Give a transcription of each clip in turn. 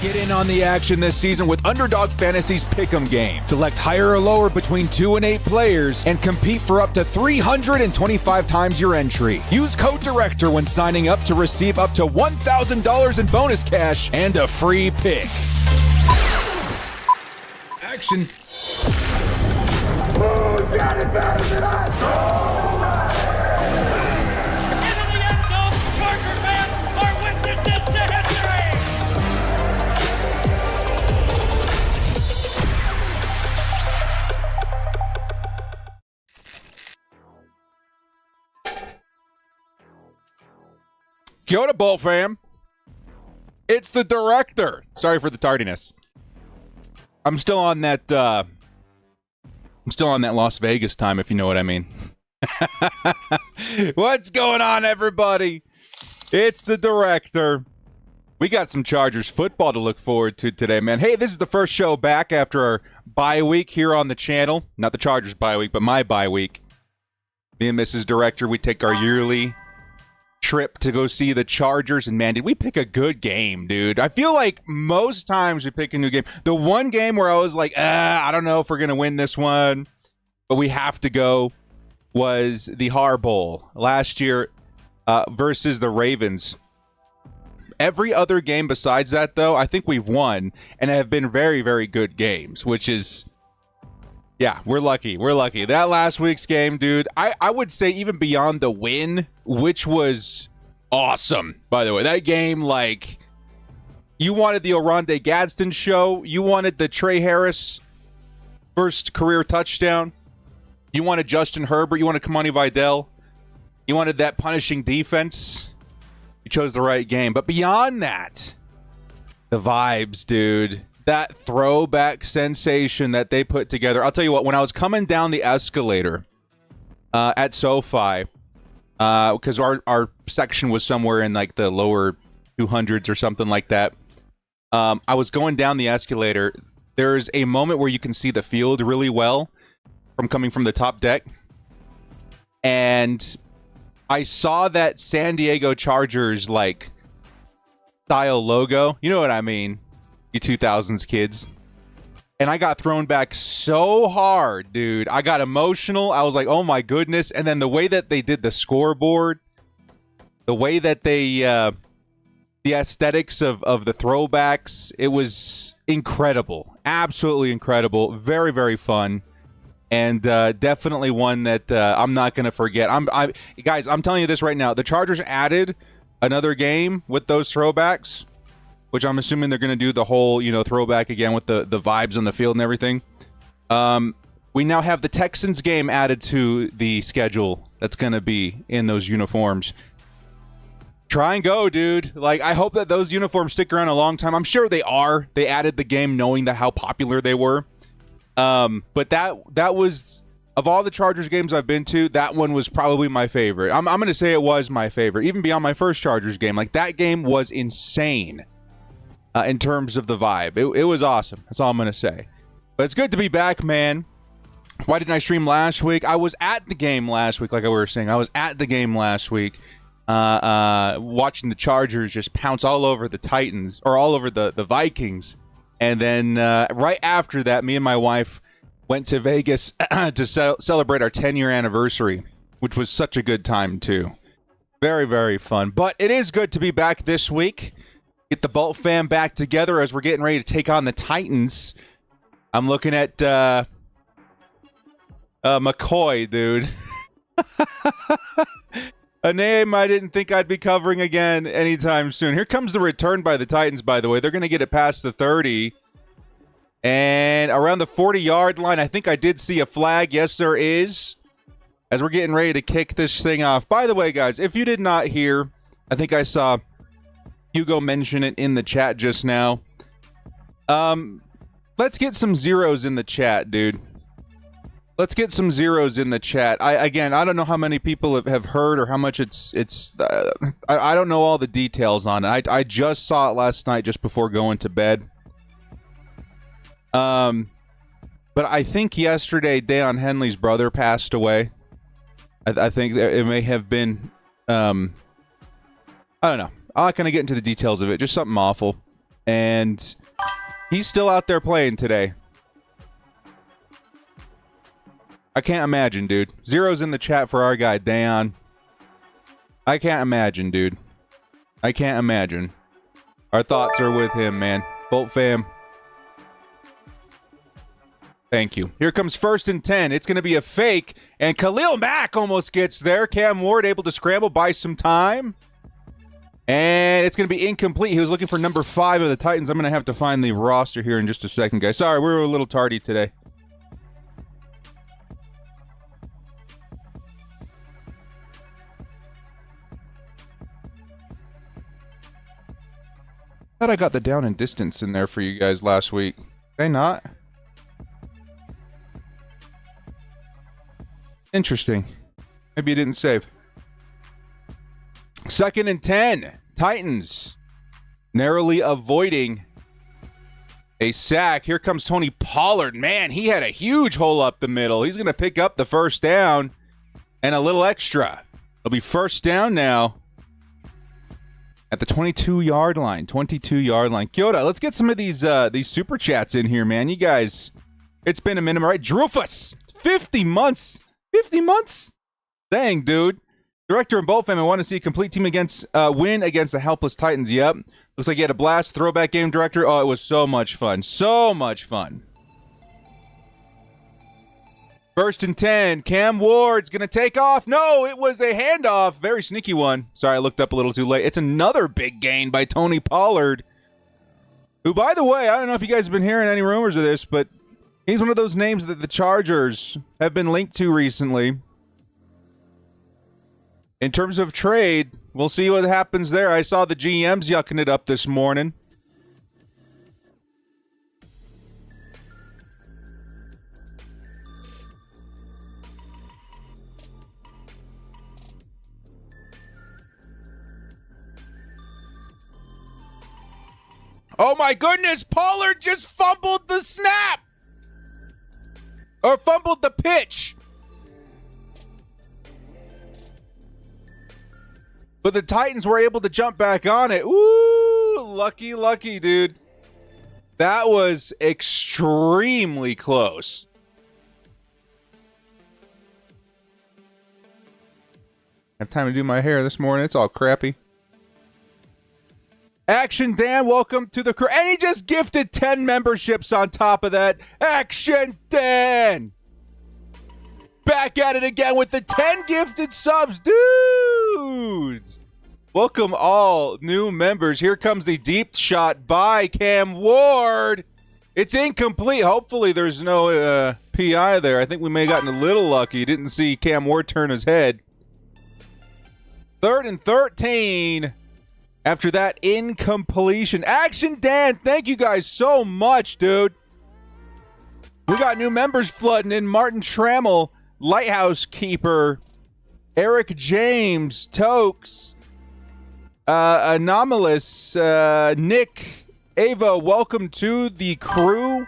Get in on the action this season with Underdog Fantasy's Pick'em game. Select higher or lower between 2 and 8 players and compete for up to 325 times your entry. Use code DIRECTOR when signing up to receive up to $1,000 in bonus cash and a free pick. Action. Who's got it better than us? Kia ora, Bolt fam. It's the director. Sorry for the tardiness. I'm still on that Las Vegas time, if you know what I mean. What's going on, everybody? It's the director. We got some Chargers football to look forward to today, man. Hey, this is the first show back after our bye week here on the channel. Not the Chargers bye week, but my bye week. Me and Mrs. Director, we take our yearly trip to go see the Chargers, and man, did we pick a good game, dude. I feel like most times we pick a new game. The one game where I was like, I don't know if we're gonna win this one, but we have to go, was the Har Bowl last year versus the Ravens. Every other game besides that, though, I think we've won, and have been very, very good games, which is, yeah, we're lucky. We're lucky. That last week's game, dude, I would say even beyond the win, which was awesome, by the way. That game, like, you wanted the Oronde Gadsden show. You wanted the Trey Harris first career touchdown. You wanted Justin Herbert. You wanted Kamani Vidal. You wanted that punishing defense. You chose the right game. But beyond that, the vibes, dude. That throwback sensation that they put together. I'll tell you what, when I was coming down the escalator at SoFi, because our section was somewhere in like the lower 200s or something like that, I was going down the escalator. There's a moment where you can see the field really well from coming from the top deck. And I saw that San Diego Chargers like style logo. You know what I mean? You 2000s kids. And I got thrown back so hard, dude. I got emotional. I was like, oh my goodness. And then the way that they did the scoreboard, the way that they, the aesthetics of the throwbacks, it was incredible. Absolutely incredible. Very, very fun. And definitely one that I'm not going to forget. Guys, I'm telling you this right now. The Chargers added another game with those throwbacks, which I'm assuming they're going to do the whole, throwback again with the vibes on the field and everything. We now have the Texans game added to the schedule that's going to be in those uniforms. Try and go, dude. Like, I hope that those uniforms stick around a long time. I'm sure they are. They added the game knowing how popular they were. But that was, of all the Chargers games I've been to, that one was probably my favorite. I'm going to say it was my favorite, even beyond my first Chargers game. Like, that game was insane. In terms of the vibe. It was awesome. That's all I'm going to say. But it's good to be back, man. Why didn't I stream last week? I was at the game last week, like we were saying. I was at the game last week watching the Chargers just pounce all over the Titans, or all over the Vikings. And then right after that, me and my wife went to Vegas to celebrate our 10-year anniversary, which was such a good time, too. Very, very fun. But it is good to be back this week. Get the Bolt fam back together as we're getting ready to take on the Titans. I'm looking at McCoy, dude. A name I didn't think I'd be covering again anytime soon. Here comes the return by the Titans, by the way. They're going to get it past the 30. And around the 40-yard line, I think I did see a flag. Yes, there is. As we're getting ready to kick this thing off. By the way, guys, if you did not hear, I think I saw Hugo mention it in the chat just now. Let's get some zeros in the chat, dude. Let's get some zeros in the chat. I don't know how many people have heard or how much I don't know all the details on it. I just saw it last night just before going to bed. But I think yesterday Deion Henley's brother passed away. I think it may have been I don't know. I'm not going to get into the details of it. Just something awful. And he's still out there playing today. I can't imagine, dude. Zero's in the chat for our guy, Dan. I can't imagine, dude. I can't imagine. Our thoughts are with him, man. Bolt fam. Thank you. Here comes 1st and 10. It's going to be a fake. And Khalil Mack almost gets there. Cam Ward able to scramble, buy some time. And it's going to be incomplete. He was looking for number 5 of the Titans. I'm going to have to find the roster here in just a second, guys. Sorry, we were a little tardy today. Thought I got the down and distance in there for you guys last week. Did I not? Interesting. Maybe you didn't save. 2nd and 10. Titans narrowly avoiding a sack. Here comes Tony Pollard. Man, he had a huge hole up the middle. He's going to pick up the first down and a little extra. It'll be first down now at the 22-yard line. 22-yard line. Kyoto, let's get some of these super chats in here, man. You guys, it's been a minute, right? Drufus, 50 months. 50 months? Dang, dude. Director and Bolt fan, I want to see a complete team win against the helpless Titans. Yep. Looks like you had a blast. Throwback game, Director. Oh, it was so much fun. So much fun. 1st and 10. Cam Ward's going to take off. No, it was a handoff. Very sneaky one. Sorry, I looked up a little too late. It's another big gain by Tony Pollard, who, by the way, I don't know if you guys have been hearing any rumors of this, but he's one of those names that the Chargers have been linked to recently. In terms of trade, we'll see what happens there. I saw the GMs yucking it up this morning. Oh my goodness, Pollard just fumbled the snap! Or fumbled the pitch. But the Titans were able to jump back on it. Ooh, lucky, lucky, dude. That was extremely close. I have time to do my hair this morning. It's all crappy. Action Dan, welcome to the crew. And he just gifted 10 memberships on top of that. Action Dan! Back at it again with the 10 gifted subs. Dudes! Welcome all new members. Here comes the deep shot by Cam Ward. It's incomplete. Hopefully there's no PI there. I think we may have gotten a little lucky. Didn't see Cam Ward turn his head. 3rd and 13. After that incompletion. Action Dan, thank you guys so much, dude. We got new members flooding in. Martin Trammell, Lighthouse Keeper, Eric James, Tokes, Anomalous, Nick, Ava, welcome to the crew.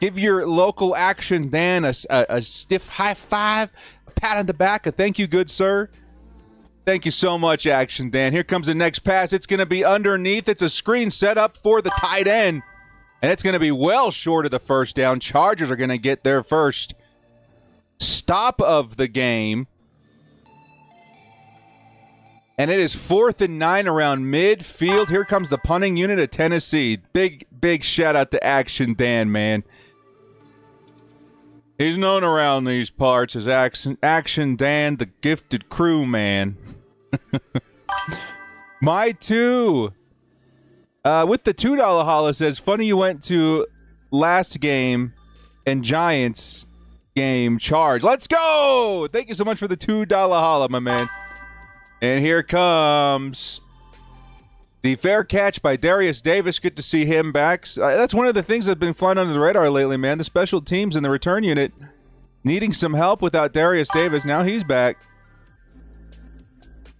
Give your local Action Dan a stiff high five, a pat on the back, a thank you, good sir. Thank you so much, Action Dan. Here comes the next pass. It's going to be underneath. It's a screen set up for the tight end. And it's going to be well short of the first down. Chargers are going to get their first stop of the game. And it is 4th and 9 around midfield. Here comes the punting unit of Tennessee. Big shout out to Action Dan, man. He's known around these parts as Action Dan, the gifted crew man. My two. With the $2 holla says, funny you went to last game and Giants game charge. Let's go! Thank you so much for the $2 holla, my man. And here comes the fair catch by Darius Davis. Good to see him back. That's one of the things that's been flying under the radar lately, man. The special teams and the return unit needing some help without Darius Davis. Now he's back.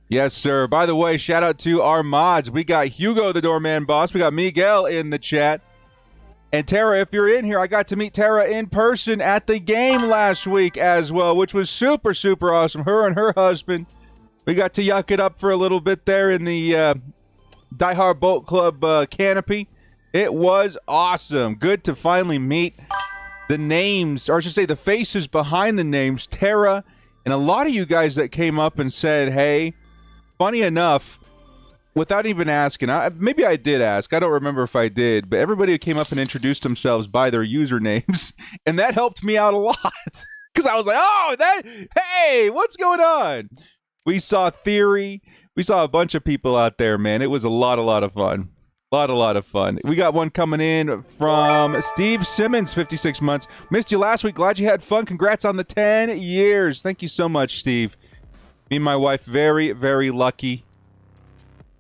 Yes, sir. By the way, shout out to our mods. We got Hugo, the doorman boss. We got Miguel in the chat. And Tara, if you're in here, I got to meet Tara in person at the game last week as well, which was super, super awesome. Her and her husband. We got to yuck it up for a little bit there in the Die Hard Boat Club canopy. It was awesome. Good to finally meet the names, or I should say the faces behind the names, Tara, and a lot of you guys that came up and said, hey, funny enough, without even asking, maybe I did ask, I don't remember if I did, but everybody came up and introduced themselves by their usernames, and that helped me out a lot, because I was like, oh, hey, what's going on? We saw Theory, we saw a bunch of people out there, man. It was a lot of fun. A lot of fun. We got one coming in from Steve Simmons, 56 months. Missed you last week. Glad you had fun. Congrats on the 10 years. Thank you so much, Steve. Me and my wife, very, very lucky.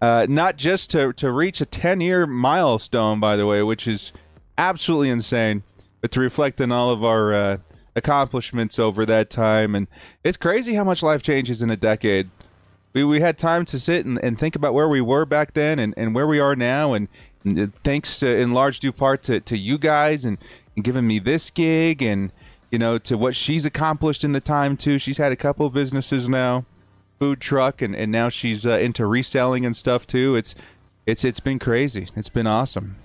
Not just to reach a 10-year milestone, by the way, which is absolutely insane, but to reflect on all of our accomplishments over that time. And it's crazy how much life changes in a decade. We had time to sit and think about where we were back then and where we are now, and thanks in large due part to you guys and giving me this gig, and to what she's accomplished in the time too. She's had a couple of businesses now, food truck, and now she's into reselling and stuff too. It's been crazy. It's been awesome.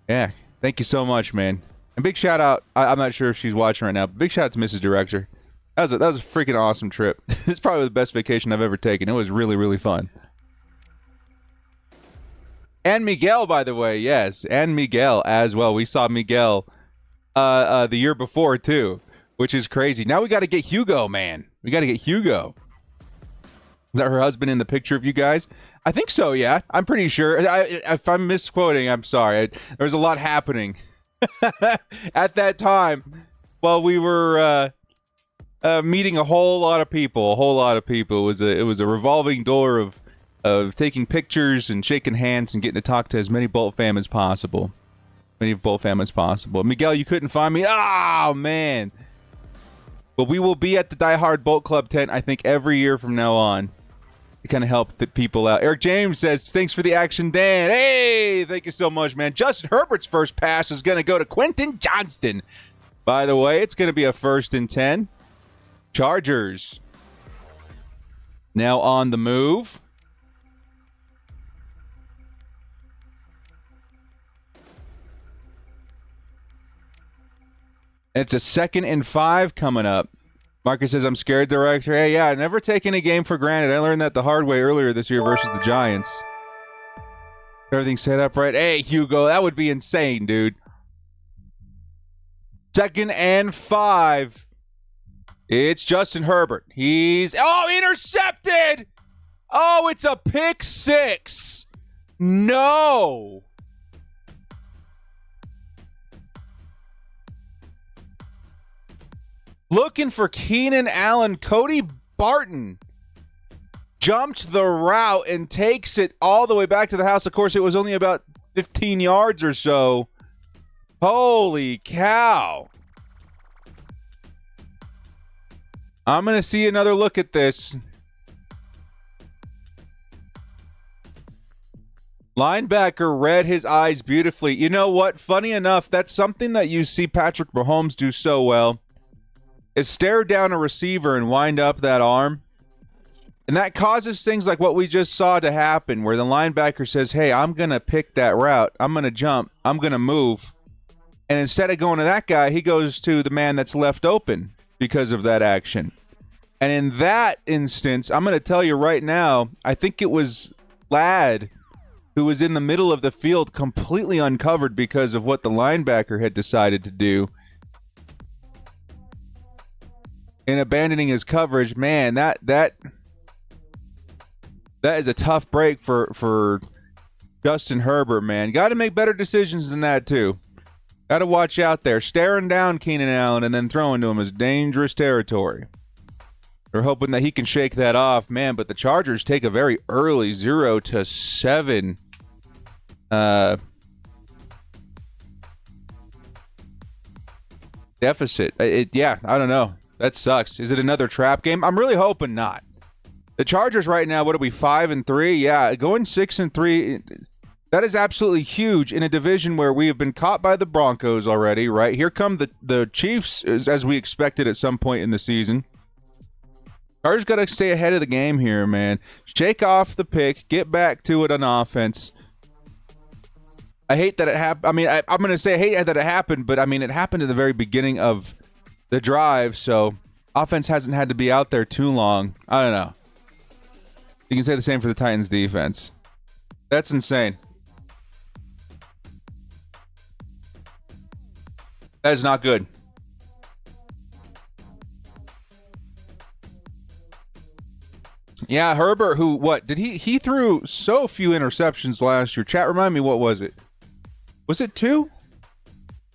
Yeah, thank you so much, man. And big shout out. I'm not sure if she's watching right now, but big shout out to Mrs. Director. That was a freaking awesome trip. It's probably the best vacation I've ever taken. It was really, really fun. And Miguel, by the way, yes, and Miguel as well. We saw Miguel the year before too, which is crazy. Now we got to get Hugo, man. We got to get Hugo. Is that her husband in the picture of you guys? I think so, yeah. I'm pretty sure. If I'm misquoting, I'm sorry. There was a lot happening at that time while we were meeting a whole lot of people. It was a revolving door of taking pictures and shaking hands and getting to talk to as many Bolt fam as possible. Miguel, you couldn't find me? Oh, man. But we will be at the Die Hard Bolt Club tent, I think, every year from now on to kind of help the people out. Eric James says, thanks for the action, Dan. Hey, thank you so much, man. Justin Herbert's first pass is going to go to Quentin Johnston. By the way, it's going to be a 1st and 10. Chargers now on the move. It's a 2nd and 5 coming up. Marcus says, I'm scared, Director. Hey, yeah, never take any game for granted. I learned that the hard way earlier this year versus the Giants. Everything's set up right. Hey, Hugo, that would be insane, dude. 2nd and 5. It's Justin Herbert. He's... Oh, intercepted! Oh, it's a pick 6. No! Looking for Keenan Allen. Cody Barton jumped the route and takes it all the way back to the house. Of course, it was only about 15 yards or so. Holy cow. I'm going to see another look at this. Linebacker read his eyes beautifully. You know what? Funny enough, that's something that you see Patrick Mahomes do so well, is stare down a receiver and wind up that arm. And that causes things like what we just saw to happen, where the linebacker says, hey, I'm going to pick that route. I'm going to jump. I'm going to move. And instead of going to that guy, he goes to the man that's left open because of that action. And in that instance, I'm going to tell you right now, I think it was Ladd who was in the middle of the field completely uncovered because of what the linebacker had decided to do. In abandoning his coverage, man, that is a tough break for Justin Herbert, man. Got to make better decisions than that, too. Got to watch out there. Staring down Keenan Allen and then throwing to him is dangerous territory. They're hoping that he can shake that off, man, but the Chargers take a very early 0-7 deficit. Yeah, I don't know. That sucks. Is it another trap game? I'm really hoping not. The Chargers right now, what are we, 5-3? Yeah, going 6-3. That is absolutely huge in a division where we have been caught by the Broncos already, right? Here come the Chiefs, as we expected at some point in the season. Chargers got to stay ahead of the game here, man. Shake off the pick, get back to it on offense. I hate that it happened. I mean, I'm going to say I hate that it happened, but I mean, it happened at the very beginning of the drive, so offense hasn't had to be out there too long. I don't know. You can say the same for the Titans defense. That's insane. That is not good. Yeah, Herbert, he threw so few interceptions last year. Chat, remind me, what was it? Was it 2?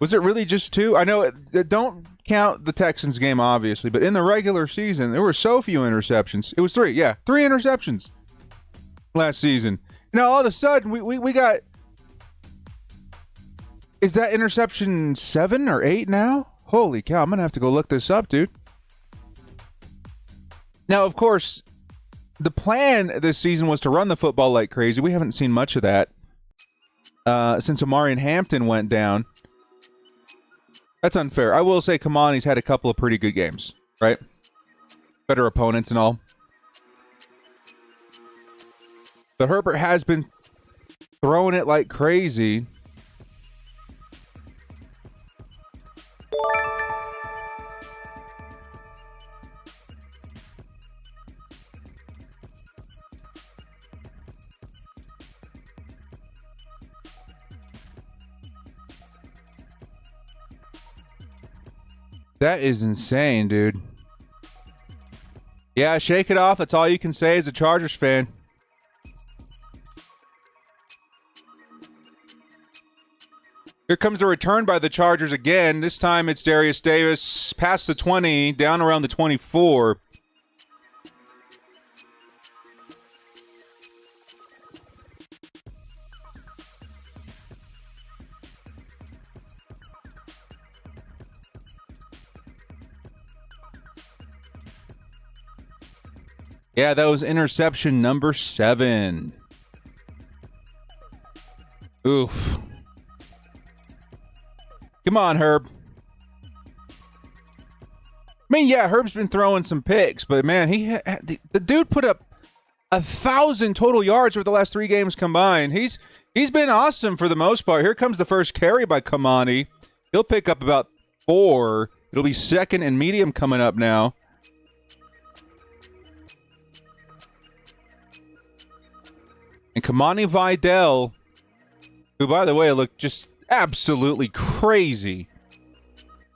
Was it really just 2? I know don't count the Texans game, obviously, but in the regular season, there were so few interceptions. It was 3. Yeah, 3 interceptions last season. Now, all of a sudden, we got... Is that interception 7 or 8 now? Holy cow, I'm going to have to go look this up, dude. Now, of course, the plan this season was to run the football like crazy. We haven't seen much of that since Amari and Hampton went down. That's unfair. I will say Kamani's had a couple of pretty good games, right? Better opponents and all. But Herbert has been throwing it like crazy. That is insane, dude. Yeah, shake it off. That's all you can say as a Chargers fan. Here comes the return by the Chargers again. This time it's Darius Davis past the 20, down around the 24. Yeah, that was interception number 7. Oof. Come on, Herb. I mean, yeah, Herb's been throwing some picks, but man, the dude put up 1,000 total yards over the last 3 games combined. He's been awesome for the most part. Here comes the first carry by Kamani. He'll pick up about 4. It'll be second and medium coming up now. And Kamani Vidal, who, by the way, looked just absolutely crazy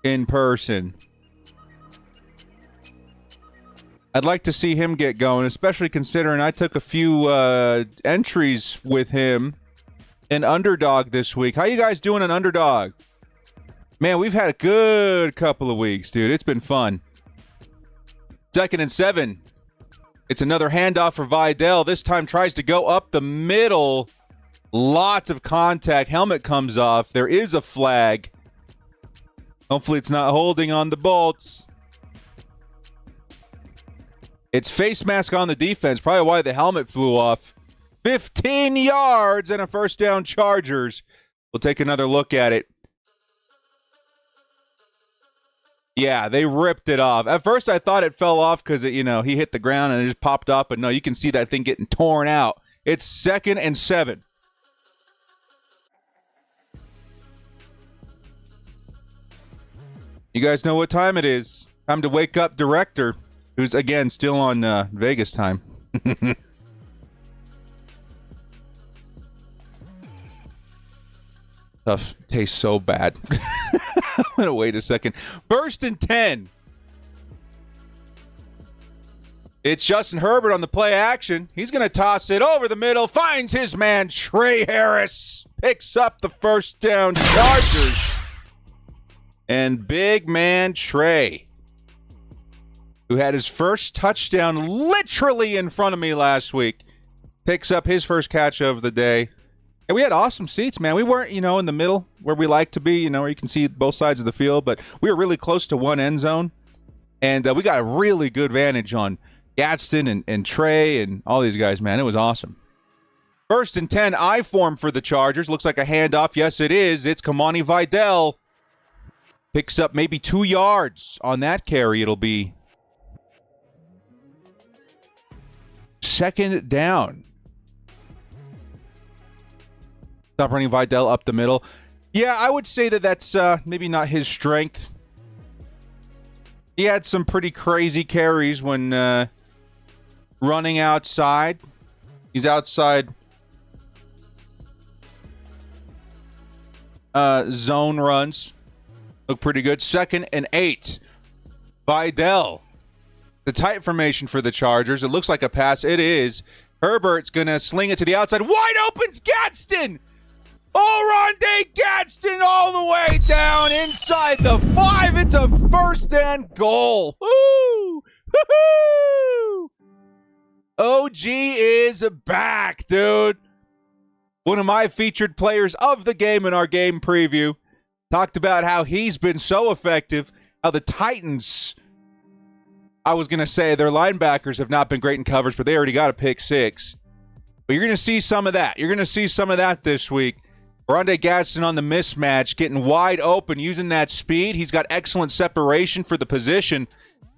in person. I'd like to see him get going, especially considering I took a few entries with him in Underdog this week. How you guys doing in Underdog? Man, we've had a good couple of weeks, dude. It's been fun. 2nd and 7. It's another handoff for Vidal. This time tries to go up the middle. Lots of contact. Helmet comes off. There is a flag. Hopefully it's not holding on the bolts. It's face mask on the defense. Probably why the helmet flew off. 15 yards and a first down, Chargers. We'll take another look at it. Yeah, they ripped it off. At first, I thought it fell off because, he hit the ground and it just popped off. But no, you can see that thing getting torn out. It's 2nd and 7. You guys know what time it is. Time to wake up Director, who's, again, still on Vegas time. Stuff tastes so bad. I'm going to wait a second. 1st and 10. It's Justin Herbert on the play action. He's going to toss it over the middle. Finds his man, Trey Harris. Picks up the first down, Chargers. And big man Trey, who had his first touchdown literally in front of me last week, picks up his first catch of the day. And we had awesome seats, man. We weren't, in the middle where we like to be, where you can see both sides of the field, but we were really close to one end zone. And we got a really good vantage on Gadsden and Trey and all these guys, man. It was awesome. 1st and 10, I form for the Chargers. Looks like a handoff. Yes, it is. It's Kamani Vidal. Picks up maybe 2 yards on that carry. It'll be 2nd down. Stop running Vidal up the middle. Yeah, I would say that that's maybe not his strength. He had some pretty crazy carries when running outside. He's outside zone runs. Look pretty good. 2nd and 8. Vidal. The tight formation for the Chargers. It looks like a pass. It is. Herbert's going to sling it to the outside. Wide open's Gadsden. Oronde Gadsden all the way down inside the 5. It's a 1st and goal. Woo! Woo-hoo! OG is back, dude. One of my featured players of the game in our game preview. Talked about how he's been so effective. How the Titans, I was going to say their linebackers have not been great in coverage, but they already got a pick 6. But you're going to see some of that. You're going to see some of that this week. Oronde Gadsden on the mismatch, getting wide open, using that speed. He's got excellent separation for the position.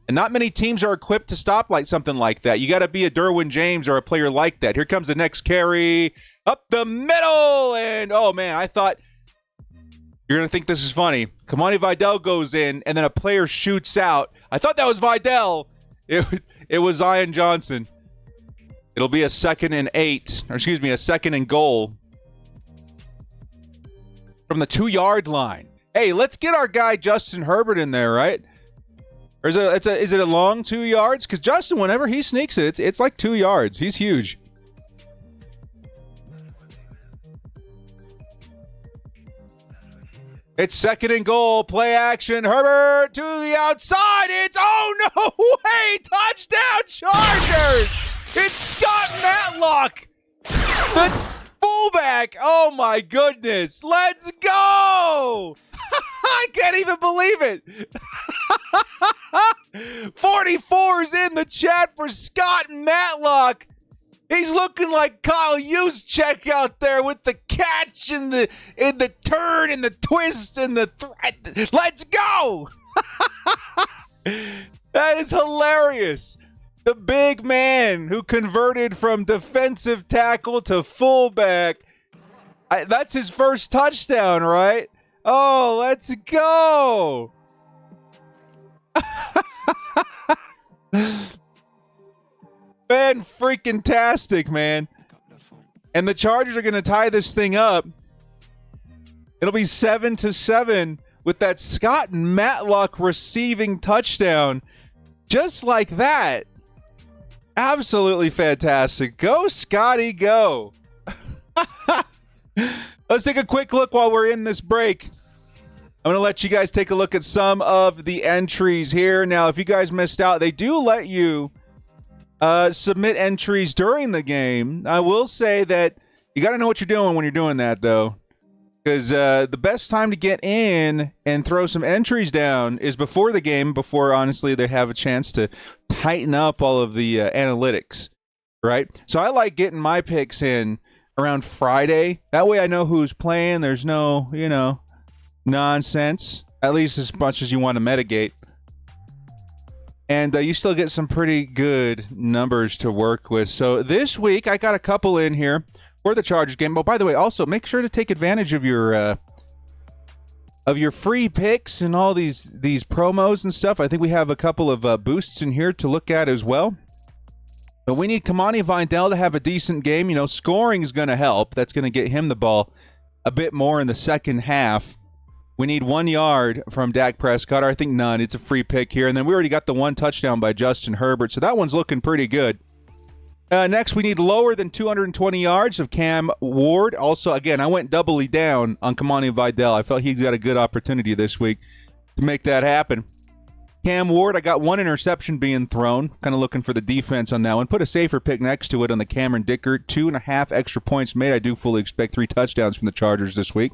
And not many teams are equipped to stop like something like that. You got to be a Derwin James or a player like that. Here comes the next carry. Up the middle. And, oh, man, I thought you're going to think this is funny. Kamani Vidal goes in, and then a player shoots out. I thought that was Vidal. It was Zion Johnson. It'll be a 2nd and 8. Or, excuse me, a 2nd and goal. From the 2-yard line. Hey, let's get our guy Justin Herbert in there, right? Or is it a long 2 yards? Because Justin, whenever he sneaks it, it's like 2 yards. He's huge. It's 2nd and goal. Play action. Herbert to the outside. It's, oh no way! Touchdown Chargers! It's Scott Matlock. The fullback. Oh my goodness. Let's go. I can't even believe it. 44's in the chat for Scott Matlock. He's looking like Kyle Juszczyk out there with the catch and the turn and the twist and the threat. Let's go. That is hilarious. The big man who converted from defensive tackle to fullback. That's his first touchdown, right? Oh, let's go. Fan-freaking-tastic, man. And the Chargers are going to tie this thing up. It'll be 7-7 with that Scott Matlock receiving touchdown. Just like that. Absolutely fantastic. Go, Scotty, go. Let's take a quick look while we're in this break. I'm going to let you guys take a look at some of the entries here. Now, if you guys missed out, they do let you submit entries during the game. I will say that you got to know what you're doing when you're doing that, though. Because the best time to get in and throw some entries down is before the game, before, honestly, they have a chance to tighten up all of the analytics, right? So I like getting my picks in around Friday. That way I know who's playing. There's no, nonsense, at least as much as you want to mitigate. And you still get some pretty good numbers to work with. So this week, I got a couple in here for the Chargers game. Oh, by the way, also, make sure to take advantage of your free picks and all these promos and stuff. I think we have a couple of boosts in here to look at as well. But we need Kamani Vidal to have a decent game. Scoring is going to help. That's going to get him the ball a bit more in the second half. We need 1 yard from Dak Prescott. Or I think none. It's a free pick here. And then we already got the 1 touchdown by Justin Herbert. So that one's looking pretty good. Next, we need lower than 220 yards of Cam Ward. Also, again, I went doubly down on Kamani Vidal. I felt he's got a good opportunity this week to make that happen. Cam Ward, I got 1 interception being thrown. Kind of looking for the defense on that one. Put a safer pick next to it on the Cameron Dicker. 2.5 extra points made. I do fully expect 3 touchdowns from the Chargers this week.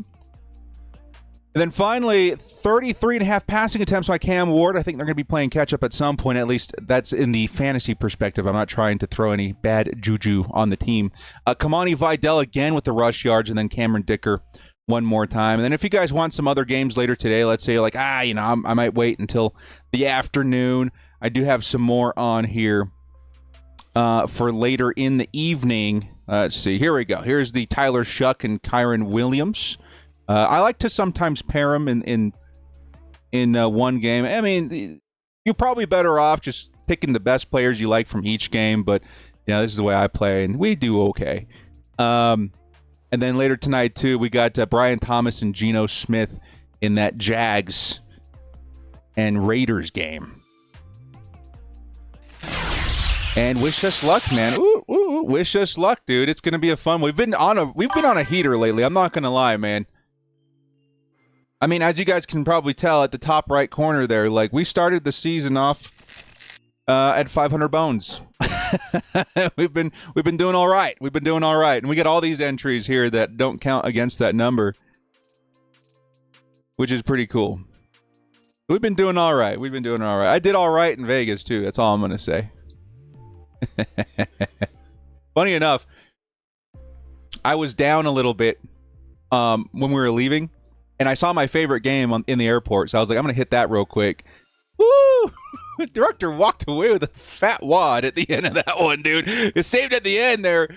And then finally, 33.5 passing attempts by Cam Ward. I think they're going to be playing catch-up at some point. At least that's in the fantasy perspective. I'm not trying to throw any bad juju on the team. Kamani Vidal again with the rush yards, and then Cameron Dicker one more time. And then if you guys want some other games later today, let's say like, I might wait until the afternoon. I do have some more on here for later in the evening. Let's see. Here we go. Here's the Tyler Shuck and Kyron Williams. I like to sometimes pair them in one game. I mean, you're probably better off just picking the best players you like from each game, but this is the way I play, and we do okay. And then later tonight, too, we got Brian Thomas and Geno Smith in that Jags and Raiders game. And wish us luck, man. Ooh, wish us luck, dude. It's gonna be a fun. We've been on a heater lately. I'm not gonna lie, man. I mean, as you guys can probably tell at the top right corner there, like we started the season off at 500 bones. we've been doing all right. We've been doing all right, and we got all these entries here that don't count against that number, which is pretty cool. We've been doing all right. We've been doing all right. I did all right in Vegas too. That's all I'm gonna say. Funny enough, I was down a little bit when we were leaving, and I saw my favorite game in the airport, so I was like, I'm gonna hit that real quick. Woo! The director walked away with a fat wad at the end of that one, dude. It's saved at the end there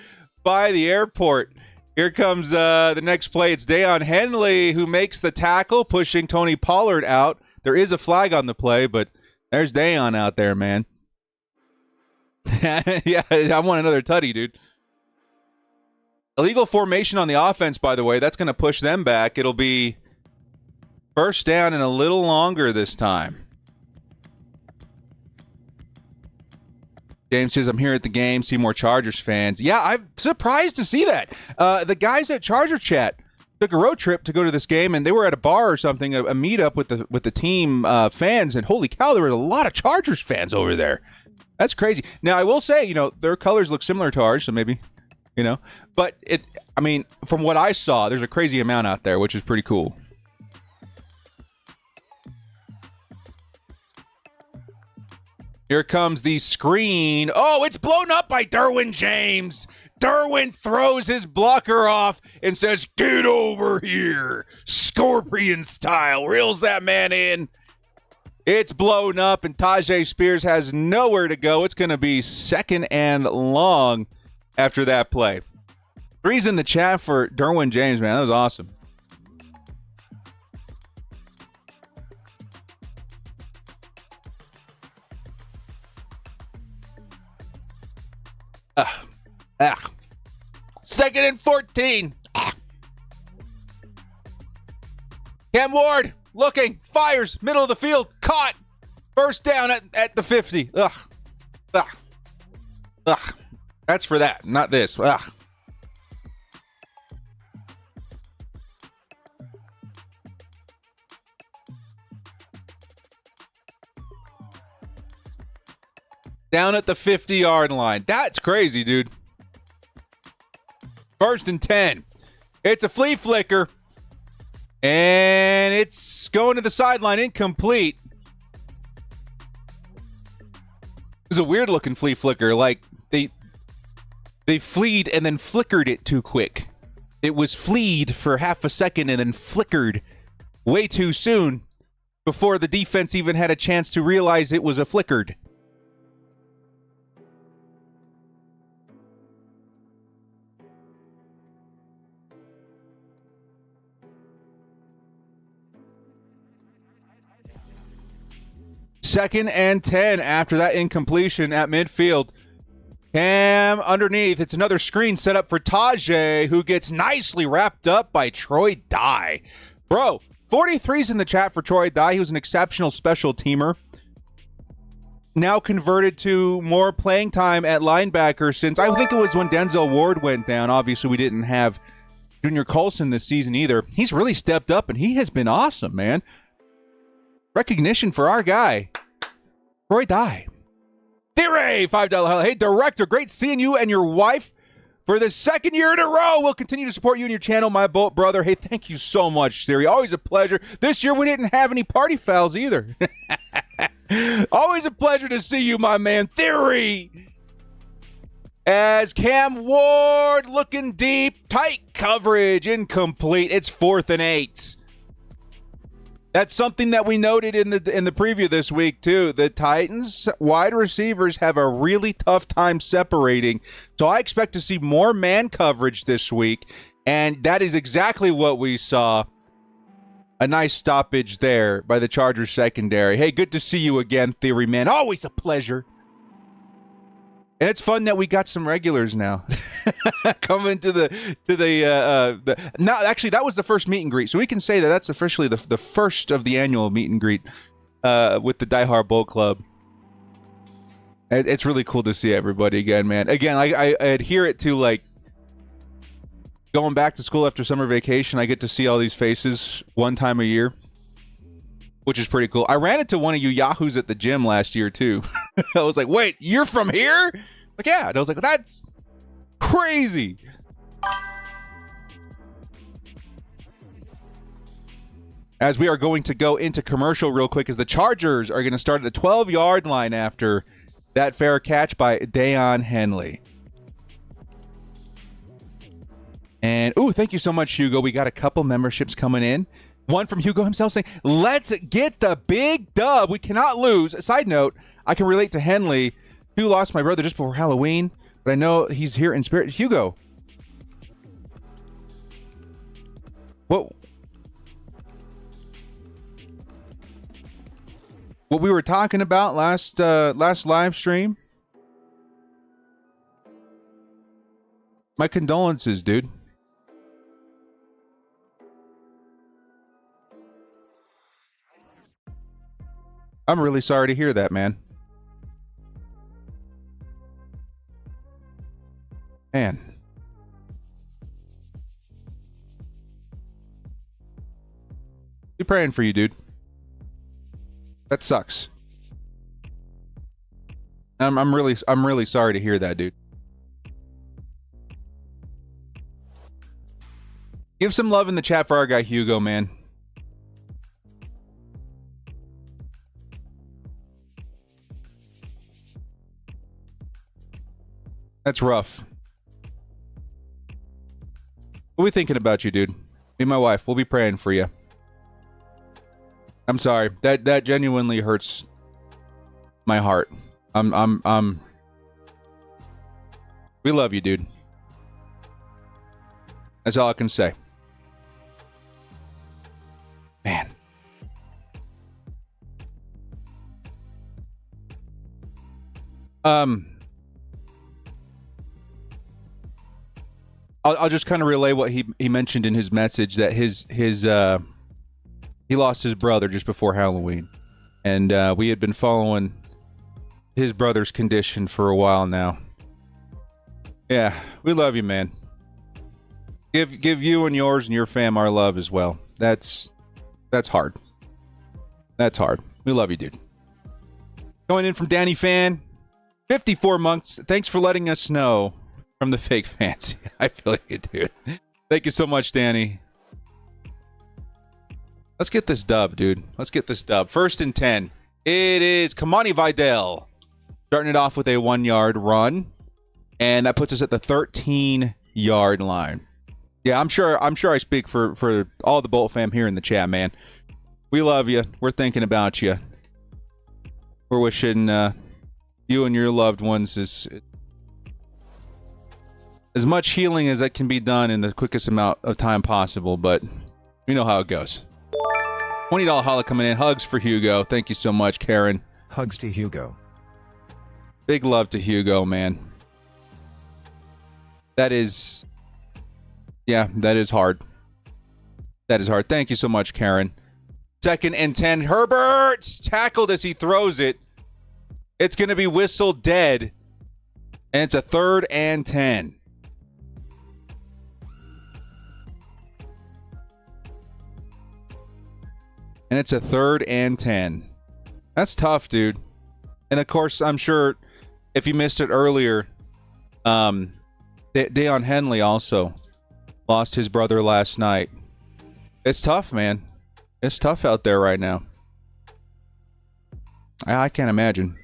by the airport. Here comes the next play. It's Deion Henley who makes the tackle, pushing Tony Pollard out. There is a flag on the play, but there's Deion out there, man. Yeah, I want another tutty, dude. Illegal formation on the offense, by the way. That's going to push them back. It'll be first down and a little longer this time. James says, I'm here at the game. See more Chargers fans. Yeah, I'm surprised to see that. The guys at Charger Chat took a road trip to go to this game, and they were at a bar or something, a meetup with the team fans, and holy cow, there were a lot of Chargers fans over there. That's crazy. Now, I will say, their colors look similar to ours, so maybe, but from what I saw, there's a crazy amount out there, which is pretty cool. Here comes the screen. Oh, it's blown up by Derwin James. Derwin throws his blocker off and says, get over here. Scorpion style. Reels that man in. It's blown up, and Tajay Spears has nowhere to go. It's going to be second and long after that play. Three's in the chat for Derwin James, man. That was awesome. Second and 14. Cam Ward looking, fires, middle of the field, caught. First down at the 50. Ugh. That's for that, not this. Ugh. Down at the 50-yard line. That's crazy, dude. First and 10. It's a flea flicker. And it's going to the sideline, incomplete. It was a weird-looking flea flicker. Like, they fleed and then flickered it too quick. It was fleed for half a second and then flickered way too soon before the defense even had a chance to realize it was a flickered. Second and 10 after that incompletion at midfield. Cam underneath. It's another screen set up for Tajay, who gets nicely wrapped up by Troy Dye. Bro, 43's in the chat for Troy Dye. He was an exceptional special teamer. Now converted to more playing time at linebacker since I think it was when Denzel Ward went down. Obviously, we didn't have Junior Colson this season either. He's really stepped up, and he has been awesome, man. Recognition for our guy, Troy Dye. Theory, $5. Hey, director, great seeing you and your wife for the second year in a row. We'll continue to support you and your channel, my brother. Hey, thank you so much, Siri. Always a pleasure. This year we didn't have any party fouls either. Always a pleasure to see you, my man. Theory. As Cam Ward looking deep, tight coverage, incomplete. It's 4th and 8. That's something that we noted in the preview this week too. The Titans wide receivers have a really tough time separating. So I expect to see more man coverage this week, and that is exactly what we saw. A nice stoppage there by the Chargers secondary. Hey, good to see you again, Theory Man. Always a pleasure. And it's fun that we got some regulars now coming to the now. Actually, that was the first meet and greet, so we can say that that's officially the first of the annual meet and greet with the Die Hard Bowl Club. It's really cool to see everybody again, man. Again, I adhere it to like going back to school after summer vacation. I get to see all these faces one time a year, which is pretty cool. I ran into one of you yahoos at the gym last year too. I was like, wait, you're from here? Like, yeah. And I was like, that's crazy. As we are going to go into commercial real quick, as the Chargers are going to start at the 12-yard line after that fair catch by Deion Henley. And, ooh, thank you so much, Hugo. We got a couple memberships coming in. One from Hugo himself saying, let's get the big dub. We cannot lose. Side note, I can relate to Henley, who lost my brother just before Halloween, but I know he's here in spirit. Hugo. What we were talking about last live stream? My condolences, dude. I'm really sorry to hear that, man. Man. Be praying for you, dude. That sucks. I'm really sorry to hear that, dude. Give some love in the chat for our guy Hugo, man. That's rough. We'll be thinking about you, dude. Me and my wife, we'll be praying for you. I'm sorry. That genuinely hurts my heart. We love you, dude. That's all I can say. Man. I'll just kind of relay what he mentioned in his message, that he lost his brother just before Halloween, and we had been following his brother's condition for a while now. Yeah, we love you, man. Give you and yours and your fam our love as well. That's hard. That's hard. We love you, dude. Going in from Danny Fan, 54 months. Thanks for letting us know. From the fake fans. I feel you, dude. Thank you so much, Danny. Let's get this dub, dude. Let's get this dub. 1st and 10. It is Kamani Vidal starting it off with a 1-yard run, and that puts us at the 13-yard line. Yeah, I'm sure I speak for all the Bolt fam here in the chat, man. We love you. We're thinking about you. We're wishing you and your loved ones as much healing as that can be done in the quickest amount of time possible, but you know how it goes. $20 holla coming in. Hugs for Hugo. Thank you so much, Karen. Hugs to Hugo. Big love to Hugo, man. That is... yeah, that is hard. That is hard. Thank you so much, Karen. 2nd and 10. Herbert's tackled as he throws it. It's going to be whistled dead. And it's a 3rd and 10. And it's a 3rd and 10. That's tough, dude. And of course, I'm sure if you missed it earlier, Deion Henley also lost his brother last night. It's tough, man. It's tough out there right now. I can't imagine.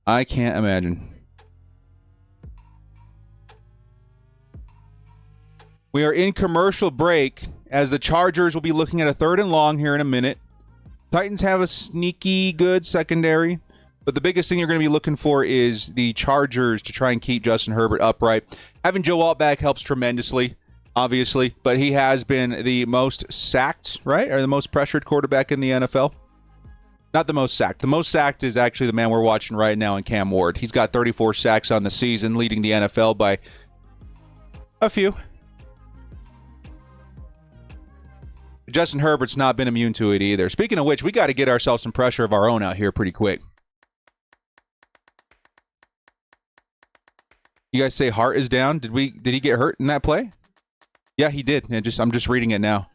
I can't imagine. We are in commercial break as the Chargers will be looking at a 3rd and long here in a minute. Titans have a sneaky good secondary, but the biggest thing you're going to be looking for is the Chargers to try and keep Justin Herbert upright. Having Joe Alt back helps tremendously, obviously, but he has been the most sacked, right? Or the most pressured quarterback in the NFL. Not the most sacked. The most sacked is actually the man we're watching right now in Cam Ward. He's got 34 sacks on the season, leading the NFL by a few. Justin Herbert's not been immune to it either. Speaking of which, we got to get ourselves some pressure of our own out here pretty quick. You guys say Hart is down? Did he get hurt in that play? Yeah, he did. I'm just reading it now.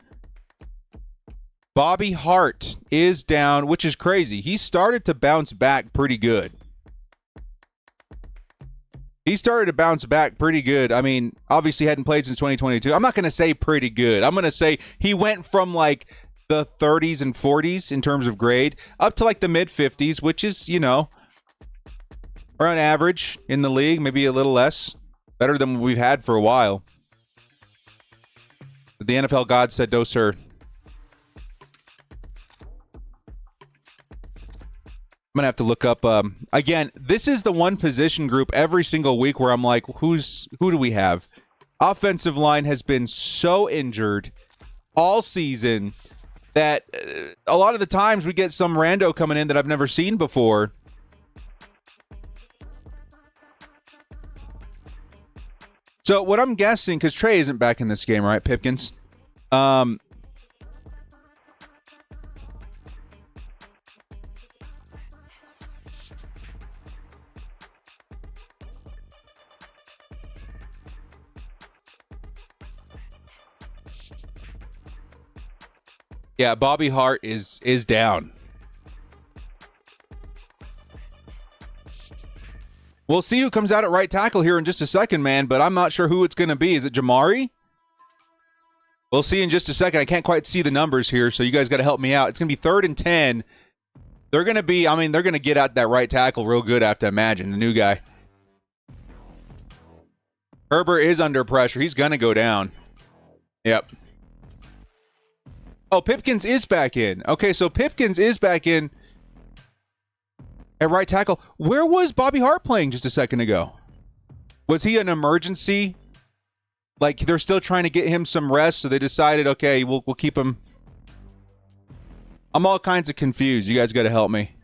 Bobby Hart is down, which is crazy. He started to bounce back pretty good. I mean, obviously hadn't played since 2022. I'm not going to say pretty good. I'm going to say he went from like the 30s and 40s in terms of grade up to like the mid 50s, which is, around average in the league, maybe a little less. Better than we've had for a while. But the NFL God said, no, sir. I'm going to have to look up, again, this is the one position group every single week where I'm like, who do we have? Offensive line has been so injured all season that a lot of the times we get some rando coming in that I've never seen before. So what I'm guessing, because Trey isn't back in this game, right, Pipkins? Yeah, Bobby Hart is down. We'll see who comes out at right tackle here in just a second, man, but I'm not sure who it's going to be. Is it Jamari? We'll see in just a second. I can't quite see the numbers here, so you guys got to help me out. It's going to be 3rd and 10. They're going to get out that right tackle real good, I have to imagine, the new guy. Herbert is under pressure. He's going to go down. Yep. Oh, Pipkins is back in. Okay, so Pipkins is back in at right tackle. Where was Bobby Hart playing just a second ago? Was he an emergency? Like, they're still trying to get him some rest, so they decided, okay, we'll keep him. I'm all kinds of confused. You guys got to help me.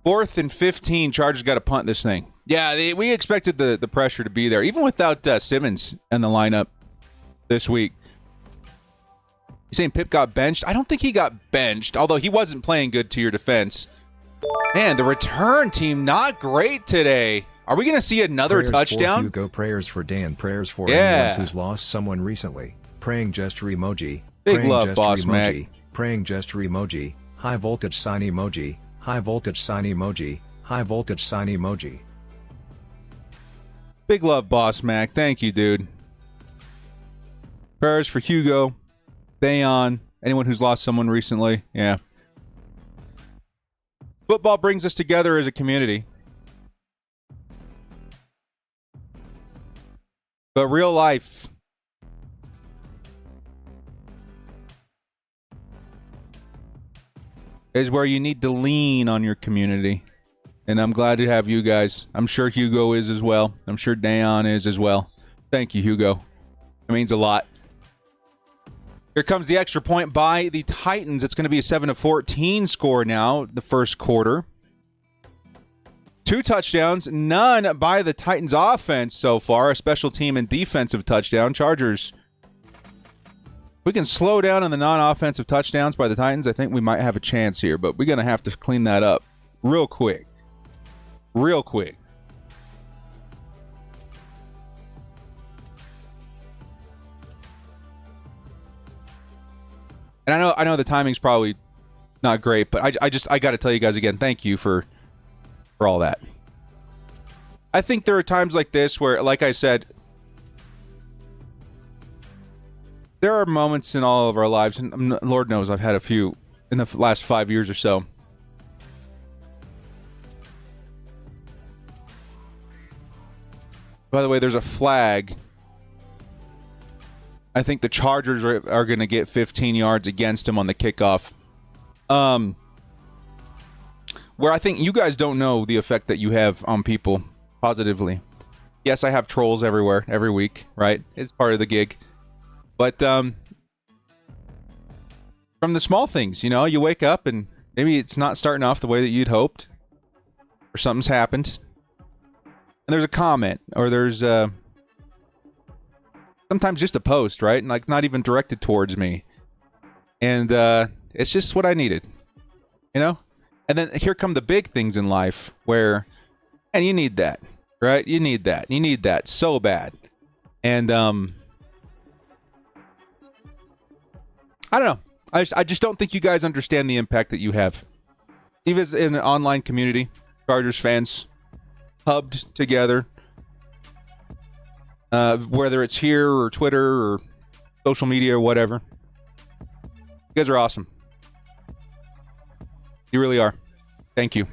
Fourth and 15, Chargers got to punt this thing. Yeah, we expected the pressure to be there, even without Simmons in the lineup this week. You saying Pip got benched? I don't think he got benched, although he wasn't playing good to your defense. Man, the return team, not great today. Are we going to see another touchdown? For Hugo, prayers for Dan, prayers for anyone who's lost someone recently. Praying gesture emoji. Big praying love, gesture Boss emoji. Mac. Praying gesture emoji. High voltage sign emoji. High voltage sign emoji. High voltage sign emoji. Big love, Boss Mac. Thank you, dude. Prayers for Hugo, Theon, anyone who's lost someone recently. Yeah. Football brings us together as a community. But real life is where you need to lean on your community. And I'm glad to have you guys. I'm sure Hugo is as well. I'm sure Dayon is as well. Thank you, Hugo. It means a lot. Here comes the extra point by the Titans. It's going to be a 7-14 score now, the first quarter. 2 touchdowns, none by the Titans offense so far. A special team and defensive touchdown. Chargers. We can slow down on the non-offensive touchdowns by the Titans. I think we might have a chance here, but we're going to have to clean that up real quick. Real quick. And I know the timing's probably not great, but I got to tell you guys again, thank you for all that. I think there are times like this where, like I said, there are moments in all of our lives, and Lord knows I've had a few in the last 5 years or so, By the way, there's a flag. I think the Chargers are going to get 15 yards against him on the kickoff. Where I think you guys don't know the effect that you have on people positively. Yes, I have trolls everywhere, every week, right? It's part of the gig. But from the small things, you know, you wake up and maybe it's not starting off the way that you'd hoped. Or something's happened. And there's a comment, or there's sometimes just a post, right? And like not even directed towards me. And it's just what I needed. You know? And then here come the big things in life where, and you need that, right? You need that. You need that so bad. And I don't know. I just don't think you guys understand the impact that you have. Even as in an online community, Chargers fans hubbed together, whether it's here or Twitter or social media or whatever. You guys are awesome. You really are. Thank you.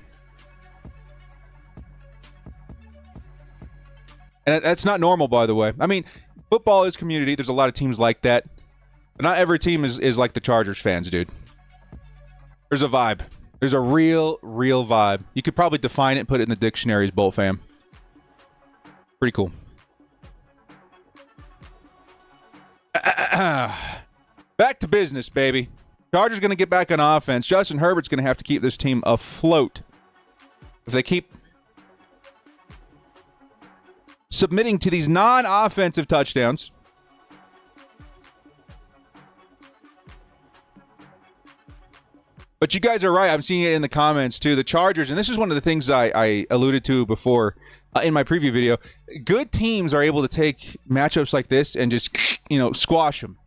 And that's not normal, by the way. I mean, football is community. There's a lot of teams like that. But not every team is like the Chargers fans, dude. There's a vibe. There's a real vibe. You could probably define it and put it in the dictionary as Bolt fam. Pretty cool. Back to business, baby. Chargers going to get back on offense. Justin Herbert's going to have to keep this team afloat. If they keep submitting to these non-offensive touchdowns, but you guys are right. I'm seeing it in the comments, too. The Chargers, and this is one of the things I alluded to before in my preview video. Good teams are able to take matchups like this and just, you know, squash them.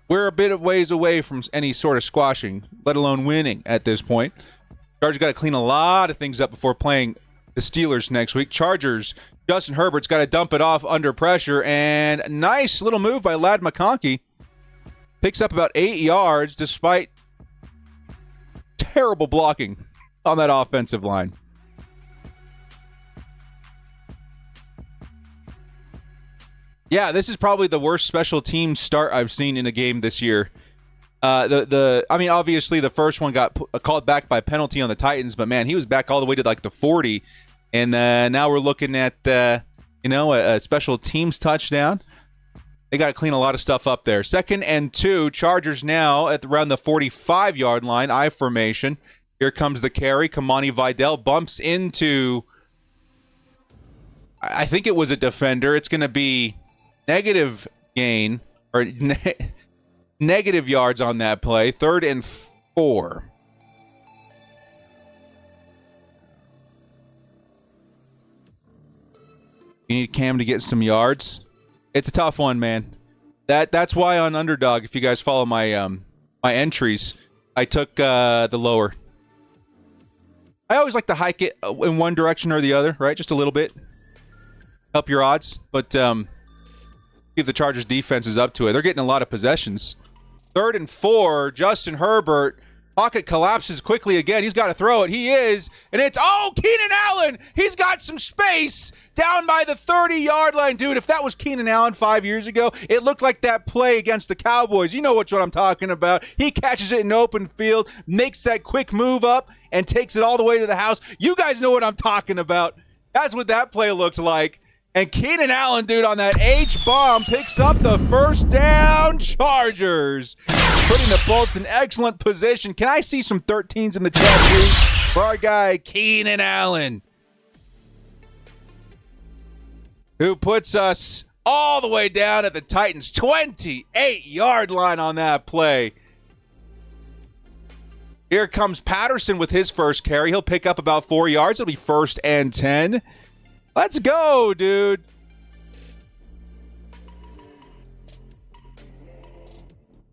We're a bit of ways away from any sort of squashing, let alone winning at this point. Chargers got to clean a lot of things up before playing the Steelers next week. Chargers, Justin Herbert's got to dump it off under pressure, and nice little move by Ladd McConkey. Picks up about 8 yards despite terrible blocking on that offensive line. Yeah, this is probably the worst special team start I've seen in a game this year. I mean, obviously the first one got called back by penalty on the Titans, but man, he was back all the way to like the 40, and now we're looking at a special teams touchdown. They got to clean a lot of stuff up there. 2nd and 2, Chargers now at around the 45-yard line, I formation. Here comes the carry. Kamani Vidal bumps into, I think it was a defender. It's going to be negative gain or negative yards on that play. 3rd and 4. You need Cam to get some yards. It's a tough one, man. That's why on Underdog, if you guys follow my my entries, I took the lower. I always like to hike it in one direction or the other, right? Just a little bit. Help your odds, but if the Chargers defense is up to it. They're getting a lot of possessions. 3rd and 4, Justin Herbert. Pocket collapses quickly again. He's got to throw it. He is. And it's, Keenan Allen. He's got some space down by the 30-yard line. Dude, if that was Keenan Allen 5 years ago, it looked like that play against the Cowboys. You know what I'm talking about. He catches it in open field, makes that quick move up, and takes it all the way to the house. You guys know what I'm talking about. That's what that play looks like. And Keenan Allen, dude, on that H-bomb picks up the first down. Chargers putting the Bolts in excellent position. Can I see some 13s in the chat, please, for our guy Keenan Allen, who puts us all the way down at the Titans' 28-yard line on that play. Here comes Patterson with his first carry. He'll pick up about 4 yards. It'll be 1st and 10. Let's go, dude.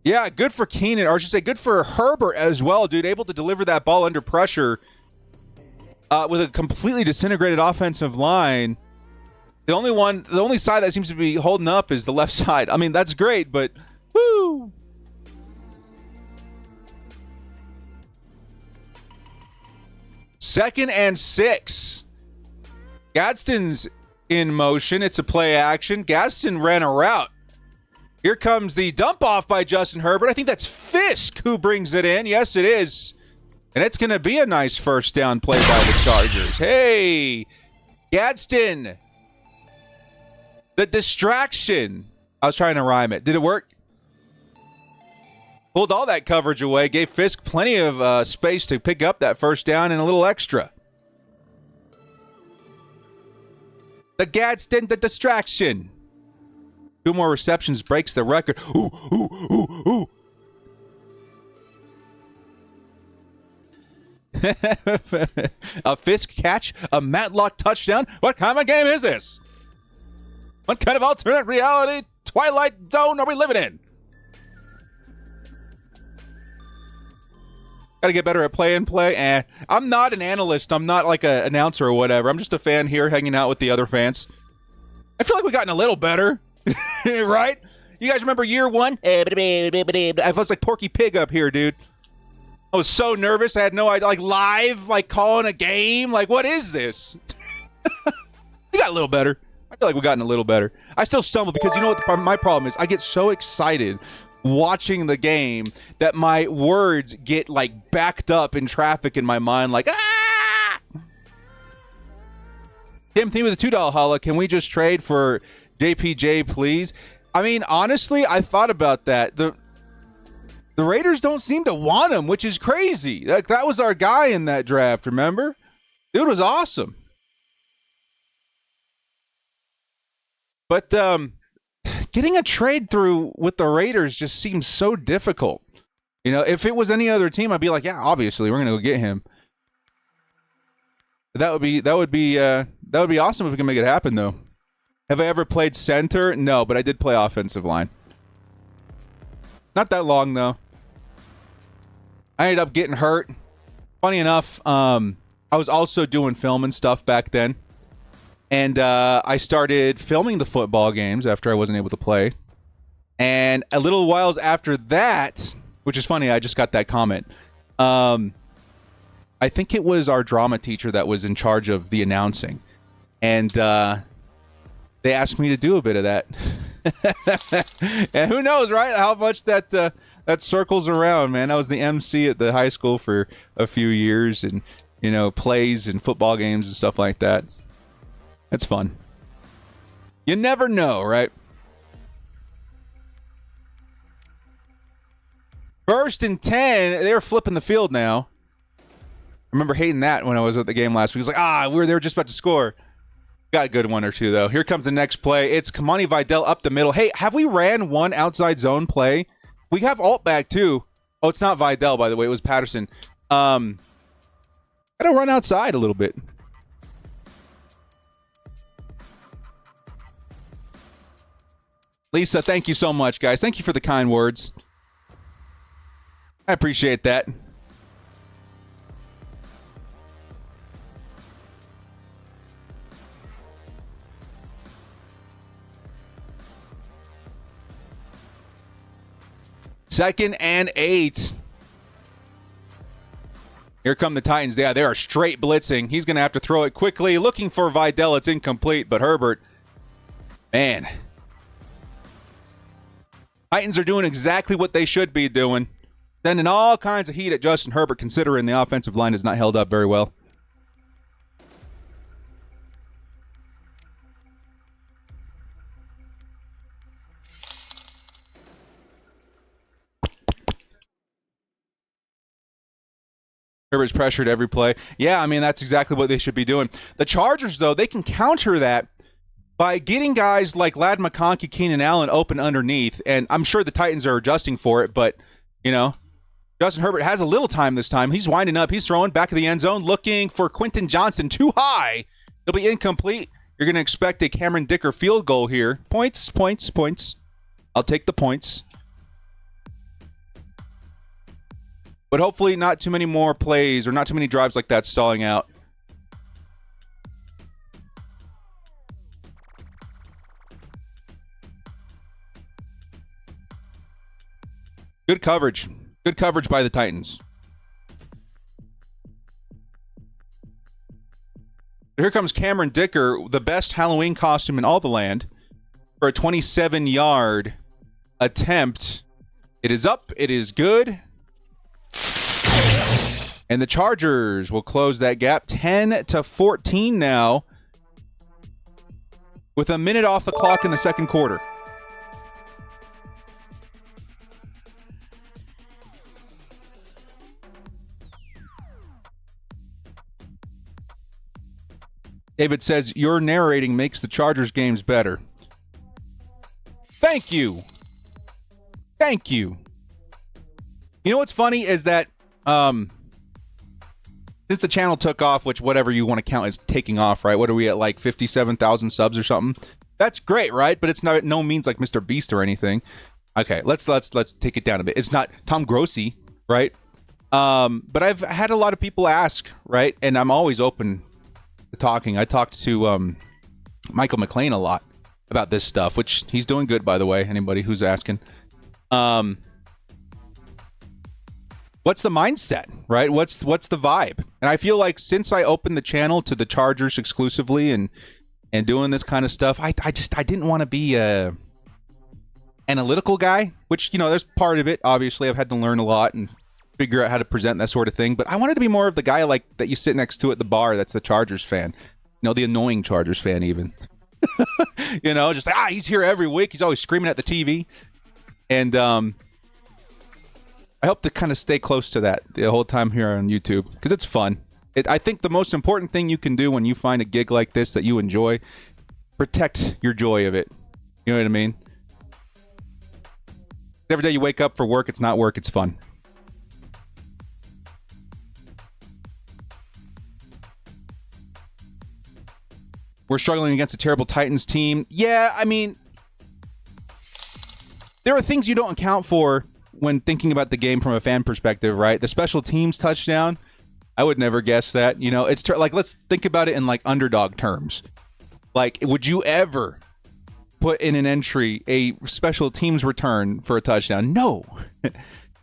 Yeah, good for Keenan, or I should say good for Herbert as well, dude. Able to deliver that ball under pressure with a completely disintegrated offensive line. The only side that seems to be holding up is the left side. I mean, that's great, but woo. 2nd and 6. Gadsden's in motion. It's a play action. Gadsden ran a route. Here comes the dump off by Justin Herbert. I think that's Fisk who brings it in. Yes, it is. And it's going to be a nice first down play by the Chargers. Hey, Gadsden. The distraction. I was trying to rhyme it. Did it work? Pulled all that coverage away. Gave Fisk plenty of space to pick up that first down and a little extra. The Gadsden, the distraction. 2 more receptions breaks the record. Ooh, ooh, ooh, ooh. A Fisk catch, a Matlock touchdown. What kind of game is this? What kind of alternate reality Twilight Zone are we living in? Gotta get better at play. I'm not an analyst. I'm not like an announcer or whatever. I'm just a fan here hanging out with the other fans. I feel like we've gotten a little better. Right? You guys remember year 1? I was like Porky Pig up here, dude. I was so nervous. I had no idea. Like live, like calling a game. Like, what is this? We got a little better. I feel like we've gotten a little better. I still stumble because you know what my problem is? I get so excited watching the game that my words get like backed up in traffic in my mind. Like, ah! Timothy with the $2 holla. Can we just trade for JPJ, please? I mean, honestly, I thought about that. The Raiders don't seem to want him, which is crazy. That was our guy in that draft, remember? Dude was awesome. But getting a trade through with the Raiders just seems so difficult. You know, if it was any other team, I'd be like, yeah, obviously we're gonna go get him. That would be awesome if we can make it happen, though. Have I ever played center? No, but I did play offensive line. Not that long, though. I ended up getting hurt. Funny enough, I was also doing film and stuff back then. And I started filming the football games after I wasn't able to play. And a little whiles after that, which is funny, I just got that comment. I think it was our drama teacher that was in charge of the announcing. And they asked me to do a bit of that. And who knows, right? How much that circles around, man. I was the MC at the high school for a few years, and you know, plays and football games and stuff like that. It's fun. You never know, right? 1st and 10. They're flipping the field now. I remember hating that when I was at the game last week. It was like, they were just about to score. Got a good one or two, though. Here comes the next play. It's Kamani Vidal up the middle. Hey, have we ran one outside zone play? We have alt back, too. Oh, it's not Vidal, by the way. It was Patterson. Gotta run outside a little bit. Lisa, thank you so much, guys. Thank you for the kind words. I appreciate that. Second and 8. Here come the Titans. Yeah, they are straight blitzing. He's going to have to throw it quickly. Looking for Vidal. It's incomplete, but Herbert, man. Titans are doing exactly what they should be doing. Sending all kinds of heat at Justin Herbert, considering the offensive line has not held up very well. Herbert's pressured every play. Yeah, I mean, that's exactly what they should be doing. The Chargers, though, they can counter that by getting guys like Ladd McConkey, Keenan Allen open underneath. And I'm sure the Titans are adjusting for it, but, you know, Justin Herbert has a little time this time. He's winding up. He's throwing back of the end zone, looking for Quentin Johnson too high. It'll be incomplete. You're going to expect a Cameron Dicker field goal here. Points. I'll take the points. But hopefully not too many more plays or not too many drives like that stalling out. Good coverage. Good coverage by the Titans. Here comes Cameron Dicker, the best Halloween costume in all the land, for a 27-yard attempt. It is up. It is good. And the Chargers will close that gap 10-14 now with a minute off the clock in the second quarter. David says, your narrating makes the Chargers games better. Thank you. Thank you. You know what's funny is that since the channel took off, which whatever you want to count as taking off, right? What are we at, like 57,000 subs or something? That's great, right? But it's not no means like Mr. Beast or anything. Okay, let's take it down a bit. It's not Tom Grossi, right? But I've had a lot of people ask, right? And I'm always open to talking. I talked to Michael McLean a lot about this stuff, which he's doing good, by the way. Anybody who's asking. What's the mindset, right? What's the vibe? And I feel like since I opened the channel to the Chargers exclusively and doing this kind of stuff, I didn't want to be a analytical guy, which, you know, there's part of it. Obviously, I've had to learn a lot and figure out how to present that sort of thing. But I wanted to be more of the guy like that you sit next to at the bar that's the Chargers fan. You know, the annoying Chargers fan even. You know, just like, he's here every week. He's always screaming at the TV. And I hope to kind of stay close to that the whole time here on YouTube because it's fun. I think the most important thing you can do when you find a gig like this that you enjoy, protect your joy of it. You know what I mean? Every day you wake up for work, it's not work, it's fun. We're struggling against a terrible Titans team. Yeah, I mean, there are things you don't account for when thinking about the game from a fan perspective, right? The special teams touchdown, I would never guess that. You know, it's like, let's think about it in like underdog terms. Like, would you ever put in an entry a special teams return for a touchdown? No.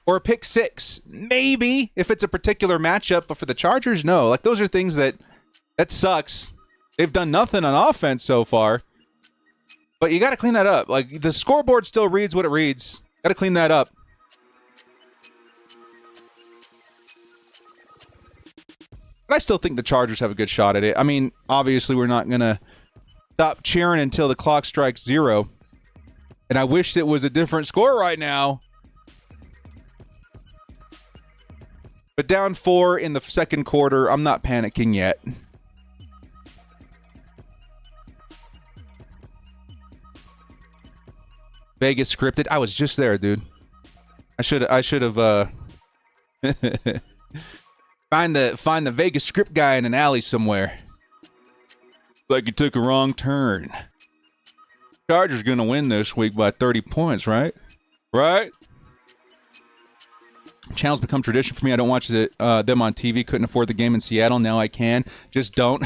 Or a pick six, maybe if it's a particular matchup, but for the Chargers, no. Like, those are things that sucks. They've done nothing on offense so far, but you got to clean that up. Like, the scoreboard still reads what it reads. Got to clean that up. But I still think the Chargers have a good shot at it. I mean, obviously, we're not going to stop cheering until the clock strikes 0. And I wish it was a different score right now. But down 4 in the second quarter, I'm not panicking yet. Vegas scripted. I was just there, dude. I should have find the Vegas script guy in an alley somewhere. Like he took a wrong turn. Chargers gonna win this week by 30 points, right? Right? Channel's become tradition for me. I don't watch them on TV. Couldn't afford the game in Seattle. Now I can. Just don't.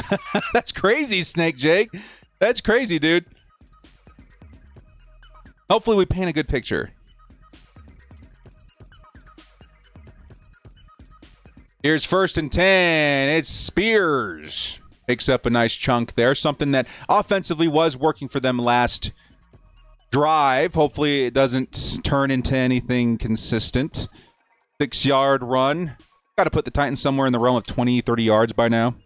That's crazy, Snake Jake. That's crazy, dude. Hopefully we paint a good picture. Here's 1st and 10. It's Spears. Picks up a nice chunk there. Something that offensively was working for them last drive. Hopefully it doesn't turn into anything consistent. 6-yard run. Got to put the Titans somewhere in the realm of 20, 30 yards by now.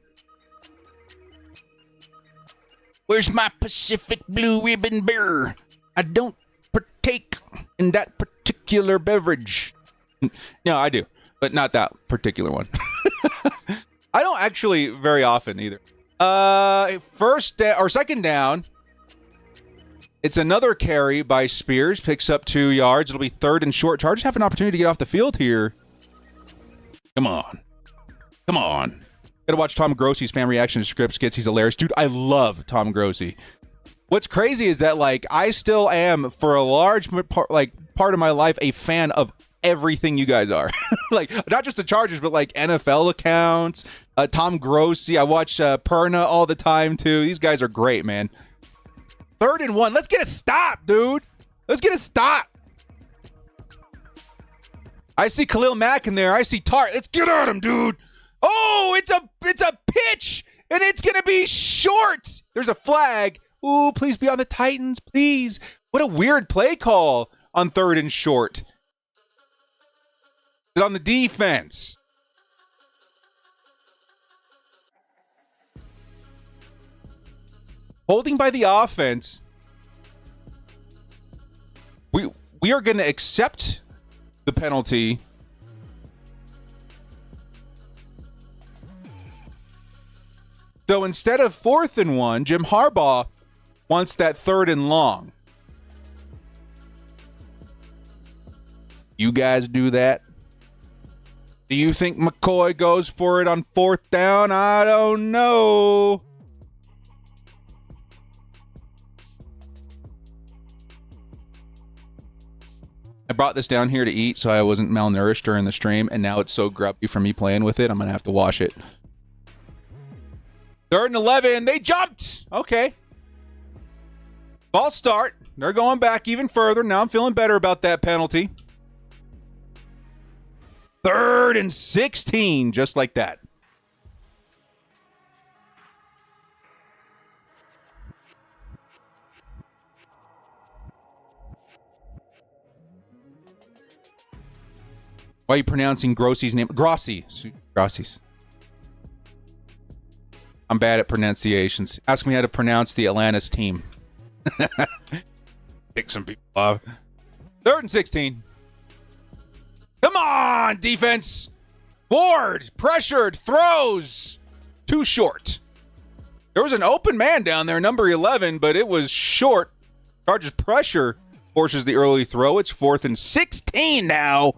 Where's my Pacific Blue Ribbon beer? I don't partake in that particular beverage. No, I do, but not that particular one. I don't actually very often either. Second down. It's another carry by Spears. Picks up 2 yards. It'll be 3rd and short. Chargers have an opportunity to get off the field here. Come on. Come on. Gotta watch Tom Grossi's fan reaction to script skits. He's hilarious. Dude, I love Tom Grossi. What's crazy is that, like, I still am, for a large part of my life, a fan of everything you guys are. Like, not just the Chargers, but, like, NFL accounts, Tom Grossi. I watch Perna all the time, too. These guys are great, man. 3rd and 1. Let's get a stop, dude. Let's get a stop. I see Khalil Mack in there. I see Tart. Let's get at him, dude. Oh, it's a pitch. And it's going to be short. There's a flag. Ooh, please be on the Titans, please. What a weird play call on 3rd and short. It's on the defense. Holding by the offense. We are going to accept the penalty. So instead of 4th and 1, Jim Harbaugh wants that 3rd and long. You guys do that? Do you think McCoy goes for it on 4th down? I don't know. I brought this down here to eat so I wasn't malnourished during the stream, and now it's so grubby from me playing with it, I'm going to have to wash it. 3rd and 11. They jumped. Okay. Ball start. They're going back even further. Now I'm feeling better about that penalty. 3rd and 16. Just like that. Why are you pronouncing Grossi's name? Grossi. Grossi's. I'm bad at pronunciations. Ask me how to pronounce the Atlantis team. Pick some people off. 3rd and 16. Come on, defense. Ward, pressured, throws. Too short. There was an open man down there, number 11, but it was short. Chargers pressure forces the early throw. It's 4th and 16 now.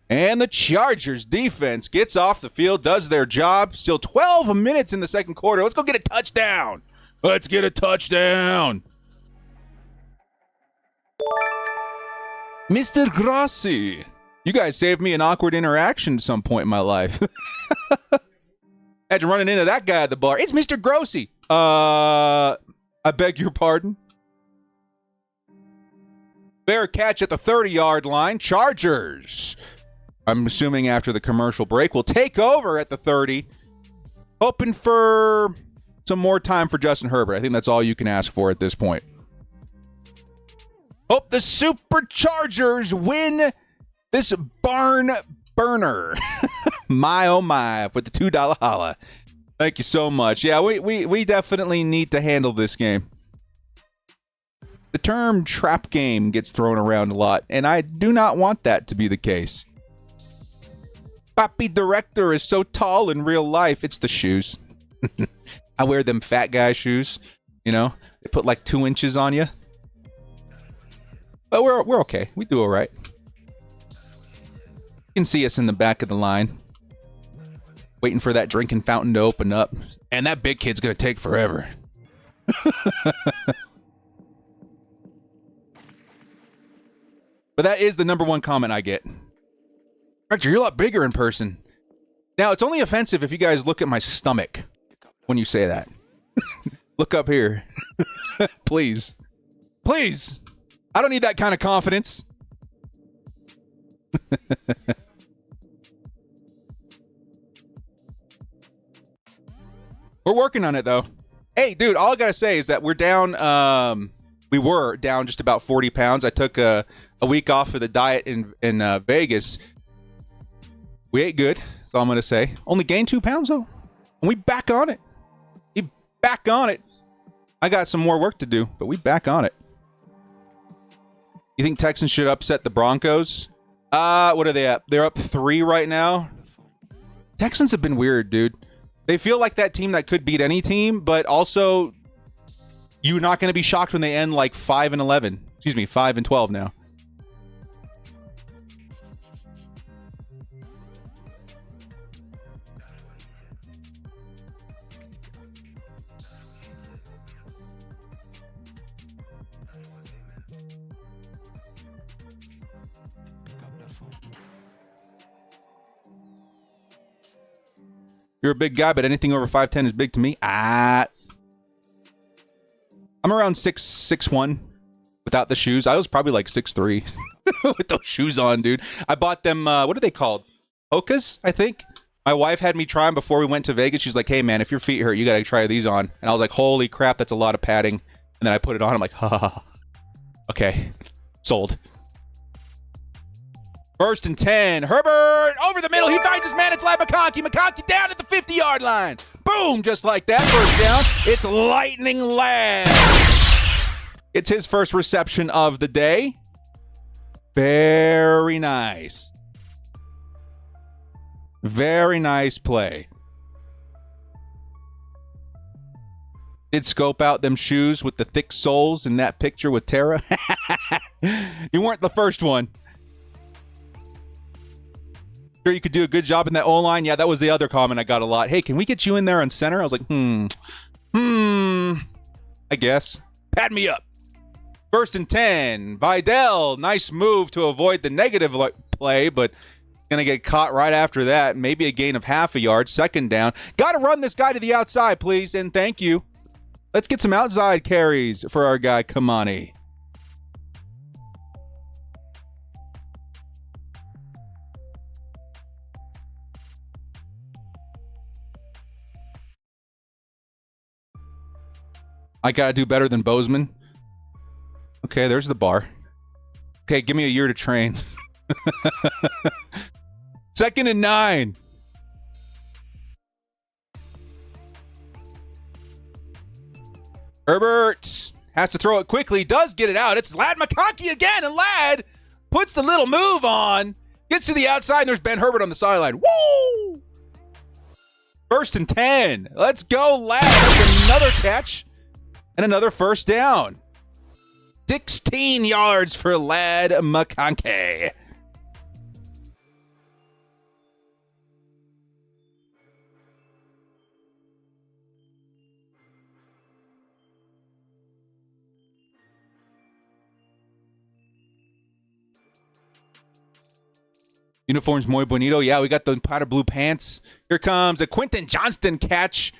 And the Chargers defense gets off the field, does their job. Still 12 minutes in the second quarter. Let's go get a touchdown. Let's get a touchdown. Mr. Grossi. You guys saved me an awkward interaction at some point in my life. Had to running into that guy at the bar. It's Mr. Grossi. I beg your pardon. Fair catch at the 30-yard line. Chargers. I'm assuming after the commercial break, will take over at the 30. Hoping for some more time for Justin Herbert. I think that's all you can ask for at this point. Hope the Superchargers win this barn burner. My, oh my, with the $2 holla. Thank you so much. Yeah, we definitely need to handle this game. The term trap game gets thrown around a lot, and I do not want that to be the case. Papi Director is so tall in real life. It's the shoes. I wear them fat guy shoes. You know, they put like 2 inches on you. But we're okay. We do all right. You can see us in the back of the line, waiting for that drinking fountain to open up. And that big kid's gonna take forever. But that is the #1 comment I get. Director, you're a lot bigger in person. Now, it's only offensive if you guys look at my stomach when you say that. Look up here. Please. Please. I don't need that kind of confidence. We're working on it, though. Hey, dude, all I got to say is that we're down... we were down just about 40 pounds. I took a week off of the diet in Vegas. We ate good. That's all I'm going to say. Only gained 2 pounds, though. And we back on it. We back on it. I got some more work to do, but we back on it. You think Texans should upset the Broncos? What are they at? They're up 3 right now. Texans have been weird, dude. They feel like that team that could beat any team, but also you're not going to be shocked when they end like 5-11. Excuse me, 5-12 now. You're a big guy, but anything over 5'10" is big to me. I'm around 6'1" without the shoes. I was probably like 6'3" with those shoes on, dude. I bought them, what are they called? Hokas, I think? My wife had me try them before we went to Vegas. She's like, hey, man, if your feet hurt, you got to try these on. And I was like, holy crap, that's a lot of padding. And then I put it on. I'm like, ha, ha, ha. Okay, sold. 1st and 10. Herbert over the middle. He finds his man. It's Lad McConkey. McConkey down at the 50-yard line. Boom, just like that. 1st down. It's Lightning Lad. It's his first reception of the day. Very nice. Very nice play. Did scope out them shoes with the thick soles in that picture with Tara. You weren't the first one. Sure, you could do a good job in that O-line. Yeah, that was the other comment I got a lot. Hey, can we get you in there on center? I was like, I guess. Pat me up. 1st and 10. Vidal, nice move to avoid the negative play, but going to get caught right after that. Maybe a gain of half a yard. 2nd down. Got to run this guy to the outside, please, and thank you. Let's get some outside carries for our guy, Kamani. I got to do better than Bozeman. Okay, there's the bar. Okay, give me a year to train. 2nd and 9. Herbert has to throw it quickly. Does get it out. It's Lad McConkey again, and Lad puts the little move on. Gets to the outside, and there's Ben Herbert on the sideline. Woo! 1st and 10. Let's go, Lad. That's another catch and another 1st down. 16 yards for Lad McConkey. Uniforms muy bonito. Yeah, we got the powder blue pants. Here comes a Quentin Johnston catch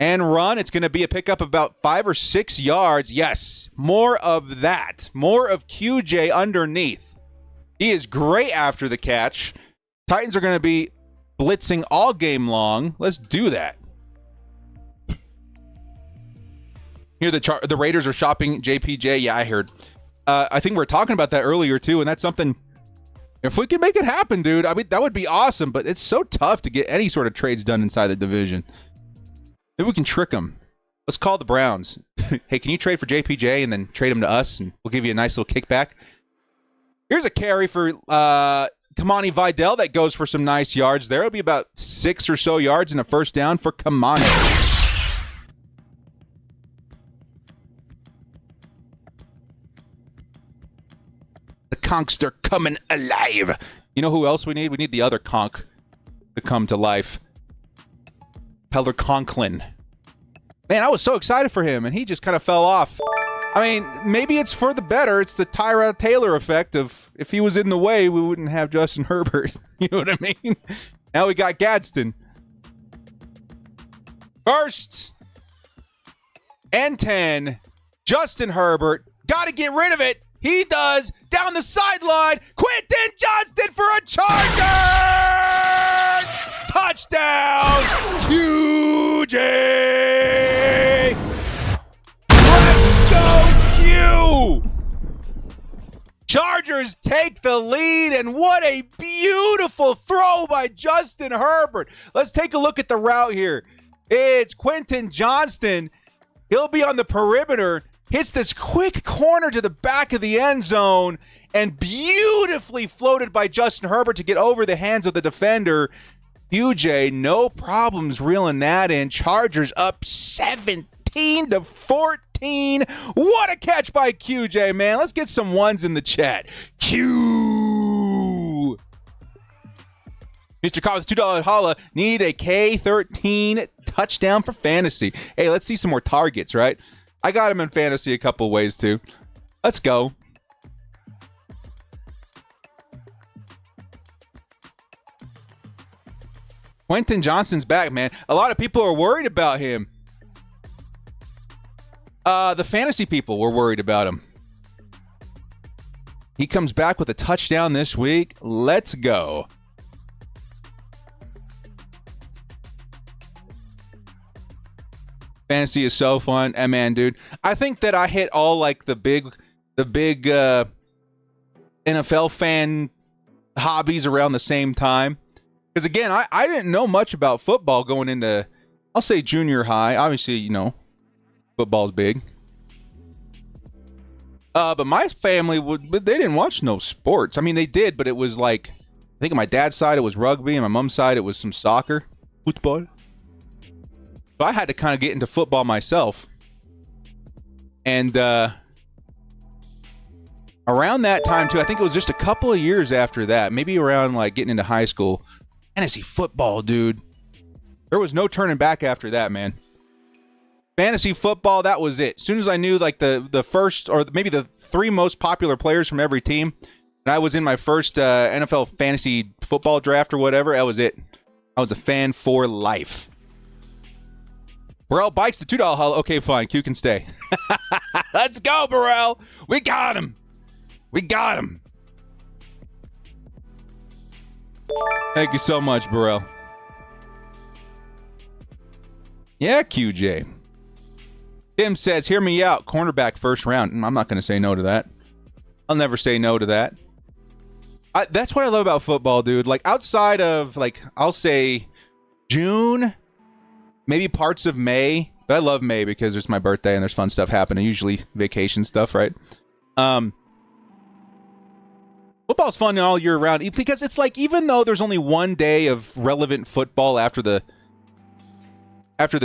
and run. It's going to be a pickup about 5 or 6 yards. Yes, more of that. More of QJ underneath. He is great after the catch. Titans are going to be blitzing all game long. Let's do that. Here the Raiders are shopping JPJ. Yeah, I heard. I think we were talking about that earlier too, and that's something. If we can make it happen, dude, I mean, that would be awesome, but it's so tough to get any sort of trades done inside the division. Maybe we can trick them. Let's call the Browns. Hey, can you trade for JPJ and then trade him to us, and we'll give you a nice little kickback? Here's a carry for Kamani Vidal that goes for some nice yards there. It'll be about 6 or so yards and a 1st down for Kamani. The Conkster coming alive. You know who else we need? We need the other Conk to come to life. Peller Conklin. Man, I was so excited for him, and he just kind of fell off. I mean, maybe it's for the better. It's the Tyrod Taylor effect of if he was in the way, we wouldn't have Justin Herbert. You know what I mean? Now we got Gadsden. 1st and 10. Justin Herbert. Got to get rid of it. He does. Down the sideline. Quentin Johnston for a Chargers! Touchdown! QJ! Let's go, Q! Chargers take the lead, and what a beautiful throw by Justin Herbert. Let's take a look at the route here. It's Quentin Johnston. He'll be on the perimeter. Hits this quick corner to the back of the end zone and beautifully floated by Justin Herbert to get over the hands of the defender. QJ, no problems reeling that in. Chargers up 17-14. What a catch by QJ, man. Let's get some ones in the chat. Q. Mr. Carr with $2 holla. Need a K13 touchdown for fantasy. Hey, let's see some more targets, right? I got him in fantasy a couple ways, too. Let's go. Quentin Johnston's back, man. A lot of people are worried about him. The fantasy people were worried about him. He comes back with a touchdown this week. Let's go. Fantasy is so fun. And man, dude, I think that I hit all like the big NFL fan hobbies around the same time. Because again, I didn't know much about football going into, I'll say, junior high. Obviously, you know, football's big. But my family they didn't watch no sports. I mean, they did, but it was like, I think on my dad's side it was rugby, and my mom's side it was some soccer, football. So I had to kind of get into football myself. And around that time too, I think it was just a couple of years after that, maybe around like getting into high school, fantasy football, dude. There was no turning back after that, man. Fantasy football, that was it. As soon as I knew like the first or maybe the 3 most popular players from every team, and I was in my first NFL fantasy football draft or whatever, that was it. I was a fan for life. Burrell bites the $2 hull. Okay, fine. Q can stay. Let's go, Burrell. We got him. We got him. Thank you so much, Burrell. Yeah, QJ. Tim says, hear me out. Cornerback first round. I'm not going to say no to that. I'll never say no to that. That's what I love about football, dude. Like, outside of, like, I'll say June, maybe parts of May. But I love May because it's my birthday and there's fun stuff happening. Usually vacation stuff, right? Football's fun all year round because it's like, even though there's only one day of relevant football after the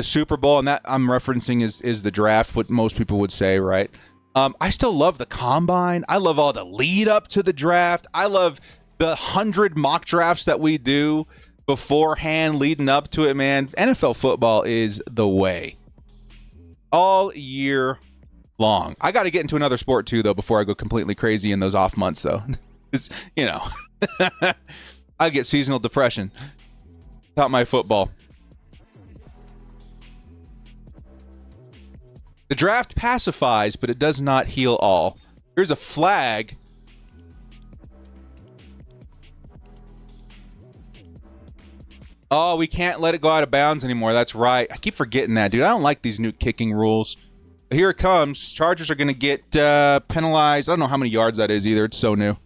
Super Bowl, and that I'm referencing is the draft, what most people would say, right? I still love the combine. I love all the lead up to the draft. I love the 100 mock drafts that we do beforehand leading up to it, man. NFL football is the way. All year long. I got to get into another sport too, though, before I go completely crazy in those off months, though. Because, you know, I get seasonal depression without my football. The draft pacifies, but it does not heal all. Here's a flag. Oh, we can't let it go out of bounds anymore. That's right. I keep forgetting that, dude. I don't like these new kicking rules. But here it comes. Chargers are going to get penalized. I don't know how many yards that is either. It's so new.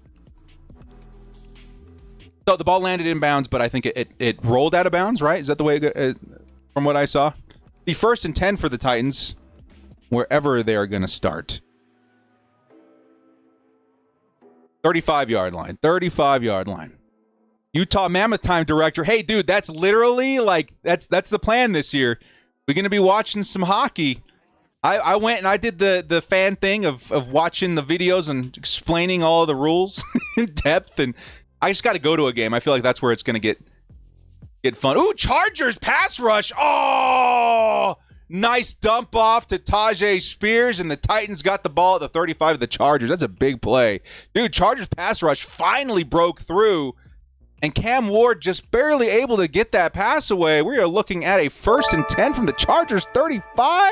So the ball landed in bounds, but I think it rolled out of bounds, right? Is that the way it from what I saw? The 1st and 10 for the Titans, wherever they are going to start. 35-yard line. 35-yard line. Utah Mammoth Time director. Hey, dude, that's literally like that's the plan this year. We're going to be watching some hockey. I went and I did the fan thing of watching the videos and explaining all the rules in depth, and I just got to go to a game. I feel like that's where it's going to get fun. Ooh, Chargers pass rush. Oh, nice dump off to Tajay Spears, and the Titans got the ball at the 35 of the Chargers. That's a big play. Dude, Chargers pass rush finally broke through, and Cam Ward just barely able to get that pass away. We are looking at a 1st and 10 from the Chargers 35.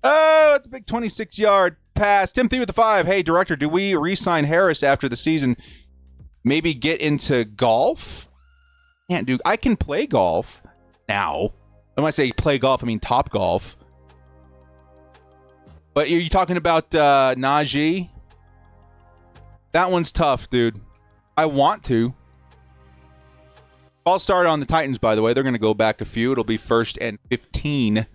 Oh, it's a big 26-yard pass. Timothy with the 5. Hey, director, do we re-sign Harris after the season? Maybe get into golf? Can't do. I can play golf now. When I say play golf, I mean top golf. But are you talking about Najee? That one's tough, dude. I want to. Ball started on the Titans, by the way. They're going to go back a few. It'll be 1st and 15.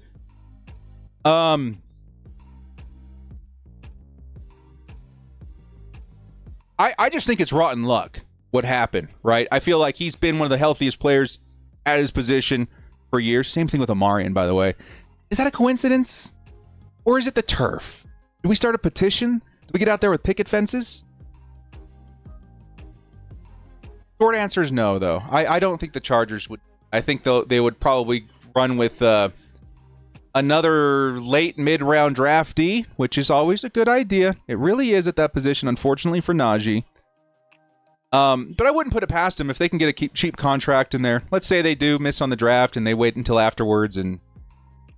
I just think it's rotten luck what happened, right? I feel like he's been one of the healthiest players at his position for years. Same thing with Amarian, by the way. Is that a coincidence? Or is it the turf? Did we start a petition? Did we get out there with picket fences? Short answer is no, though. I don't think the Chargers would. I think they would probably run with another late mid-round draftee, which is always a good idea. It really is at that position, unfortunately, for Najee. But I wouldn't put it past them if they can get a cheap contract in there. Let's say they do miss on the draft and they wait until afterwards and,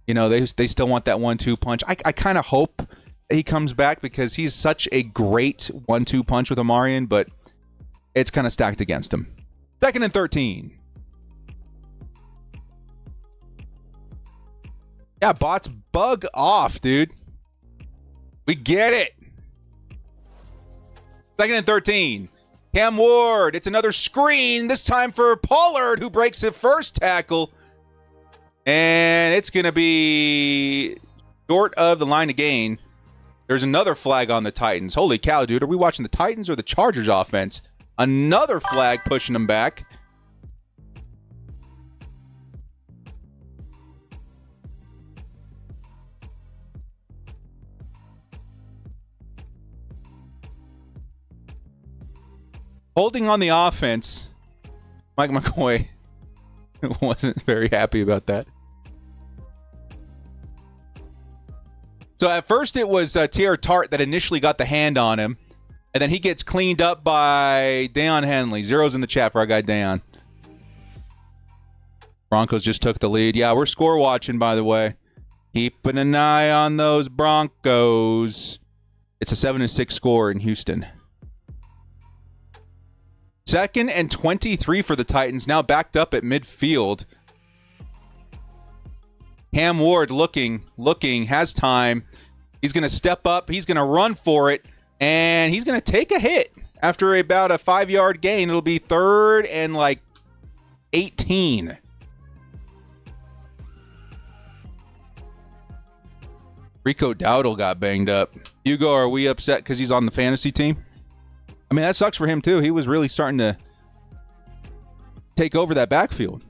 you know, they still want that 1-2 punch. I kind of hope he comes back because he's such a great 1-2 punch with Amarian, but it's kind of stacked against him. 2nd and 13. Yeah, bots bug off, dude. We get it. 2nd and 13. Cam Ward. It's another screen, this time for Pollard, who breaks the first tackle. And it's going to be short of the line of gain. There's another flag on the Titans. Holy cow, dude. Are we watching the Titans or the Chargers offense? Another flag pushing them back. Holding on the offense, Mike McCoy wasn't very happy about that. So at first it was T.R. Tart that initially got the hand on him, and then he gets cleaned up by Deion Henley. Zeros in the chat for our guy Deion. Broncos just took the lead. Yeah, we're score watching, by the way. Keeping an eye on those Broncos. It's a 7-6 score in Houston. 2nd and 23 for the Titans, now backed up at midfield. Cam Ward looking, has time. He's going to step up. He's going to run for it, and he's going to take a hit. After about a 5-yard gain, it'll be 3rd and 18. Rico Dowdle got banged up. Hugo, are we upset because he's on the fantasy team? I mean, that sucks for him, too. He was really starting to take over that backfield.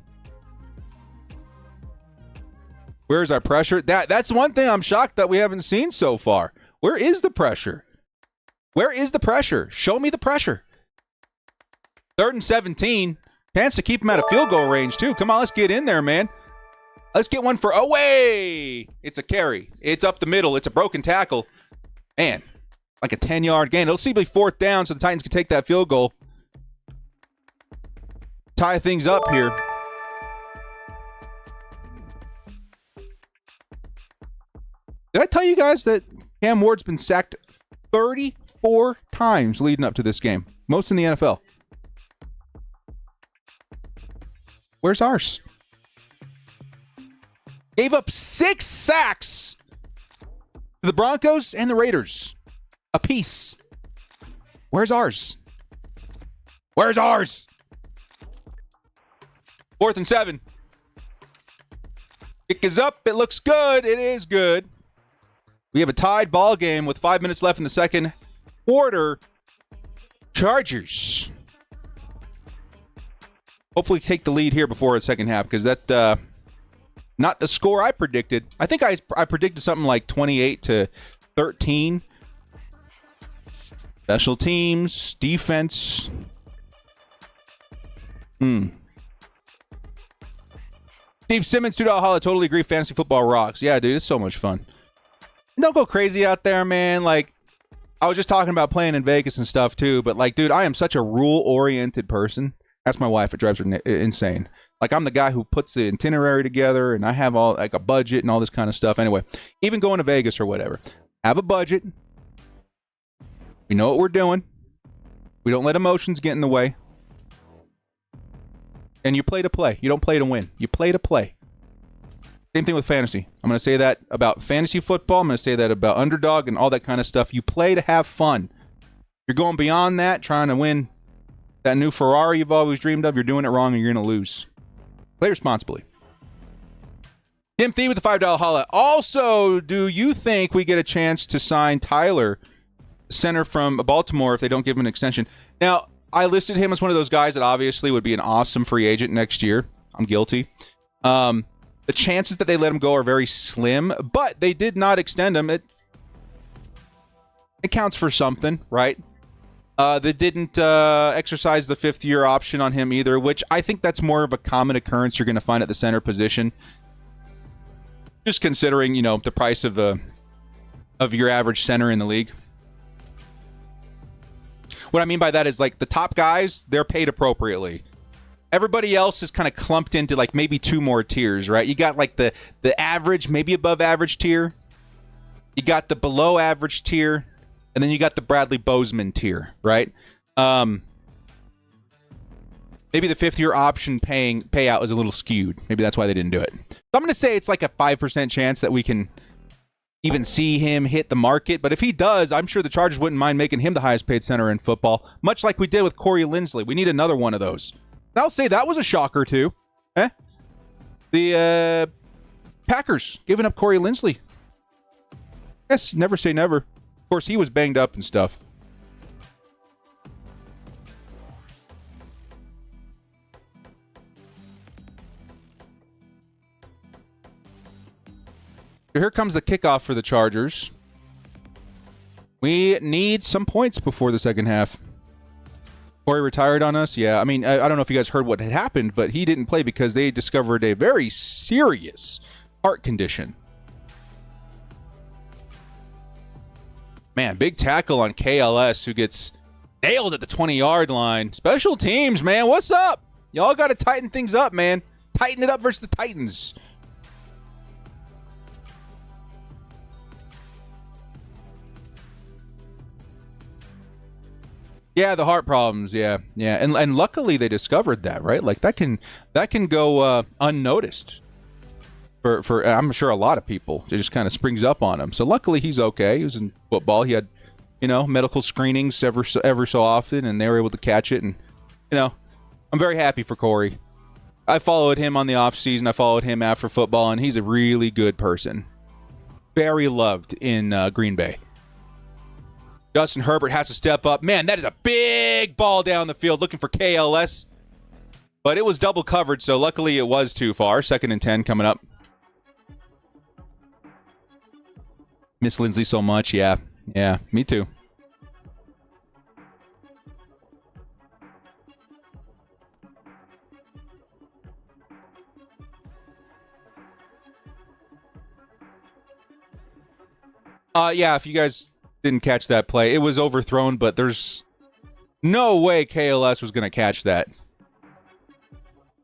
Where's our pressure? That's one thing I'm shocked that we haven't seen so far. Where is the pressure? Where is the pressure? Show me the pressure. 3rd and 17. Chance to keep him out of field goal range, too. Come on, let's get in there, man. Let's get one for away. It's a carry. It's up the middle. It's a broken tackle. Man. Like a 10-yard gain. It'll see be 4th down, so the Titans can take that field goal. Tie things up here. Did I tell you guys that Cam Ward's been sacked 34 times leading up to this game? Most in the NFL. Where's ours? Gave up 6 sacks to the Broncos and the Raiders. A piece. Where's ours? Where's ours? 4th and 7. Kick is up. It looks good. It is good. We have a tied ball game with 5 minutes left in the second quarter. Chargers. Hopefully take the lead here before the second half, because that not the score I predicted. I think I predicted something like 28-13. Special teams, defense. Steve Simmons, $2 holla. Totally agree. Fantasy football rocks. Yeah, dude, it's so much fun. Don't go crazy out there, man. Like, I was just talking about playing in Vegas and stuff too, but like, dude, I am such a rule-oriented person. That's my wife. It drives her insane. Like, I'm the guy who puts the itinerary together, and I have all like a budget and all this kind of stuff. Anyway, even going to Vegas or whatever, have a budget. We know what we're doing. We don't let emotions get in the way. And you play to play. You don't play to win. You play to play. Same thing with fantasy. I'm going to say that about fantasy football. I'm going to say that about underdog and all that kind of stuff. You play to have fun. You're going beyond that, trying to win that new Ferrari you've always dreamed of. You're doing it wrong and you're going to lose. Play responsibly. Timothy with the $5 holla. Also, do you think we get a chance to sign Tyler, center from Baltimore, if they don't give him an extension? Now, I listed him as one of those guys that obviously would be an awesome free agent next year. I'm guilty. The chances that they let him go are very slim, but they did not extend him. It counts for something, right? They didn't exercise the 5th-year option on him either, which I think that's more of a common occurrence you're going to find at the center position. Just considering, you know, the price of your average center in the league. What I mean by that is, like, the top guys, they're paid appropriately. Everybody else is kind of clumped into, like, maybe 2 more tiers, right? You got, like, the average, maybe above average tier. You got the below average tier. And then you got the Bradley Bozeman tier, right? maybe the fifth-year option payout is a little skewed. Maybe that's why they didn't do it. So I'm going to say it's like a 5% chance that we can even see him hit the market. But if he does, I'm sure the Chargers wouldn't mind making him the highest paid center in football, much like we did with Corey Linsley. We need another one of those. I'll say that was a shocker, too. The Packers giving up Corey Linsley. Yes, never say never. Of course, he was banged up and stuff. Here comes the kickoff for the Chargers. We need some points before the second half. Corey retired on us. Yeah, I mean, I don't know if you guys heard what had happened, but he didn't play because they discovered a very serious heart condition. Man, big tackle on KLS, who gets nailed at the 20-yard line. Special teams, man. What's up? Y'all got to tighten things up, man. Tighten it up versus the Titans. Yeah, the heart problems. Yeah. And luckily they discovered that, right? Like that can go unnoticed for I'm sure a lot of people. It just kind of springs up on him. So luckily he's okay. He was in football. He had, medical screenings ever so often, and they were able to catch it. And I'm very happy for Corey. I followed him on the off season. I followed him after football, and he's a really good person. Very loved in Green Bay. Justin Herbert has to step up. Man, that is a big ball down the field looking for KLS. But it was double covered, so luckily it was too far. 2nd and 10 coming up. Miss Lindsay so much. Yeah, me too. Yeah, if you guys didn't catch that play, it was overthrown, but there's no way KLS was going to catch that.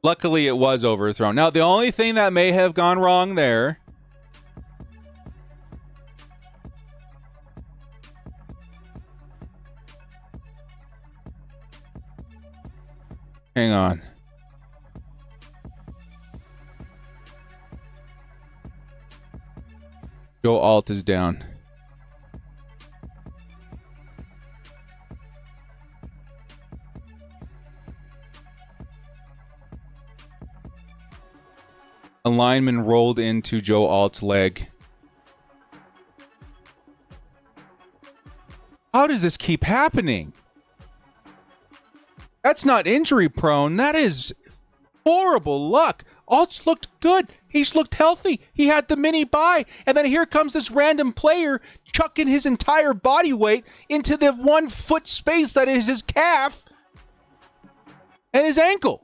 Luckily, it was overthrown. Now, the only thing that may have gone wrong there hang on. Joe Alt is down. A lineman rolled into Joe Alt's leg. How does this keep happening? That's not injury prone. That is horrible luck. Alt's looked good. He's looked healthy. He had the mini bye. And then here comes this random player chucking his entire body weight into the 1 foot space that is his calf and his ankle.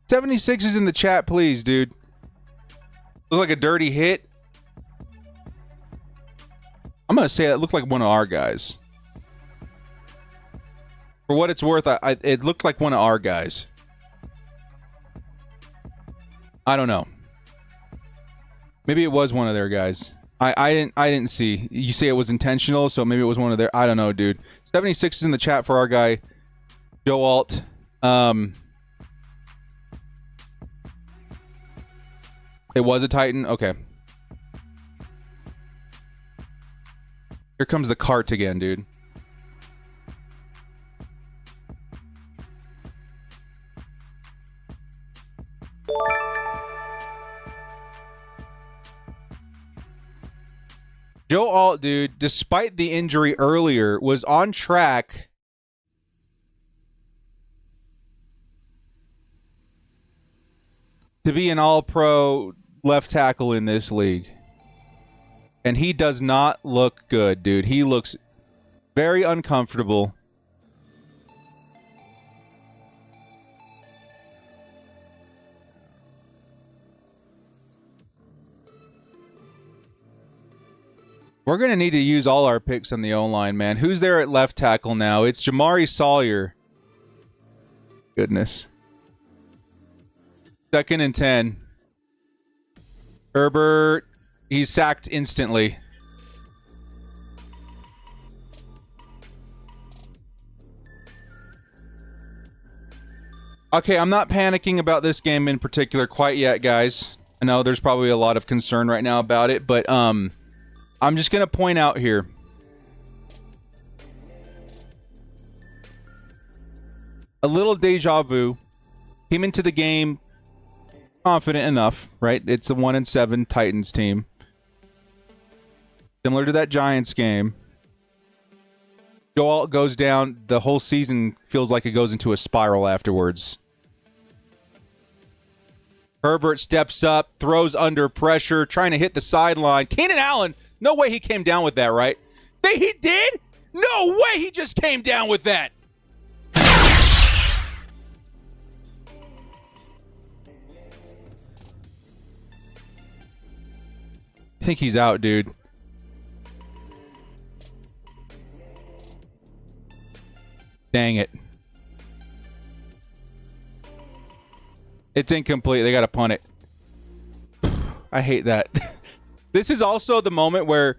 $76 is in the chat, please, dude. Look like a dirty hit. I'm going to say that looked like one of our guys. For what it's worth, it looked like one of our guys. I don't know. Maybe it was one of their guys. I didn't see. You say it was intentional, so maybe it was one of their. I don't know, dude. 76 is in the chat for our guy, Joe Alt. It was a Titan? Okay. Here comes the cart again, dude. Joe Alt, dude, despite the injury earlier, was on track to be an all-pro left tackle in this league. And he does not look good, dude. He looks very uncomfortable. We're going to need to use all our picks on the O-line, man. Who's there at left tackle now? It's Jamari Sawyer. Goodness. 2nd and 10. Herbert, he's sacked instantly. Okay, I'm not panicking about this game in particular quite yet, guys. I know there's probably a lot of concern right now about it, but I'm just going to point out here. A little deja vu. Came into the game confident enough, right? It's a 1-7 Titans team. Similar to that Giants game. Joe Alt goes down. The whole season feels like it goes into a spiral afterwards. Herbert steps up, throws under pressure, trying to hit the sideline. Keenan Allen, no way he came down with that, right? He did? No way he just came down with that. I think he's out, dude. Dang it. It's incomplete. They got to punt it. I hate that. This is also the moment where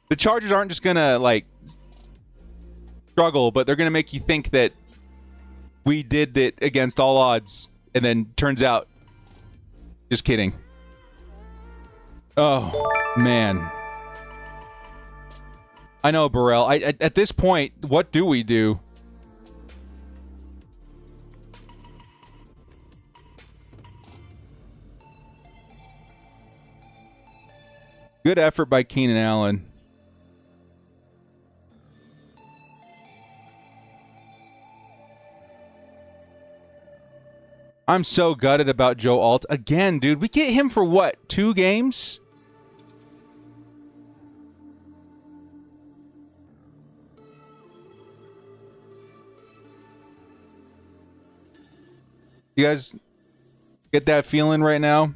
the Chargers aren't just going to, like, struggle, but they're going to make you think that we did it against all odds, and then turns out, just kidding. Oh, man. I know, Burrell. At this point, what do we do? Good effort by Keenan Allen. I'm so gutted about Joe Alt. Again, dude, we get him for what? 2 games? You guys get that feeling right now?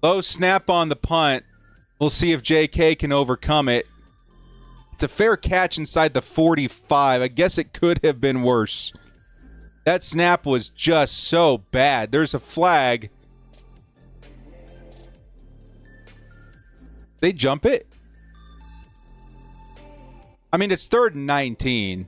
Low snap on the punt. We'll see if JK can overcome it. It's a fair catch inside the 45. I guess it could have been worse. That snap was just so bad. There's a flag. They jump it? I mean, it's 3rd and 19.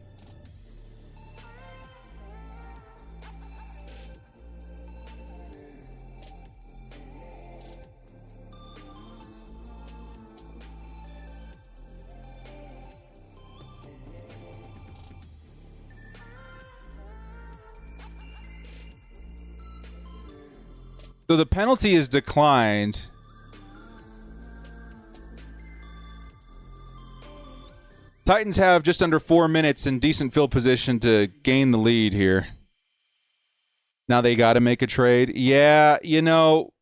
So the penalty is declined. Titans have just under 4 minutes in decent field position to gain the lead here. Now they got to make a trade. Yeah, you know,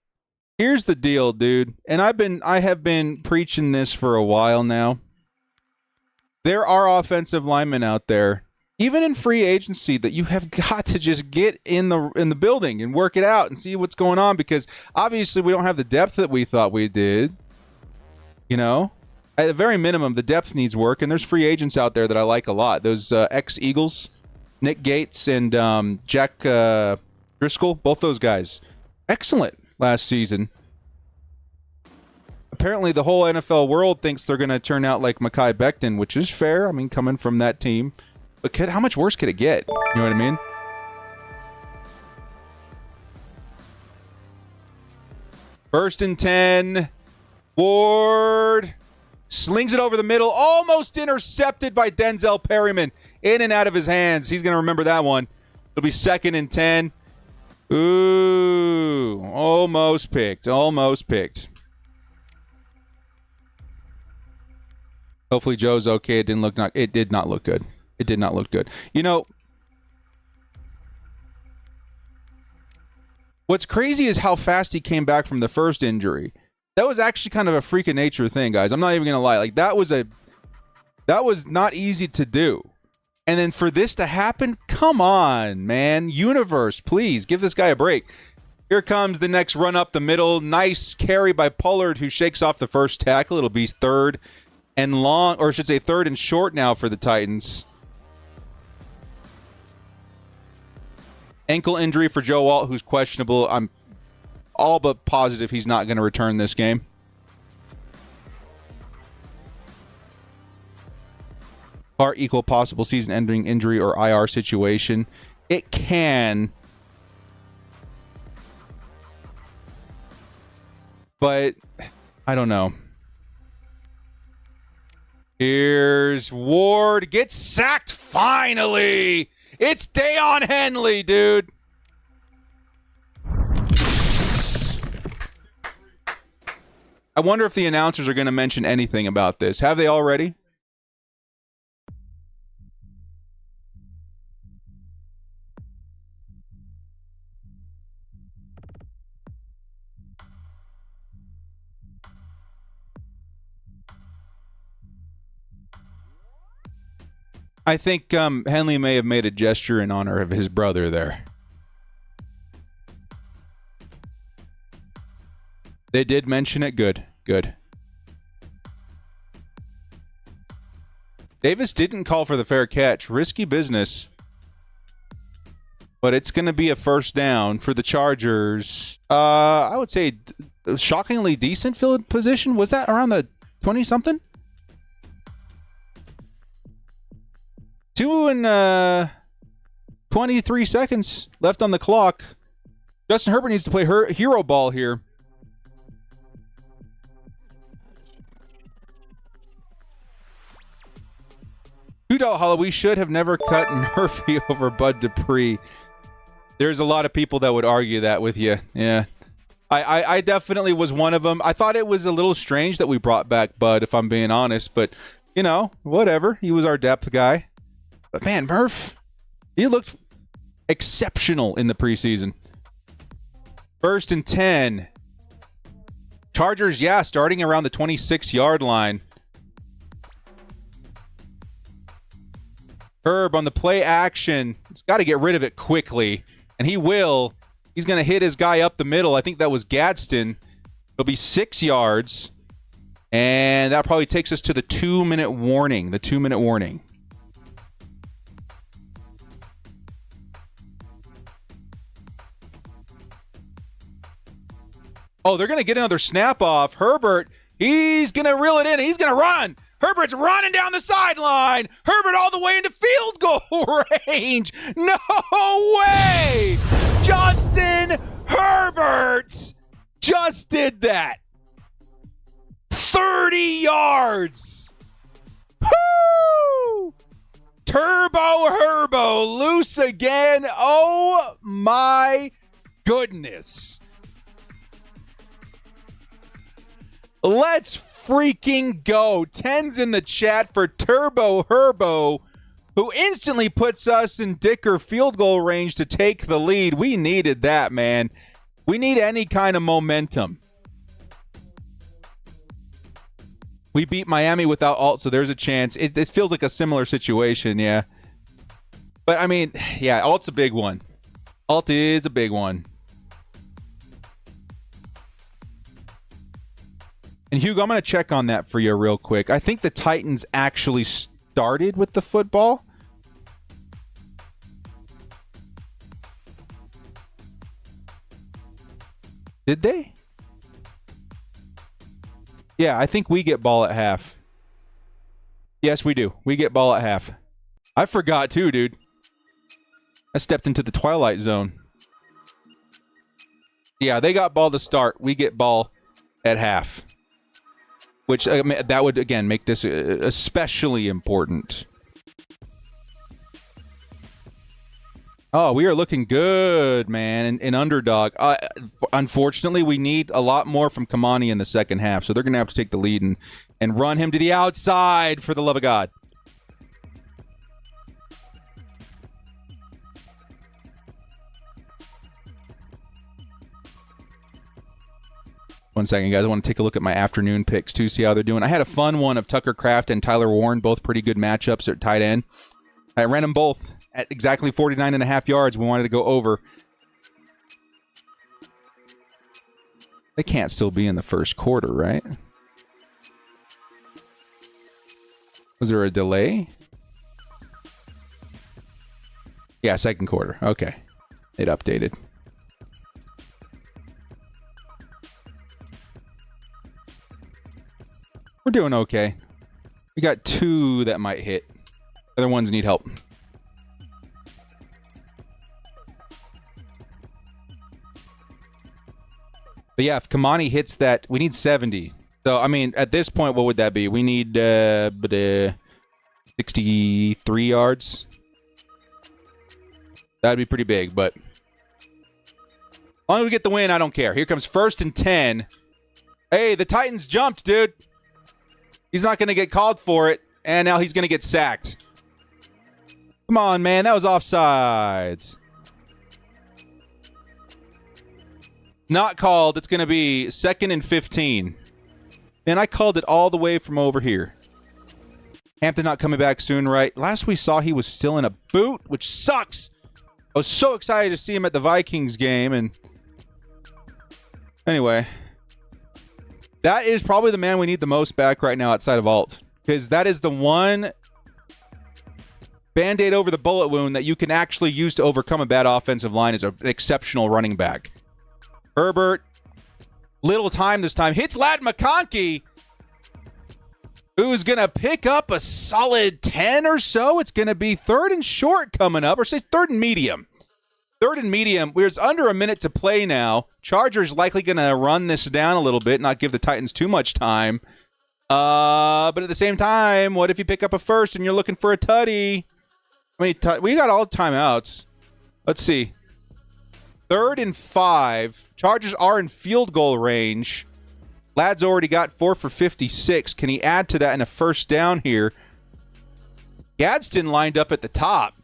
here's the deal, dude. And I have been preaching this for a while now. There are offensive linemen out there, even in free agency, that you have got to just get in the building and work it out and see what's going on, because obviously we don't have the depth that we thought we did. You know, at the very minimum, the depth needs work, and there's free agents out there that I like a lot. Those ex-Eagles, Nick Gates and Jack Driscoll, both those guys, excellent last season. Apparently, the whole NFL world thinks they're going to turn out like Mekhi Becton, which is fair. I mean, coming from that team. But how much worse could it get? You know what I mean? First and 10. Ward slings it over the middle. Almost intercepted by Denzel Perryman. In and out of his hands. He's going to remember that one. It'll be 2nd and 10. Ooh. Almost picked. Almost picked. Hopefully Joe's okay. It did not look good. It did not look good. You know, what's crazy is how fast he came back from the first injury. That was actually kind of a freak of nature thing, guys. I'm not even going to lie. Like, that was not easy to do. And then for this to happen, come on, man. Universe, please give this guy a break. Here comes the next run up the middle. Nice carry by Pollard, who shakes off the first tackle. It'll be 3rd and long, or I should say 3rd and short now for the Titans. Ankle injury for Joe Alt, who's questionable. I'm all but positive he's not going to return this game. far equal possible season-ending injury or IR situation. It can. But I don't know. Here's Ward. Gets sacked finally. It's Deion Henley, dude. I wonder if the announcers are going to mention anything about this. Have they already? I think Henley may have made a gesture in honor of his brother there. They did mention it. Good. Good. Davis didn't call for the fair catch. Risky business. But it's going to be a first down for the Chargers. I would say shockingly decent field position. Was that around the 20-something? 2 and 23 seconds left on the clock. Justin Herbert needs to play hero ball here. Hollow, we should have never cut Murphy over Bud Dupree. There's a lot of people that would argue that with you. Yeah. I definitely was one of them. I thought it was a little strange that we brought back Bud, if I'm being honest. But, you know, whatever. He was our depth guy. But, man, Murph, he looked exceptional in the preseason. 1st and 10. Chargers, yeah, starting around the 26-yard line. Herb on the play action. He's got to get rid of it quickly. And he will. He's going to hit his guy up the middle. I think that was Gadsden. It'll be 6 yards. And that probably takes us to the 2-minute warning. The 2-minute warning. Oh, they're going to get another snap off. Herbert, he's going to reel it in. He's going to run. Herbert's running down the sideline. Herbert all the way into field goal range. No way! Justin Herbert just did that. 30 yards. Woo! Turbo Herbo loose again. Oh my goodness. Let's freaking go. 10's in the chat for Turbo Herbo, who instantly puts us in Dicker field goal range to take the lead. We needed that, man. We need any kind of momentum. We beat Miami without Alt, so there's a chance. It feels like a similar situation, yeah. But, I mean, yeah, Alt's a big one. Alt is a big one. And Hugo, I'm going to check on that for you real quick. I think the Titans actually started with the football. Did they? Yeah, I think we get ball at half. Yes, we do. We get ball at half. I forgot too, dude. I stepped into the twilight zone. Yeah, they got ball to start. We get ball at half. Which, that would, again, make this especially important. Oh, we are looking good, man, in underdog. Unfortunately, we need a lot more from Kamani in the second half, so they're going to have to take the lead and run him to the outside, for the love of God. One second, guys. I want to take a look at my afternoon picks, too, see how they're doing. I had a fun one of Tucker Kraft and Tyler Warren, both pretty good matchups at tight end. I ran them both at exactly 49.5 yards. We wanted to go over. They can't still be in the first quarter, right? Was there a delay? Yeah, second quarter. Okay. It updated. We're doing okay. We got 2 that might hit. Other ones need help. But yeah, if Kamani hits that, we need 70. So, I mean, at this point, what would that be? We need 63 yards. That'd be pretty big, but as long as we get the win, I don't care. Here comes 1st and 10. Hey, the Titans jumped, dude. He's not going to get called for it, and now he's going to get sacked. Come on, man. That was offsides. Not called. It's going to be 2nd and 15. And I called it all the way from over here. Hampton not coming back soon, right? Last we saw, he was still in a boot, which sucks. I was so excited to see him at the Vikings game. And anyway, that is probably the man we need the most back right now outside of Alt. Because that is the one Band-Aid over the bullet wound that you can actually use to overcome a bad offensive line as an exceptional running back. Herbert, little time this time. Hits Ladd McConkey, who's going to pick up a solid 10 or so. It's going to be 3rd and short coming up, or say 3rd and medium. 3rd and medium. There's under a minute to play now. Chargers likely going to run this down a little bit, not give the Titans too much time. But at the same time, what if you pick up a 1st and you're looking for a tutty? We got all timeouts. Let's see. 3rd and 5. Chargers are in field goal range. Ladd's already got 4 for 56. Can he add to that in a 1st down here? Gadsden lined up at the top.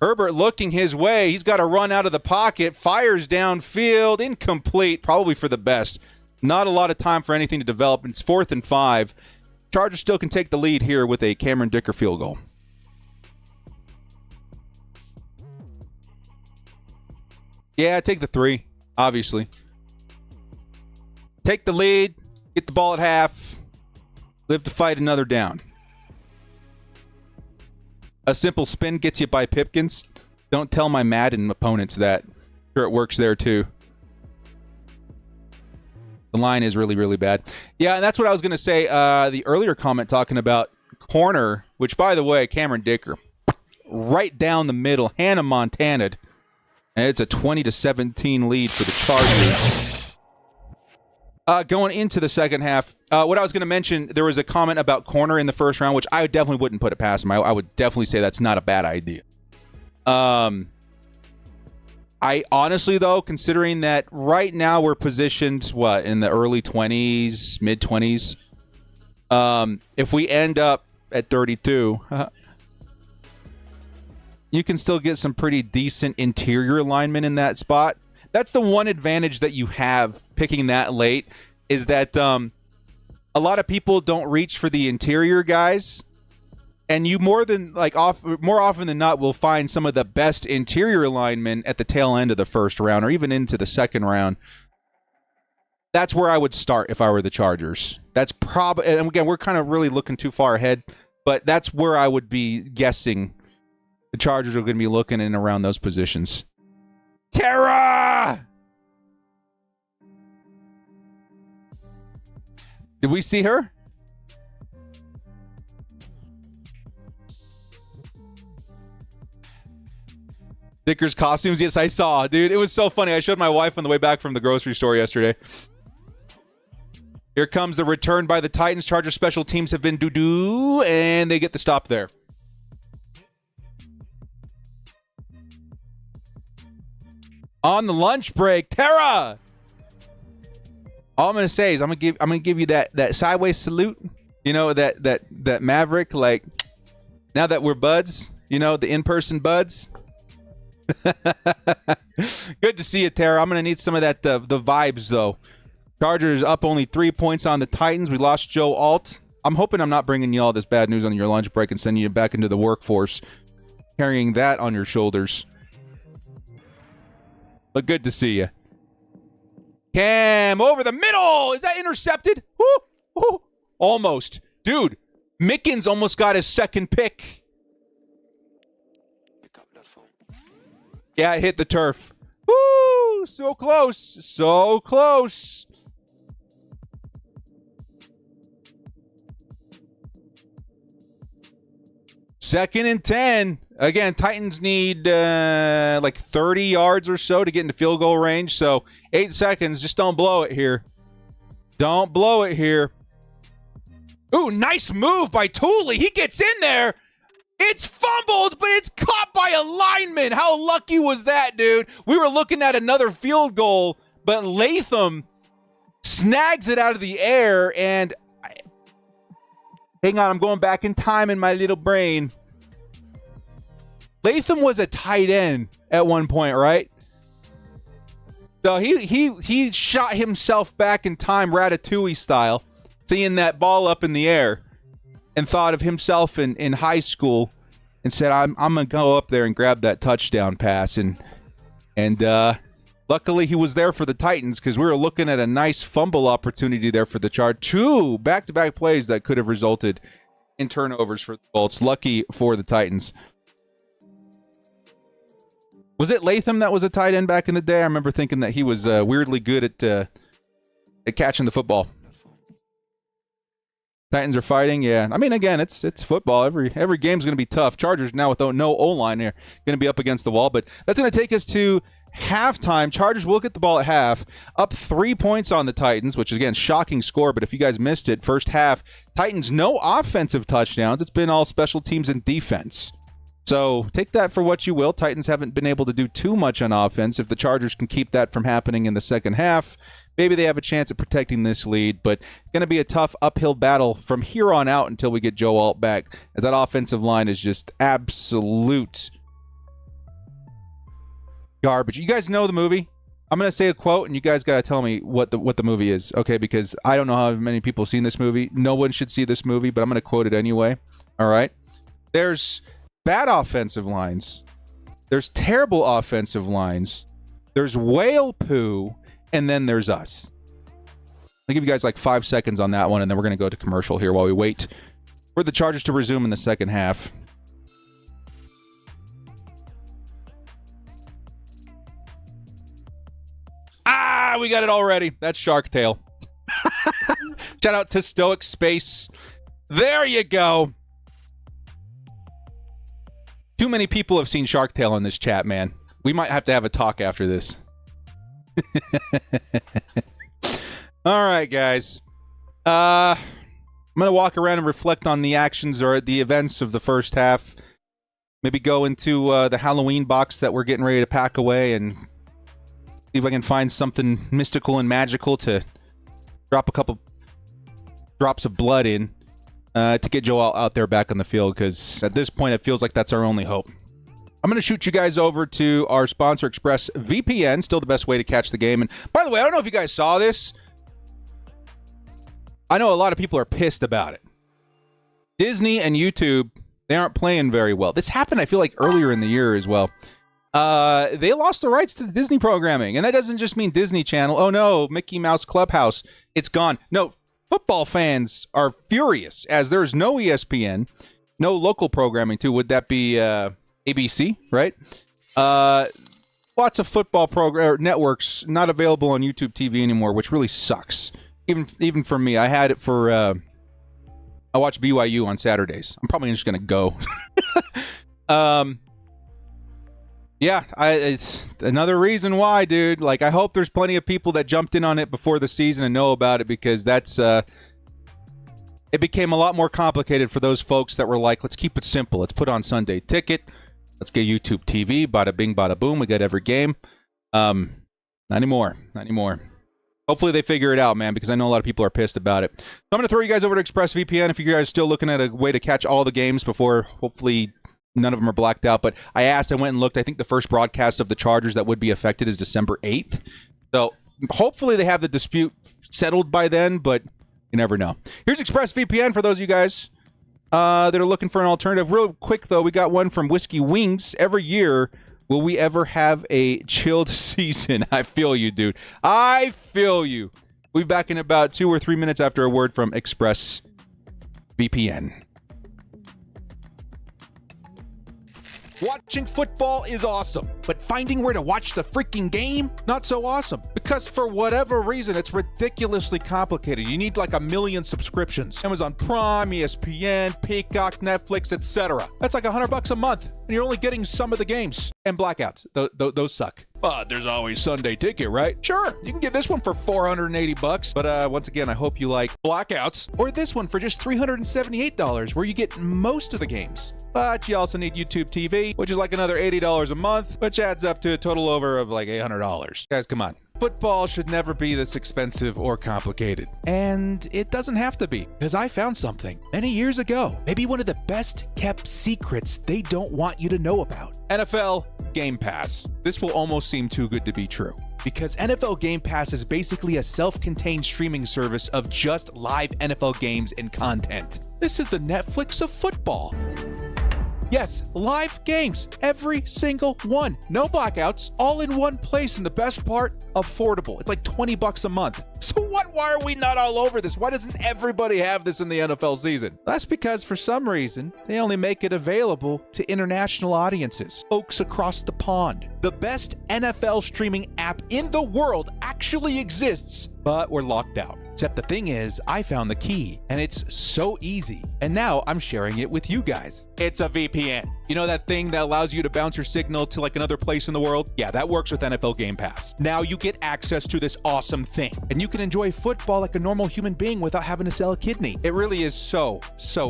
Herbert looking his way. He's got to run out of the pocket. Fires downfield. Incomplete. Probably for the best. Not a lot of time for anything to develop. It's 4th and 5. Chargers still can take the lead here with a Cameron Dicker field goal. Yeah, take the 3, obviously. Take the lead, get the ball at half, live to fight another down. A simple spin gets you by Pipkins. Don't tell my Madden opponents that. Sure, it works there too. The line is really, really bad. Yeah, and that's what I was going to say. The earlier comment talking about corner, which, by the way, Cameron Dicker, right down the middle, Hannah Montana'd. And it's a 20-17 lead for the Chargers. Going into the second half, what I was going to mention, there was a comment about corner in the 1st round, which I definitely wouldn't put it past him. I would definitely say that's not a bad idea. I honestly, though, considering that right now we're positioned, in the early 20s, mid-20s, if we end up at 32... you can still get some pretty decent interior alignment in that spot. That's the one advantage that you have picking that late, is that a lot of people don't reach for the interior guys, and you more often than not will find some of the best interior alignment at the tail end of the 1st round or even into the 2nd round. That's where I would start if I were the Chargers. That's probably, and again, we're kind of really looking too far ahead, but that's where I would be guessing the Chargers are going to be looking in around those positions. Tara! Did we see her? Dicker's costumes? Yes, I saw. Dude, it was so funny. I showed my wife on the way back from the grocery store yesterday. Here comes the return by the Titans. Chargers special teams have been doo-doo, and they get the stop there. On the lunch break, Tara. All I'm gonna say is I'm gonna give you that sideways salute. You know, that Maverick, like, now that we're buds, you know, the in-person buds. Good to see you, Tara. I'm gonna need some of that the vibes though. Chargers up only 3 points on the Titans. We lost Joe Alt. I'm hoping I'm not bringing you all this bad news on your lunch break and sending you back into the workforce, carrying that on your shoulders. But good to see you. Cam over the middle. Is that intercepted? Woo, woo. Almost. Dude, Mickens almost got his 2nd pick. Yeah, it hit the turf. Woo, so close. So close. 2nd and 10. Again, Titans need like 30 yards or so to get into field goal range. So 8 seconds. Just don't blow it here. Don't blow it here. Ooh, nice move by Tooley. He gets in there. It's fumbled, but it's caught by a lineman. How lucky was that, dude? We were looking at another field goal, but Latham snags it out of the air. And hang on, I'm going back in time in my little brain. Latham was a tight end at one point, right? So he shot himself back in time, Ratatouille style, seeing that ball up in the air, and thought of himself in high school, and said, "I'm gonna go up there and grab that touchdown pass." And luckily he was there for the Titans, because we were looking at a nice fumble opportunity there for the Chargers. 2 back-to-back plays that could have resulted in turnovers for the Colts. Lucky for the Titans. Was it Latham that was a tight end back in the day? I remember thinking that he was weirdly good at catching the football. Titans are fighting, yeah. I mean, again, it's football. Every game's going to be tough. Chargers now with no O-line here, going to be up against the wall. But that's going to take us to halftime. Chargers will get the ball at half, up 3 points on the Titans, which is, again, shocking score. But if you guys missed it, first half, Titans no offensive touchdowns. It's been all special teams and defense. So take that for what you will. Titans haven't been able to do too much on offense. If the Chargers can keep that from happening in the second half, maybe they have a chance at protecting this lead. But it's going to be a tough uphill battle from here on out until we get Joe Alt back, as that offensive line is just absolute garbage. You guys know the movie? I'm going to say a quote, and you guys got to tell me what the movie is, okay? Because I don't know how many people have seen this movie. No one should see this movie, but I'm going to quote it anyway. All right? There's bad offensive lines. There's terrible offensive lines. There's whale poo, and then there's us. I'll give you guys like 5 seconds on that one, and then we're going to go to commercial here while we wait for the Chargers to resume in the second half. We got it already. That's Shark Tale. Shout out to Stoic Space. There you go. Too many people have seen Shark Tale in this chat, man. We might have to have a talk after this. All right, guys. I'm going to walk around and reflect on the actions or the events of the first half. Maybe go into the Halloween box that we're getting ready to pack away and see if I can find something mystical and magical to drop a couple drops of blood in to get Joel out there back on the field, because at this point it feels like that's our only hope. I'm going to shoot you guys over to our sponsor, ExpressVPN, still the best way to catch the game. And by the way, I don't know if you guys saw this. I know a lot of people are pissed about it. Disney and YouTube, they aren't playing very well. This happened, I feel like, earlier in the year as well. They lost the rights to the Disney programming, and that doesn't just mean Disney Channel. Oh no, Mickey Mouse Clubhouse, it's gone. No, football fans are furious, as there's no ESPN, no local programming too. Would that be ABC, right? Lots of football networks not available on YouTube TV anymore, which really sucks. Even for me, I had it for. I watch BYU on Saturdays. I'm probably just gonna go. Yeah, it's another reason why, dude. Like, I hope there's plenty of people that jumped in on it before the season and know about it, because that's it became a lot more complicated for those folks that were like, let's keep it simple. Let's put on Sunday Ticket. Let's get YouTube TV. Bada bing, bada boom. We got every game. Not anymore. Not anymore. Hopefully they figure it out, man, because I know a lot of people are pissed about it. So I'm going to throw you guys over to ExpressVPN if you guys are still looking at a way to catch all the games before, hopefully, none of them are blacked out. But I went and looked. I think the first broadcast of the Chargers that would be affected is December 8th. So hopefully they have the dispute settled by then, but you never know. Here's ExpressVPN for those of you guys that are looking for an alternative. Real quick, though, we got one from Whiskey Wings. Every year, will we ever have a chilled season? I feel you, dude. I feel you. We'll be back in about 2 or 3 minutes after a word from ExpressVPN. Watching football is awesome, but finding where to watch the freaking game, not so awesome. Because for whatever reason, it's ridiculously complicated. You need like a million subscriptions. Amazon Prime, ESPN, Peacock, Netflix, etc. That's like $100 a month, and you're only getting some of the games. And blackouts, those suck. But there's always Sunday Ticket, right? Sure, you can get this one for $480. But once again, I hope you like blackouts. Or this one for just $378, where you get most of the games. But you also need YouTube TV, which is like another $80 a month, which adds up to a total over of like $800. Guys, come on. Football should never be this expensive or complicated. And it doesn't have to be, because I found something many years ago. Maybe one of the best kept secrets they don't want you to know about. NFL Game Pass. This will almost seem too good to be true, because NFL Game Pass is basically a self-contained streaming service of just live NFL games and content. This is the Netflix of football. Yes, live games, every single one. No blackouts, all in one place, and the best part, affordable. It's like $20 a month. So why are we not all over this? Why doesn't everybody have this in the NFL season? That's because for some reason, they only make it available to international audiences, folks across the pond. The best NFL streaming app in the world actually exists, but we're locked out. Except the thing is, I found the key, and it's so easy. And now I'm sharing it with you guys. It's a VPN. You know that thing that allows you to bounce your signal to like another place in the world? Yeah, that works with NFL Game Pass. Now you get access to this awesome thing, and you can enjoy football like a normal human being without having to sell a kidney. It really is so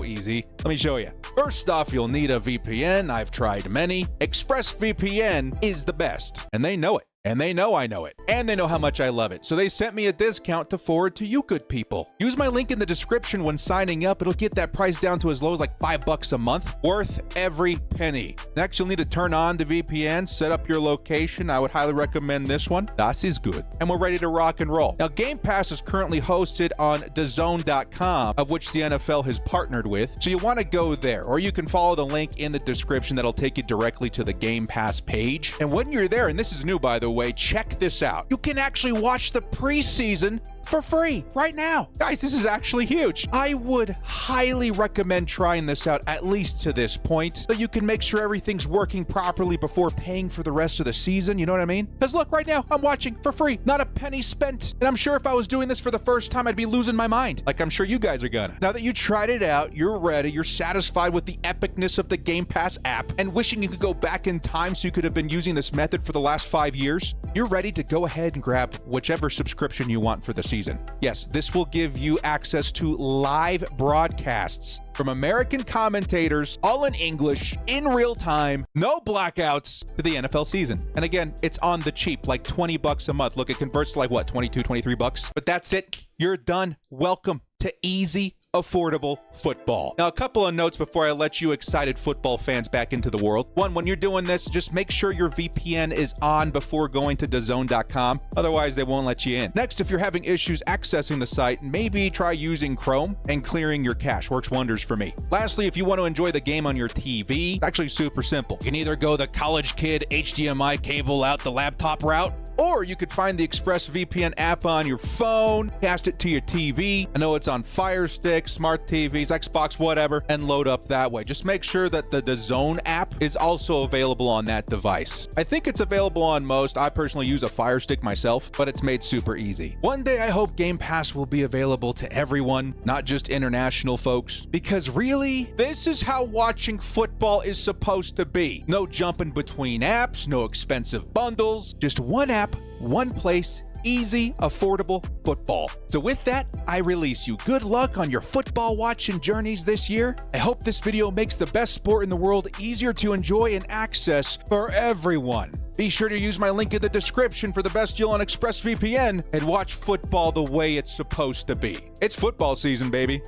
easy. Let me show you. First off, you'll need a VPN. I've tried many. ExpressVPN is the best, and they know it. And they know I know it. And they know how much I love it. So they sent me a discount to forward to you good people. Use my link in the description when signing up. It'll get that price down to as low as like $5 a month. Worth every penny. Next, you'll need to turn on the VPN, set up your location. I would highly recommend this one. Das is good. And we're ready to rock and roll. Now, Game Pass is currently hosted on DAZN.com, of which the NFL has partnered with. So you want to go there, or you can follow the link in the description that'll take you directly to the Game Pass page. And when you're there, and this is new by the way, check this out. You can actually watch the preseason for free right now. Guys, this is actually huge. I would highly recommend trying this out, at least to this point, so you can make sure everything's working properly before paying for the rest of the season. You know what I mean? Because look, right now, I'm watching for free. Not a penny spent. And I'm sure if I was doing this for the first time, I'd be losing my mind. Like I'm sure you guys are gonna. Now that you tried it out, you're ready, you're satisfied with the epicness of the Game Pass app, and wishing you could go back in time so you could have been using this method for the last 5 years, you're ready to go ahead and grab whichever subscription you want for the season. Yes, this will give you access to live broadcasts from American commentators, all in English, in real time, no blackouts, to the NFL season. And again, it's on the cheap, like $20 a month. Look, it converts to like what, 22, 23 bucks? But that's it. You're done. Welcome to easy, affordable football. Now, a couple of notes before I let you excited football fans back into the world. One, when you're doing this, just make sure your VPN is on before going to DAZN.com. Otherwise, they won't let you in. Next, if you're having issues accessing the site, maybe try using Chrome and clearing your cache. Works wonders for me. Lastly, if you want to enjoy the game on your TV, it's actually super simple. You can either go the college kid HDMI cable out the laptop route, or you could find the ExpressVPN app on your phone, cast it to your TV. I know it's on Fire Stick, smart TVs, Xbox, whatever, and load up that way. Just make sure that the DAZN app is also available on that device. I think it's available on most. I personally use a Fire Stick myself, but it's made super easy. One day I hope Game Pass will be available to everyone, not just international folks, because really, this is how watching football is supposed to be. No jumping between apps, no expensive bundles, just one app, one place, easy, affordable football. So with that, I release you. Good luck on your football watching journeys this year. I hope this video makes the best sport in the world easier to enjoy and access for everyone. Be sure to use my link in the description for the best deal on ExpressVPN and watch football the way it's supposed to be. It's football season, baby.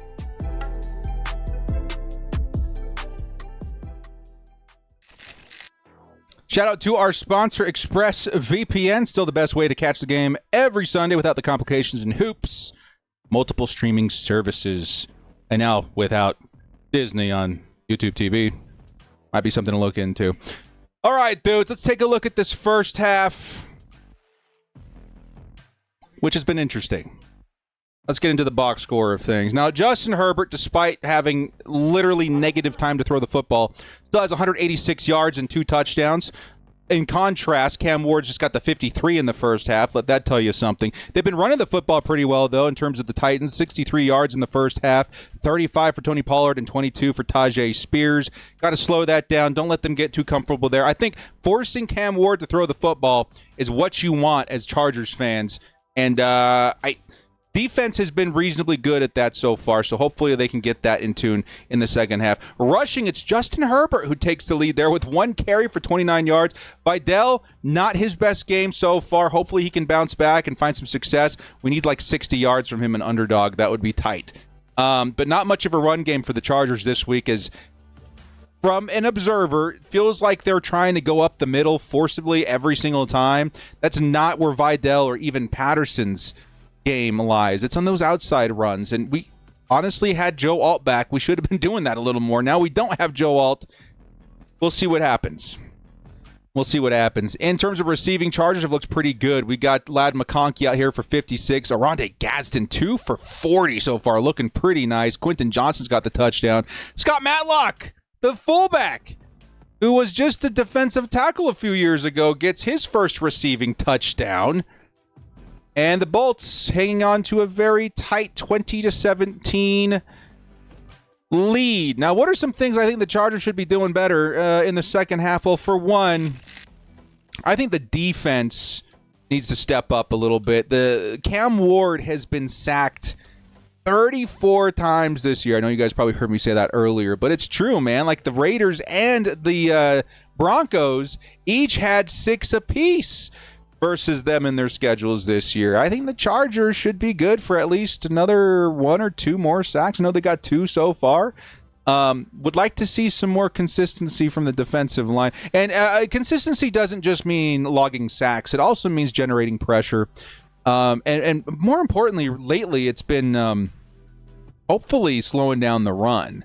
Shout out to our sponsor, ExpressVPN. Still the best way to catch the game every Sunday without the complications and hoops. Multiple streaming services. And now without Disney on YouTube TV. Might be something to look into. All right, dudes, let's take a look at this first half, which has been interesting. Let's get into the box score of things. Now, Justin Herbert, despite having literally negative time to throw the football, Still has 186 yards and 2 touchdowns. In contrast, Cam Ward just got the 53 in the first half. Let that tell you something. They've been running the football pretty well, though, in terms of the Titans. 63 yards in the first half, 35 for Tony Pollard and 22 for Tajay Spears. Got to slow that down. Don't let them get too comfortable there. I think forcing Cam Ward to throw the football is what you want as Chargers fans. And defense has been reasonably good at that so far, so hopefully they can get that in tune in the second half. Rushing, it's Justin Herbert who takes the lead there with 1 carry for 29 yards. Vidal, not his best game so far. Hopefully he can bounce back and find some success. We need like 60 yards from him, an underdog. That would be tight. But not much of a run game for the Chargers this week, as from an observer, it feels like they're trying to go up the middle forcibly every single time. That's not where Vidal or even Patterson's game lies. It's on those outside runs, and we honestly had Joe Alt back. We should have been doing that a little more. Now we don't have Joe Alt. We'll see what happens. In terms of receiving, Chargers have looked pretty good. We got Ladd McConkey out here for 56. Aronde Gadsden 2 for 40 so far, looking pretty nice. Quentin Johnston's got the touchdown. Scott Matlock, the fullback, who was just a defensive tackle a few years ago, gets his first receiving touchdown. And the Bolts hanging on to a very tight 20-17 lead. Now, what are some things I think the Chargers should be doing better in the second half? Well, for one, I think the defense needs to step up a little bit. The Cam Ward has been sacked 34 times this year. I know you guys probably heard me say that earlier, but it's true, man. Like the Raiders and the Broncos each had 6 apiece versus them in their schedules this year. I think the Chargers should be good for at least another 1 or 2 more sacks. I know they got 2 so far. Would like to see some more consistency from the defensive line. And consistency doesn't just mean logging sacks. It also means generating pressure. And more importantly, lately it's been hopefully slowing down the run.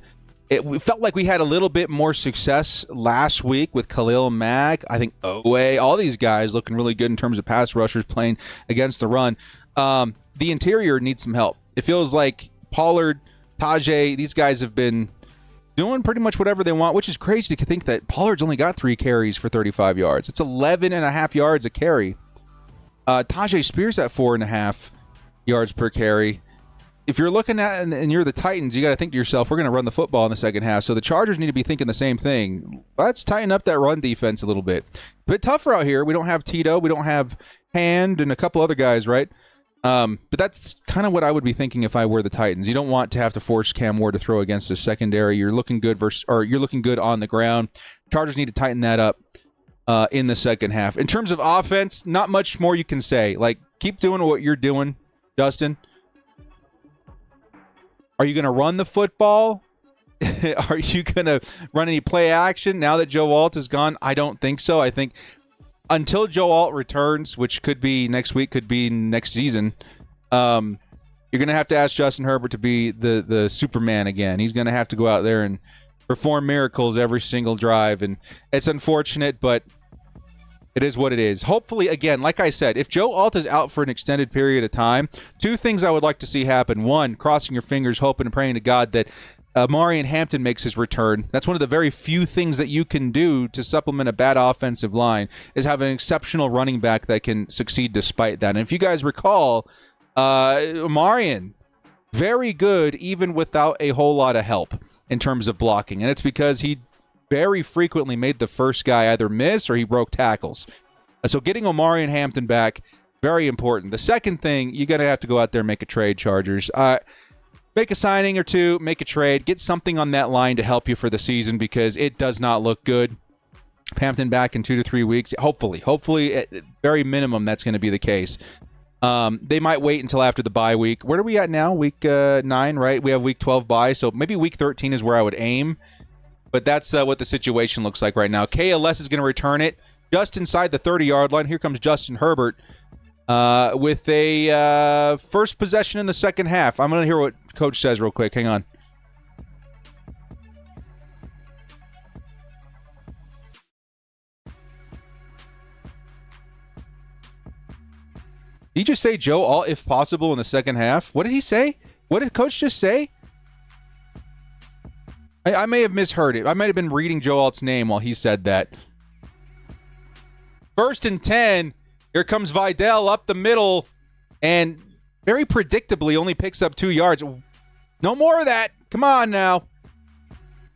We felt like we had a little bit more success last week with Khalil Mack. I think Owe, all these guys looking really good in terms of pass rushers playing against the run. The interior needs some help. It feels like Pollard, Tajay, these guys have been doing pretty much whatever they want, which is crazy to think that Pollard's only got 3 carries for 35 yards. It's 11.5 yards a carry. Tajay Spears at 4.5 yards per carry. If you're looking at and you're the Titans, you got to think to yourself, we're going to run the football in the second half. So the Chargers need to be thinking the same thing. Let's tighten up that run defense a little bit. A bit tougher out here. We don't have Tito. We don't have Hand and a couple other guys, right? But that's kind of what I would be thinking if I were the Titans. You don't want to have to force Cam Ward to throw against the secondary. You're looking good you're looking good on the ground. Chargers need to tighten that up in the second half. In terms of offense, not much more you can say. Like, keep doing what you're doing, Dustin. Are you going to run the football? Are you going to run any play action now that Joe Alt is gone? I don't think so. I think until Joe Alt returns, which could be next week, could be next season, you're going to have to ask Justin Herbert to be the Superman again. He's going to have to go out there and perform miracles every single drive. And it's unfortunate, but it is what it is. Hopefully, again, like I said, if Joe Alt is out for an extended period of time, 2 things I would like to see happen. 1, crossing your fingers, hoping and praying to God that Marion Hampton makes his return. That's one of the very few things that you can do to supplement a bad offensive line, is have an exceptional running back that can succeed despite that. And if you guys recall, Marion, very good even without a whole lot of help in terms of blocking. And it's because he very frequently made the first guy either miss or he broke tackles. So getting Omari and Hampton back, very important. The second thing, you're going to have to go out there and make a trade, Chargers. Make a signing or 2, make a trade, get something on that line to help you for the season, because it does not look good. Hampton back in 2 to 3 weeks. Hopefully, at very minimum, that's going to be the case. They might wait until after the bye week. Where are we at now? Week 9, right? We have week 12 bye, so maybe week 13 is where I would aim. But that's what the situation looks like right now. KLS is going to return it just inside the 30-yard line. Here comes Justin Herbert with a first possession in the second half. I'm going to hear what Coach says real quick. Hang on. Did he just say Joe Alt if possible in the second half? What did he say? What did Coach just say? I may have misheard it. I might have been reading Joe Alt's name while he said that. 1st and 10. Here comes Vidal up the middle, and very predictably only picks up 2 yards. No more of that. Come on now.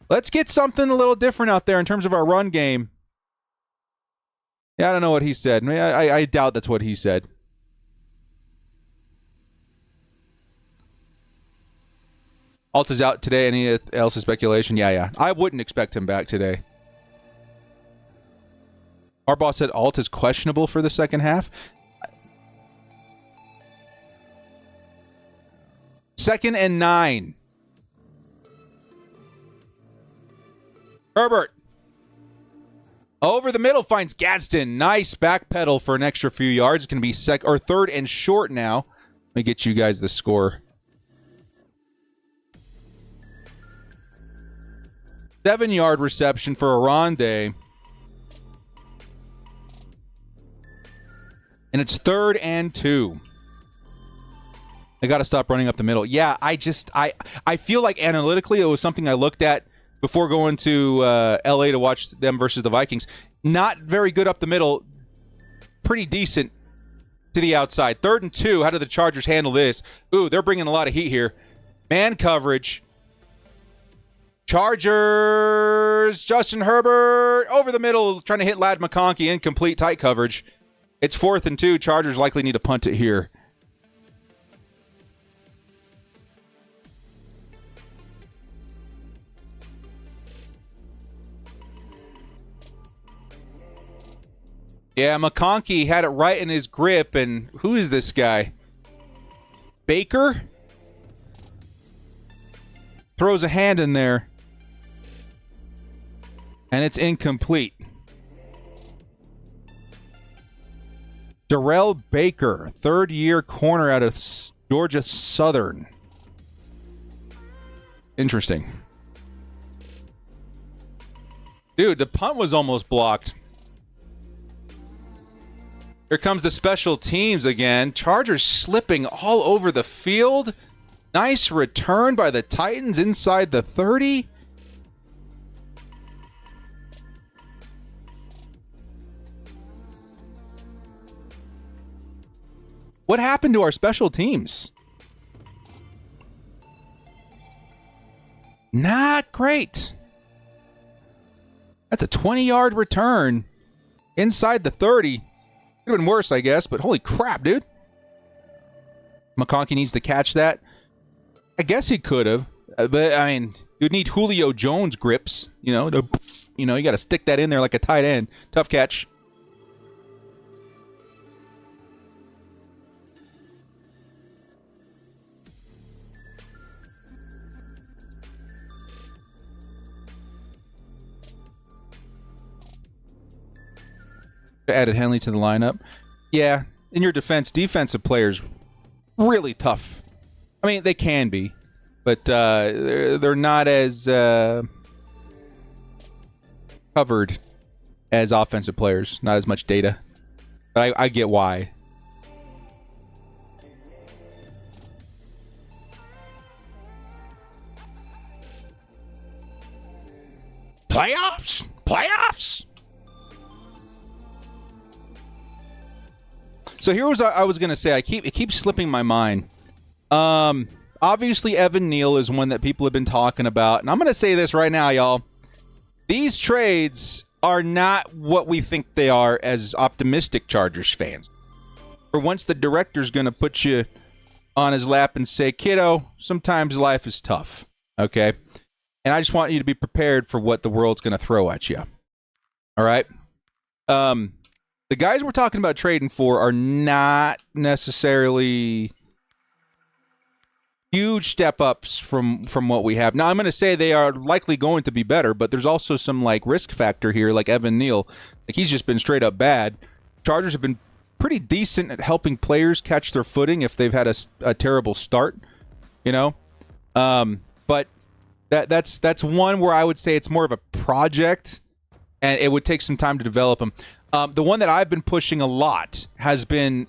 Let's get something a little different out there in terms of our run game. Yeah, I don't know what he said. I doubt that's what he said. Alt is out today. Any else is speculation? Yeah. I wouldn't expect him back today. Our boss said Alt is questionable for the second half. 2nd and 9. Herbert. Over the middle finds Gadsden. Nice backpedal for an extra few yards. It's going to be 3rd and short now. Let me get you guys the score. 7-yard reception for Aronde. And it's 3rd and 2. I got to stop running up the middle. Yeah, I feel like analytically it was something I looked at before going to LA to watch them versus the Vikings. Not very good up the middle. Pretty decent to the outside. 3rd and 2. How do the Chargers handle this? Ooh, they're bringing a lot of heat here. Man coverage. Chargers. Justin Herbert over the middle, trying to hit Ladd McConkey. Incomplete, tight coverage. It's 4th and 2. Chargers likely need to punt it here. Yeah, McConkey had it right in his grip, and who is this guy? Baker? Throws a hand in there. And it's incomplete. Darrell Baker, 3rd-year corner out of Georgia Southern. Interesting. Dude, the punt was almost blocked. Here comes the special teams again. Chargers slipping all over the field. Nice return by the Titans inside the 30. What happened to our special teams? Not great. That's a 20-yard return inside the 30. Could have been worse, I guess, but holy crap, dude. McConkey needs to catch that. I guess he could have, but I mean, you'd need Julio Jones grips, you know, you got to stick that in there like a tight end. Tough catch. Added Henley to the lineup. Yeah, in your defense, defensive players really tough. I mean, they can be, but they're not as covered as offensive players. Not as much data, but I get why. Playoffs. So here was I was going to say. It keeps slipping my mind. Obviously, Evan Neal is one that people have been talking about. And I'm going to say this right now, y'all. These trades are not what we think they are as optimistic Chargers fans. For once, the director's going to put you on his lap and say, kiddo, sometimes life is tough. Okay? And I just want you to be prepared for what the world's going to throw at you. All right? The guys we're talking about trading for are not necessarily huge step-ups from what we have. Now, I'm going to say they are likely going to be better, but there's also some risk factor here, like Evan Neal. He's just been straight-up bad. Chargers have been pretty decent at helping players catch their footing if they've had a terrible start, But that's one where I would say it's more of a project, and it would take some time to develop them. The one that I've been pushing a lot has been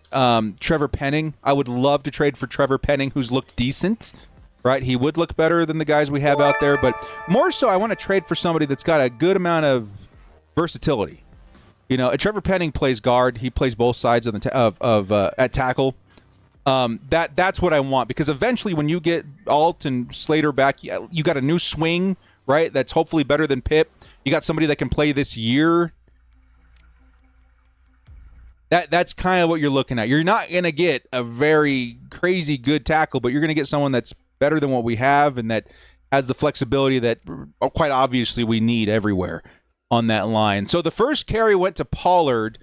Trevor Penning. I would love to trade for Trevor Penning, who's looked decent. right? He would look better than the guys we have out there, but more so I want to trade for somebody that's got a good amount of versatility. You know, Trevor Penning plays guard. He plays both sides of the at tackle. That's what I want, because eventually when you get Alt and Slater back, you got a new swing, right? That's hopefully better than Pip. You got somebody that can play this year. That's kind of what you're looking at. You're not going to get a very crazy good tackle, but you're going to get someone that's better than what we have and that has the flexibility that quite obviously we need everywhere on that line. So the first carry went to Pollard.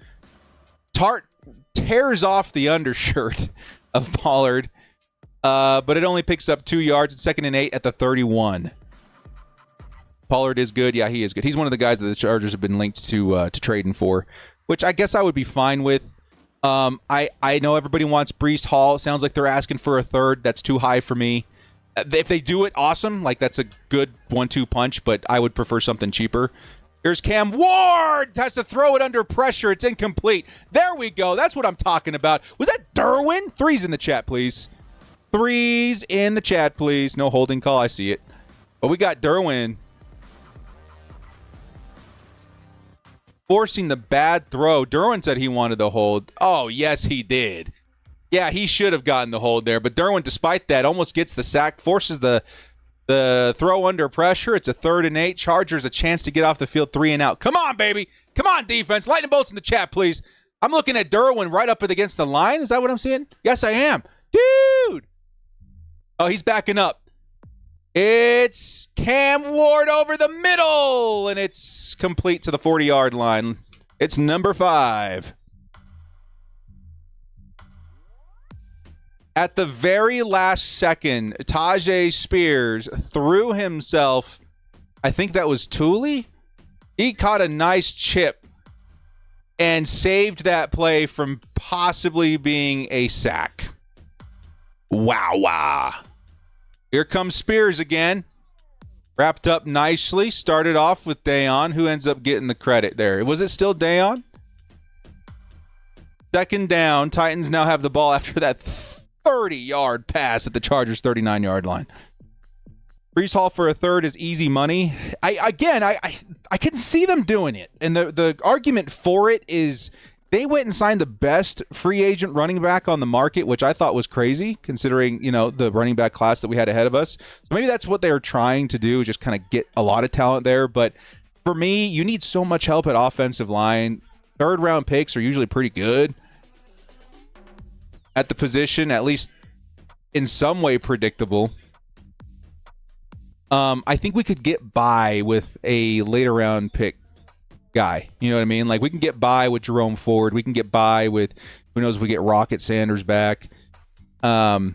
Tart tears off the undershirt of Pollard, but it only picks up 2 yards. It's 2nd and 8 at the 31. Pollard is good. Yeah, he is good. He's one of the guys that the Chargers have been linked to trading for, which I guess I would be fine with. I know everybody wants Breece Hall. It sounds like they're asking for a third. That's too high for me. If they do it, awesome. Like, that's a good 1-2 punch, but I would prefer something cheaper. Here's Cam Ward. Has to throw it under pressure. It's incomplete. There we go. That's what I'm talking about. Was that Derwin? 3s in the chat, please. 3s in the chat, please. No holding call. I see it. But we got Derwin forcing the bad throw. Derwin said he wanted the hold. Oh, yes, he did. Yeah, he should have gotten the hold there. But Derwin, despite that, almost gets the sack, forces the throw under pressure. It's a 3rd and 8. Chargers a chance to get off the field 3 and out. Come on, baby. Come on, defense. Lightning bolts in the chat, please. I'm looking at Derwin right up against the line. Is that what I'm seeing? Yes, I am. Dude. Oh, he's backing up. It's Cam Ward over the middle, and it's complete to the 40-yard line. It's number 5. At the very last second, Tajay Spears threw himself, I think that was Thule. He caught a nice chip and saved that play from possibly being a sack. Wow. Here comes Spears again. Wrapped up nicely. Started off with Dayon. Who ends up getting the credit there? Was it still Dayon? 2nd down. Titans now have the ball after that 30-yard pass at the Chargers' 39-yard line. Breece Hall for a third is easy money. I can see them doing it. And the argument for it is they went and signed the best free agent running back on the market, which I thought was crazy considering, the running back class that we had ahead of us. So maybe that's what they were trying to do, just kind of get a lot of talent there. But for me, you need so much help at offensive line. 3rd-round picks are usually pretty good at the position, at least in some way predictable. I think we could get by with a later round pick guy. You know what I mean? Like, we can get by with Jerome Ford. We can get by with, who knows if we get Rocket Sanders back. Tony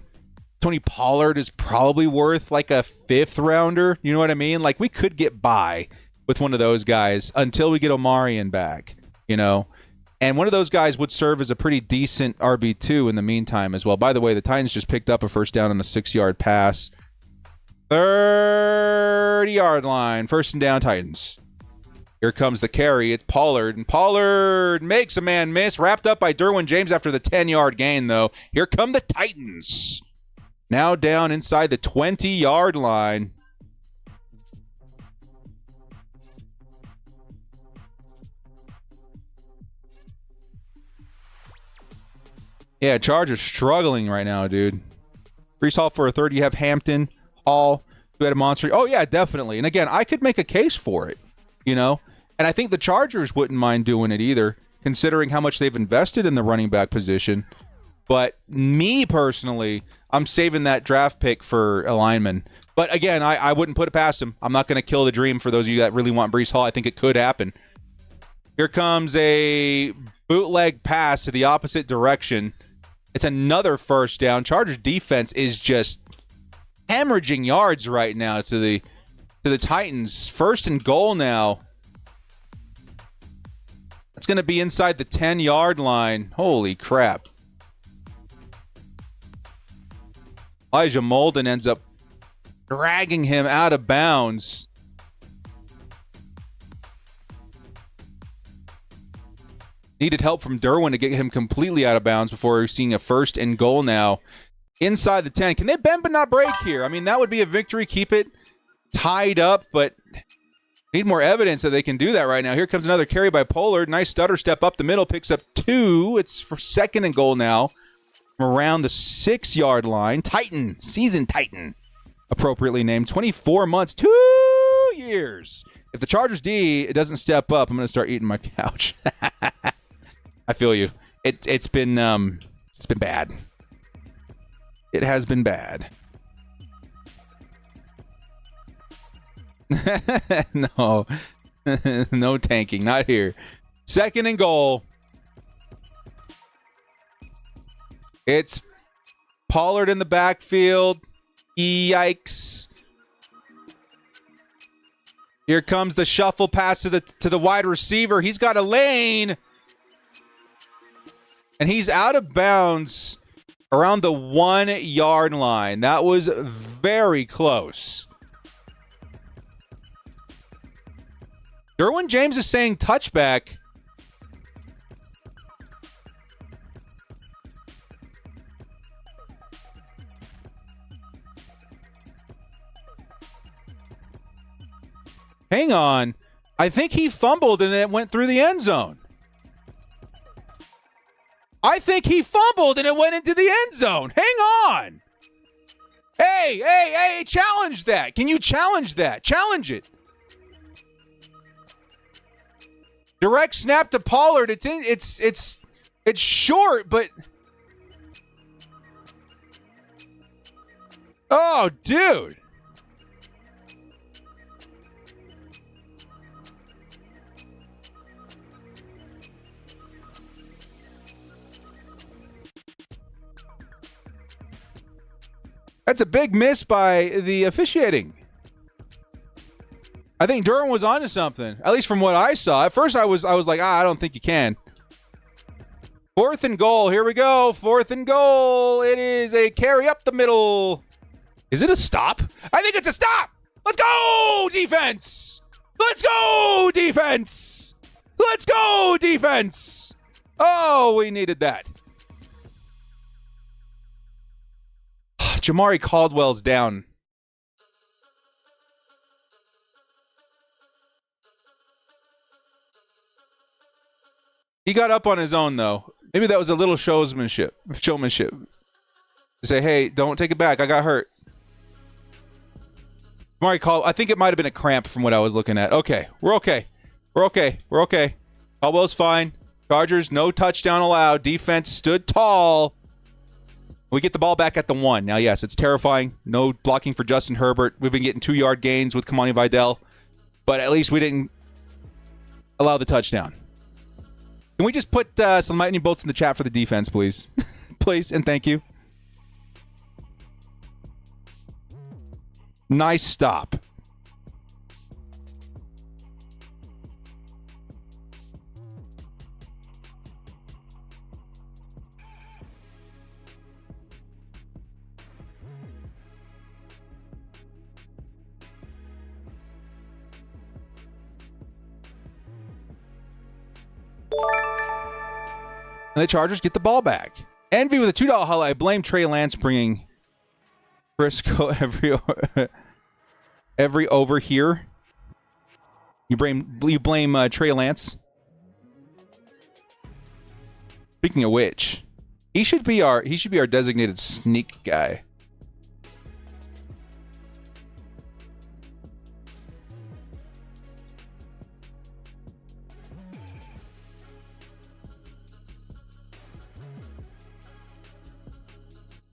Pollard is probably worth like a 5th rounder. You know what I mean? Like, we could get by with one of those guys until we get Omarion back, And one of those guys would serve as a pretty decent RB2 in the meantime as well. By the way, the Titans just picked up a 1st down on a 6-yard pass. 30-yard line. 1st and down, Titans. Here comes the carry. It's Pollard. And Pollard makes a man miss. Wrapped up by Derwin James after the 10-yard gain, though. Here come the Titans. Now down inside the 20-yard line. Yeah, Chargers struggling right now, dude. Breece Hall for a third. You have Hampton, Hall, who had a monster. Oh, yeah, definitely. And again, I could make a case for it, And I think the Chargers wouldn't mind doing it either, considering how much they've invested in the running back position. But me personally, I'm saving that draft pick for a lineman. But again, I wouldn't put it past him. I'm not going to kill the dream for those of you that really want Breece Hall. I think it could happen. Here comes a bootleg pass to the opposite direction. It's another 1st down. Chargers defense is just hemorrhaging yards right now to the Titans. 1st and goal now. That's going to be inside the 10-yard line. Holy crap. Elijah Molden ends up dragging him out of bounds. Needed help from Derwin to get him completely out of bounds before seeing a 1st and goal now inside the 10. Can they bend but not break here? I mean, that would be a victory. Keep it tied up, but need more evidence that they can do that right now. Here comes another carry by Pollard. Nice stutter step up the middle, picks up 2. It's for 2nd and goal now from around the 6-yard line. Titan, season Titan, appropriately named. 24 months, 2 years. If the Chargers D it doesn't step up, I'm going to start eating my couch. I feel you. It's been bad. It has been bad. No. No tanking. Not here. 2nd and goal. It's Pollard in the backfield. Yikes. Here comes the shuffle pass to the wide receiver. He's got a lane. And he's out of bounds around the 1-yard line. That was very close. Derwin James is saying touchback. Hang on. I think he fumbled and it went through the end zone. I think he fumbled and it went into the end zone. Hang on. Hey, challenge that. Can you challenge that? Challenge it. Direct snap to Pollard. It's short, but oh, dude. That's a big miss by the officiating. I think Durham was onto something, at least from what I saw. At first, I was like, I don't think you can. 4th and goal. Here we go. 4th and goal. It is a carry up the middle. Is it a stop? I think it's a stop. Let's go, defense. Let's go, defense. Let's go, defense. Oh, we needed that. Jamari Caldwell's down. He got up on his own, though. Maybe that was a little showmanship. To say, hey, don't take it back. I got hurt. Jamari Caldwell, I think it might have been a cramp from what I was looking at. Okay, we're okay. We're okay. We're okay. Caldwell's fine. Chargers, no touchdown allowed. Defense stood tall. We get the ball back at the 1. Now, yes, it's terrifying. No blocking for Justin Herbert. We've been getting 2-yard gains with Kamani Vidal. But at least we didn't allow the touchdown. Can we just put some lightning bolts in the chat for the defense, please? Please, and thank you. Nice stop. And the Chargers get the ball back. Envy with a $2 highlight. I blame Trey Lance bringing Briscoe every over here. You blame Trey Lance. Speaking of which, he should be our designated sneak guy.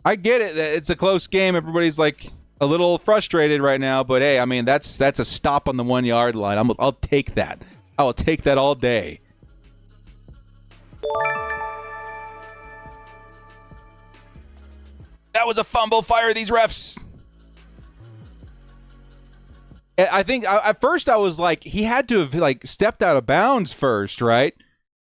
I get it that it's a close game. Everybody's like a little frustrated right now, but hey, I mean that's a stop on the 1-yard line. I'll take that. I will take that all day. That was a fumble. Fire these refs. I think at first I was like, he had to have like stepped out of bounds first, right?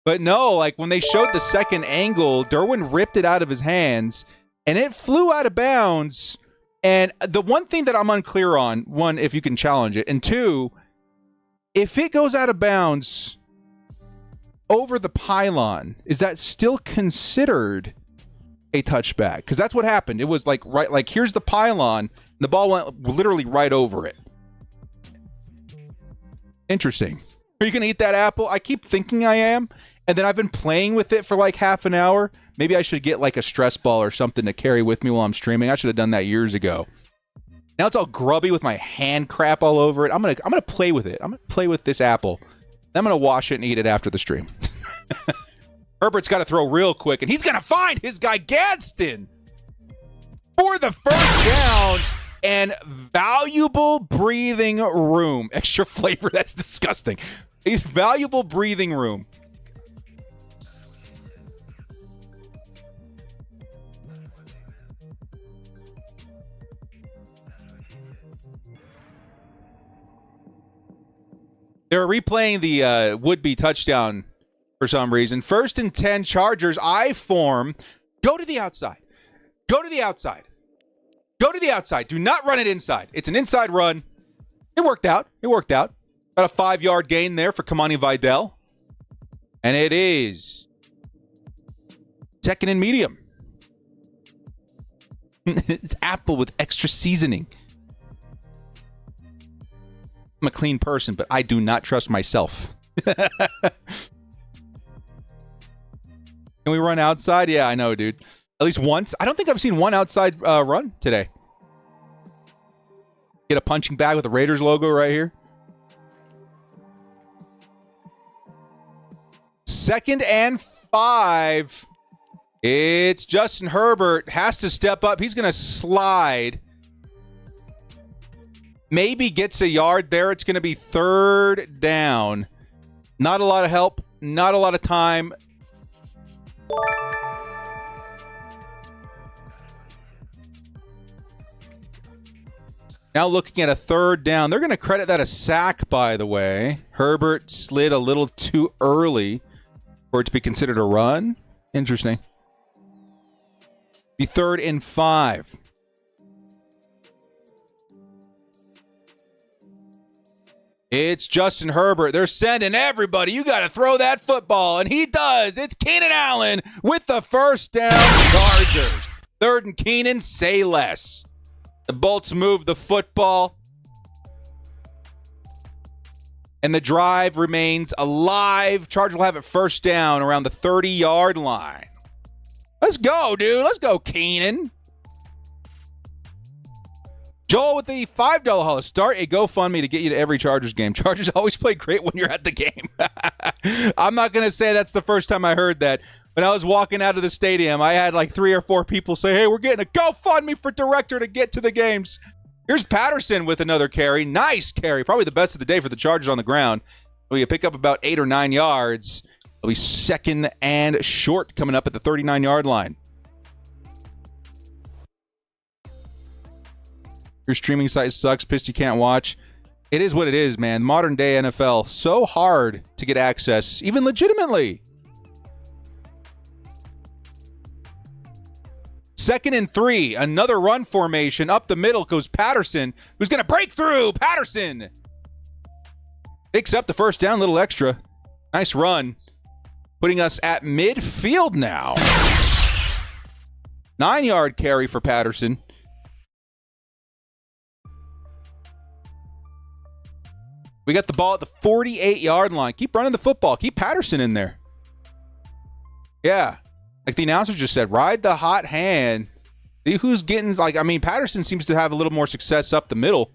But no, like when they showed the second angle, Derwin ripped it out of his hands. And it flew out of bounds. And the one thing that I'm unclear on, 1, if you can challenge it, and 2, if it goes out of bounds over the pylon, is that still considered a touchback, because that's what happened. It was like here's the pylon, the ball went literally right over it. Interesting. Are you gonna eat that apple? I keep thinking I am, and then I've been playing with it for like half an hour. Maybe I should get like a stress ball or something to carry with me while I'm streaming. I should have done that years ago. Now it's all grubby with my hand crap all over it. I'm gonna play with it. I'm gonna play with this apple. I'm gonna wash it and eat it after the stream. Herbert's got to throw real quick, and he's going to find his guy Gadsden for the first down and valuable breathing room. Extra flavor, that's disgusting. He's valuable breathing room. They're replaying the would-be touchdown for some reason. 1st and 10 Chargers. I form. Go to the outside. Go to the outside. Go to the outside. Do not run it inside. It's an inside run. It worked out. It worked out. Got a 5-yard gain there for Kamani Vidal. And it is 2nd and medium. It's apple with extra seasoning. I'm a clean person, but I do not trust myself. Can we run outside? Yeah, I know, dude. At least once. I don't think I've seen one outside run today. Get a punching bag with the Raiders logo right here. 2nd and 5. It's Justin Herbert. Has to step up. He's going to slide. Maybe gets a yard there. It's going to be 3rd down. Not a lot of help. Not a lot of time. Now looking at a 3rd down. They're going to credit that a sack, by the way. Herbert slid a little too early for it to be considered a run. Interesting. Be 3rd and 5. It's Justin Herbert. They're sending everybody. You got to throw that football. And he does. It's Keenan Allen with the first down. Chargers. 3rd and Keenan. Say less. The Bolts move the football. And the drive remains alive. Chargers will have it first down around the 30-yard line. Let's go, dude. Let's go, Keenan. Joel with the $5 haul. Start a GoFundMe to get you to every Chargers game. Chargers always play great when you're at the game. I'm not going to say that's the first time I heard that. When I was walking out of the stadium, I had like 3 or 4 people say, hey, we're getting a GoFundMe for director to get to the games. Here's Patterson with another carry. Nice carry. Probably the best of the day for the Chargers on the ground. We pick up about 8 or 9 yards. It'll be 2nd and short coming up at the 39-yard line. Your streaming site sucks. Pissed you can't watch. It is what it is, man. Modern day NFL. So hard to get access, even legitimately. 2nd and 3. Another run formation. Up the middle goes Patterson, who's going to break through. Patterson picks up the first down. Little extra. Nice run. Putting us at midfield now. 9-yard carry for Patterson. We got the ball at the 48-yard line. Keep running the football. Keep Patterson in there. Yeah. Like the announcer just said, ride the hot hand. See who's getting, like, I mean, Patterson seems to have a little more success up the middle.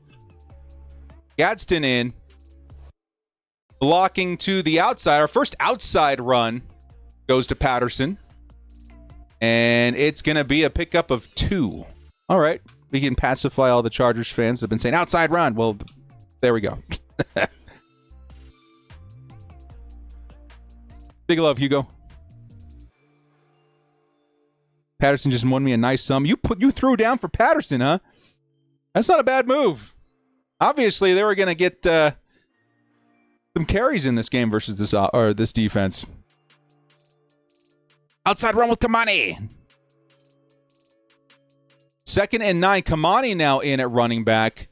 Gadsden in. Blocking to the outside. Our first outside run goes to Patterson. And it's going to be a pickup of 2. All right. We can pacify all the Chargers fans that have been saying outside run. Well, there we go. Big love, Hugo. Patterson just won me a nice sum. You threw down for Patterson, huh? That's not a bad move. Obviously, they were going to get some carries in this game versus this defense. Outside run with Kamani. 2nd and 9. Kamani now in at running back.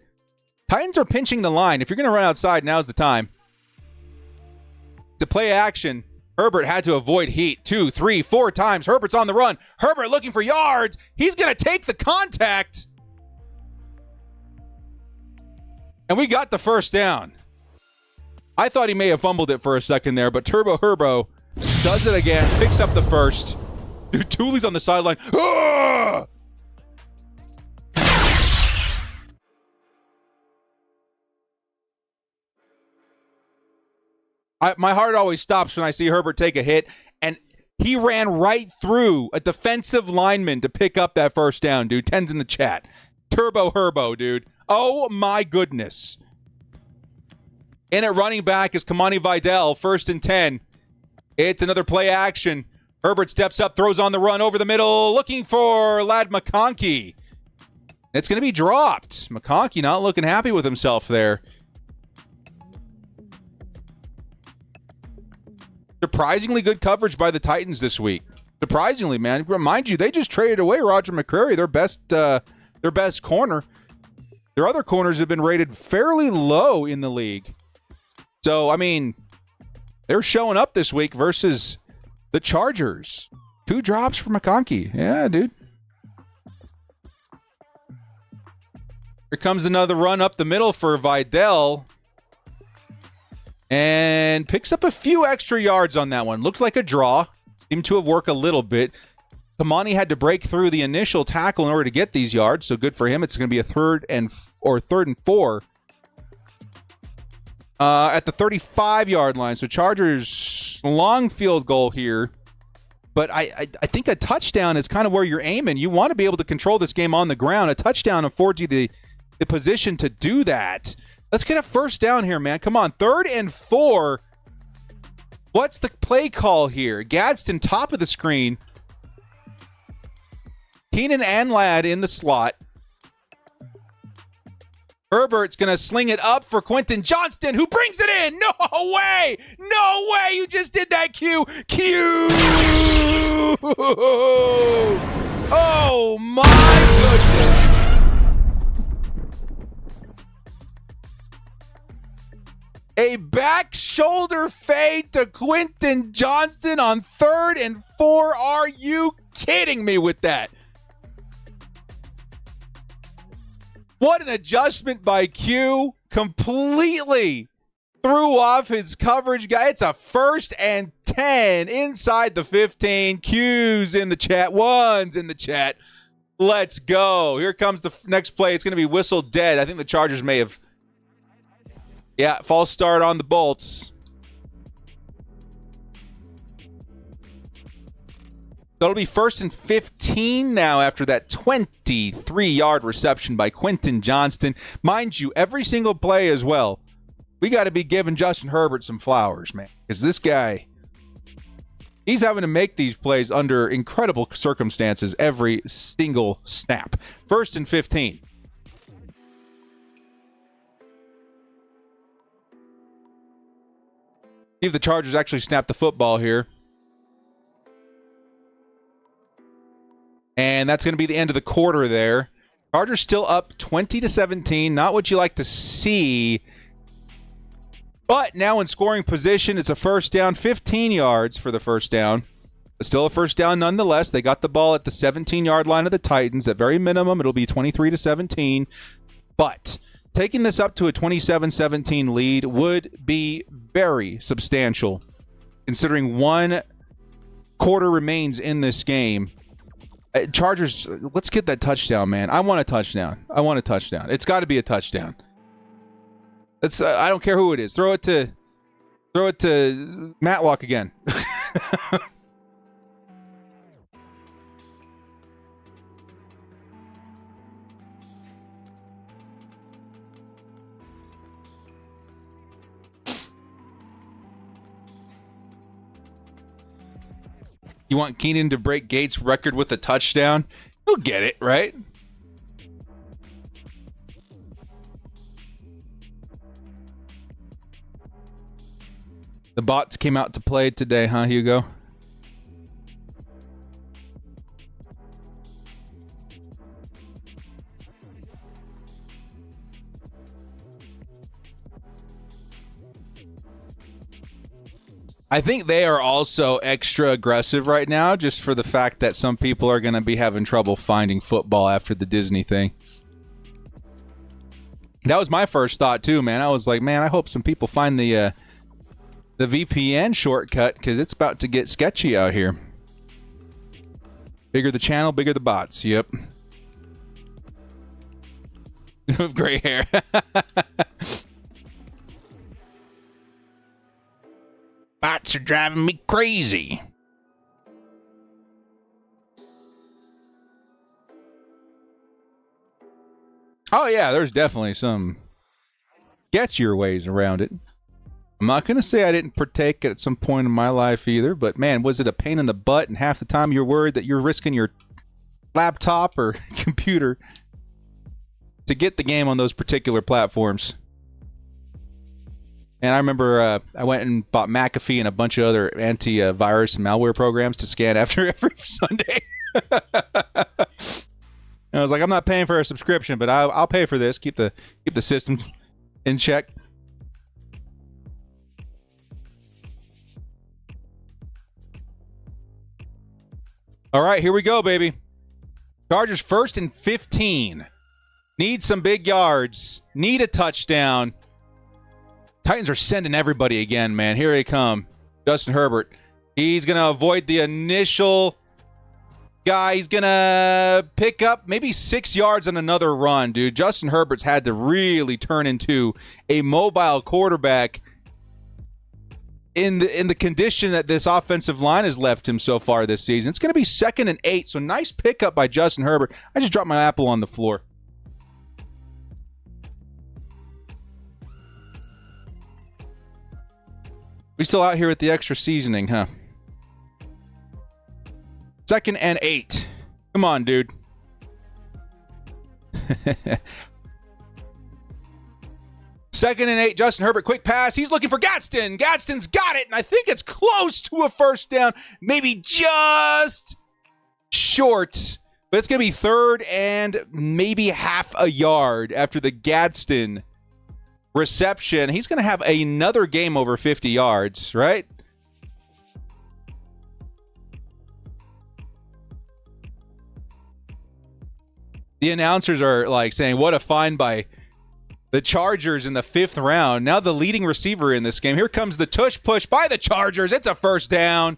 Titans are pinching the line. If you're going to run outside, now's the time. To play action. Herbert had to avoid heat 2, 3, 4 times. Herbert's on the run. Herbert looking for yards. He's going to take the contact. And we got the first down. I thought he may have fumbled it for a second there, but Turbo Herbo does it again, picks up the first. Dude, Tooley's on the sideline. Ah! My heart always stops when I see Herbert take a hit, and he ran right through a defensive lineman to pick up that first down, dude. 10's in the chat. Turbo Herbo, dude. Oh, my goodness. In at running back is Kamani Vidal, 1st and 10. It's another play action. Herbert steps up, throws on the run over the middle, looking for Lad McConkey. It's going to be dropped. McConkey not looking happy with himself there. Surprisingly good coverage by the Titans this week. Surprisingly, man. Mind you, they just traded away Roger McCreary, their best corner. Their other corners have been rated fairly low in the league. So, I mean, they're showing up this week versus the Chargers. 2 drops for McConkey. Yeah, dude. Here comes another run up the middle for Vidal. And picks up a few extra yards on that one. Looks like a draw. Seemed to have worked a little bit. Kamani had to break through the initial tackle in order to get these yards, so good for him. It's going to be a third and 4 at the 35-yard line. So Chargers long field goal here. But I think a touchdown is kind of where you're aiming. You want to be able to control this game on the ground. A touchdown affords you the position to do that. Let's get a first down here, man. Come on, 3rd and 4. What's the play call here? Gadsden, top of the screen. Keenan and Ladd in the slot. Herbert's going to sling it up for Quentin Johnston, who brings it in. No way. No way. You just did that, Q. Q. Oh, my goodness. A back shoulder fade to Quentin Johnston on 3rd and 4. Are you kidding me with that? What an adjustment by Q. Completely threw off his coverage guy. It's a 1st and 10 inside the 15. Q's in the chat. 1's in the chat. Let's go. Here comes the next play. It's going to be whistle dead. I think the Chargers may have... Yeah, false start on the Bolts. That'll be 1st and 15 now after that 23-yard reception by Quentin Johnston. Mind you, every single play as well. We got to be giving Justin Herbert some flowers, man. Because this guy, he's having to make these plays under incredible circumstances every single snap. 1st and 15. See if the Chargers actually snap the football here. And that's going to be the end of the quarter there. Chargers still up 20-17. Not what you like to see. But now in scoring position, it's a first down. 15 yards for the first down. But still a first down nonetheless. They got the ball at the 17-yard line of the Titans. At very minimum, it'll be 23-17. But taking this up to a 27-17 lead would be very substantial, considering 1 quarter remains in this game. Chargers, let's get that touchdown, man. I want a touchdown. I want a touchdown. It's got to be a touchdown. It's I don't care who it is. Throw it to Matlock again. You want Keenan to break Gates' record with a touchdown? He'll get it, right? The bots came out to play today, huh, Hugo? I think they are also extra aggressive right now just for the fact that some people are going to be having trouble finding football after the Disney thing. That was my first thought too, man. I was like, man, I hope some people find the VPN shortcut because it's about to get sketchy out here. Bigger the channel, bigger the bots. Yep. With gray hair. Bots are driving me crazy. Oh, yeah, there's definitely some sketchier ways around it. I'm not going to say I didn't partake at some point in my life either, but man, was it a pain in the butt, and half the time you're worried that you're risking your laptop or computer to get the game on those particular platforms. And I remember I went and bought McAfee and a bunch of other antivirus and malware programs to scan after every Sunday. And I was like, I'm not paying for a subscription, but I'll pay for this. Keep the system in check. All right, here we go, baby. Chargers 1st and 15. Need some big yards. Need a touchdown. Titans are sending everybody again, man. Here they come. Justin Herbert. He's going to avoid the initial guy. He's going to pick up maybe 6 yards on another run, dude. Justin Herbert's had to really turn into a mobile quarterback in the condition that this offensive line has left him so far this season. It's going to be 2nd and 8, so nice pickup by Justin Herbert. I just dropped my apple on the floor. We still out here with the extra seasoning, huh? 2nd and 8. Come on, dude. Second and 8, Justin Herbert, quick pass. He's looking for Gadsden. Gadsden's got it, and I think it's close to a first down. Maybe just short. But it's going to be 3rd and maybe half a yard after the Gadsden reception. He's going to have another game over 50 yards, right? The announcers are like saying, what a find by the Chargers in the 5th round. Now the leading receiver in this game. Here comes the tush push by the Chargers. It's a first down.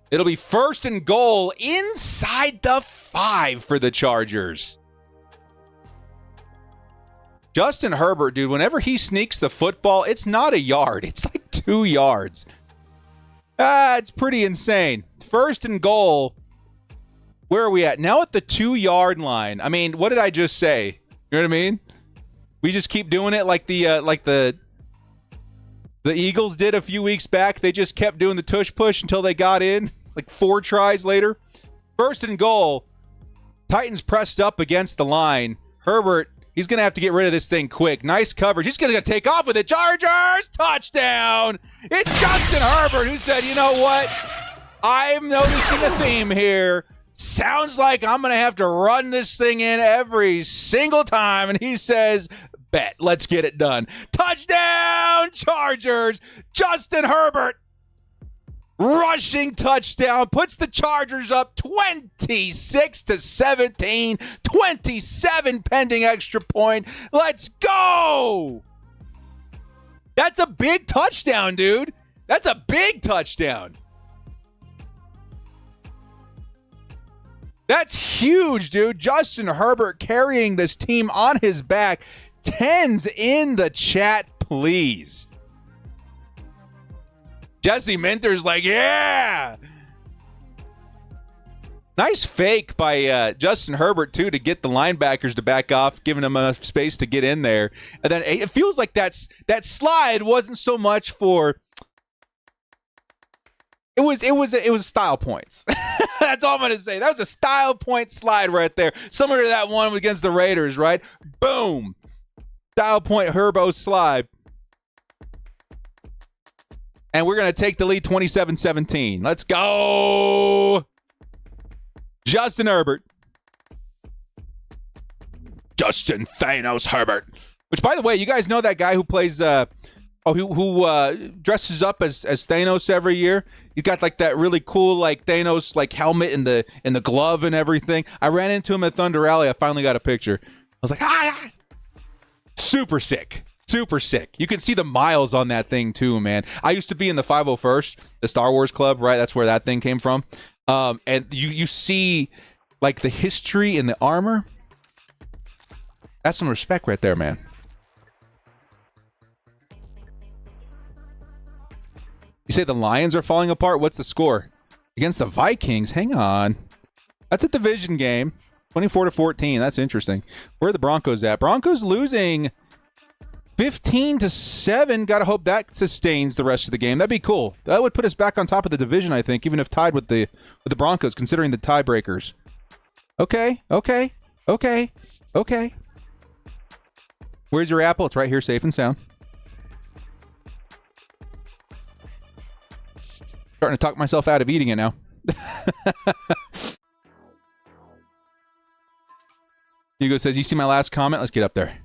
It'll be 1st and goal inside the 5 for the Chargers. Justin Herbert, dude, whenever he sneaks the football, it's not a yard. It's like 2 yards. It's pretty insane. 1st and goal. Where are we at? Now at the 2-yard line. I mean, what did I just say? You know what I mean? We just keep doing it like the Eagles did a few weeks back. They just kept doing the tush push until they got in, like 4 tries later. 1st and goal. Titans pressed up against the line. Herbert, he's going to have to get rid of this thing quick. Nice coverage. He's going to take off with it. Chargers! Touchdown! It's Justin Herbert who said, you know what? I'm noticing a theme here. Sounds like I'm going to have to run this thing in every single time. And he says, bet. Let's get it done. Touchdown, Chargers. Justin Herbert. Rushing touchdown. Puts the Chargers up 26-17. 27 pending extra point. Let's go. That's a big touchdown, dude. That's a big touchdown. That's huge, dude. Justin Herbert carrying this team on his back. 10s in the chat, please. Jesse Minter's like, yeah. Nice fake by Justin Herbert, too, to get the linebackers to back off, giving them enough space to get in there. And then it feels like that slide wasn't so much for... It was style points. That's all I'm going to say. That was a style point slide right there. Similar to that one against the Raiders, right? Boom. Style point Herbo slide. And we're going to take the lead 27-17. Let's go. Justin Herbert. Justin Thanos Herbert. Which, by the way, you guys know that guy who plays, who dresses up as Thanos every year? He's got like that really cool like Thanos like helmet and the glove and everything. I ran into him at Thunder Rally. I finally got a picture. I was like, ah! Super sick. Super sick. You can see the miles on that thing too, man. I used to be in the 501st, the Star Wars Club, right? That's where that thing came from. And you see like the history in the armor. That's some respect right there, man. You say the Lions are falling apart? What's the score? Against the Vikings? Hang on. That's a division game. 24-14. That's interesting. Where are the Broncos at? Broncos losing 15-7. Gotta hope that sustains the rest of the game. That'd be cool. That would put us back on top of the division, I think, even if tied with the Broncos, considering the tiebreakers. Okay. Where's your apple? It's right here, safe and sound. Starting to talk myself out of eating it now. Hugo says, you see my last comment? Let's get up there.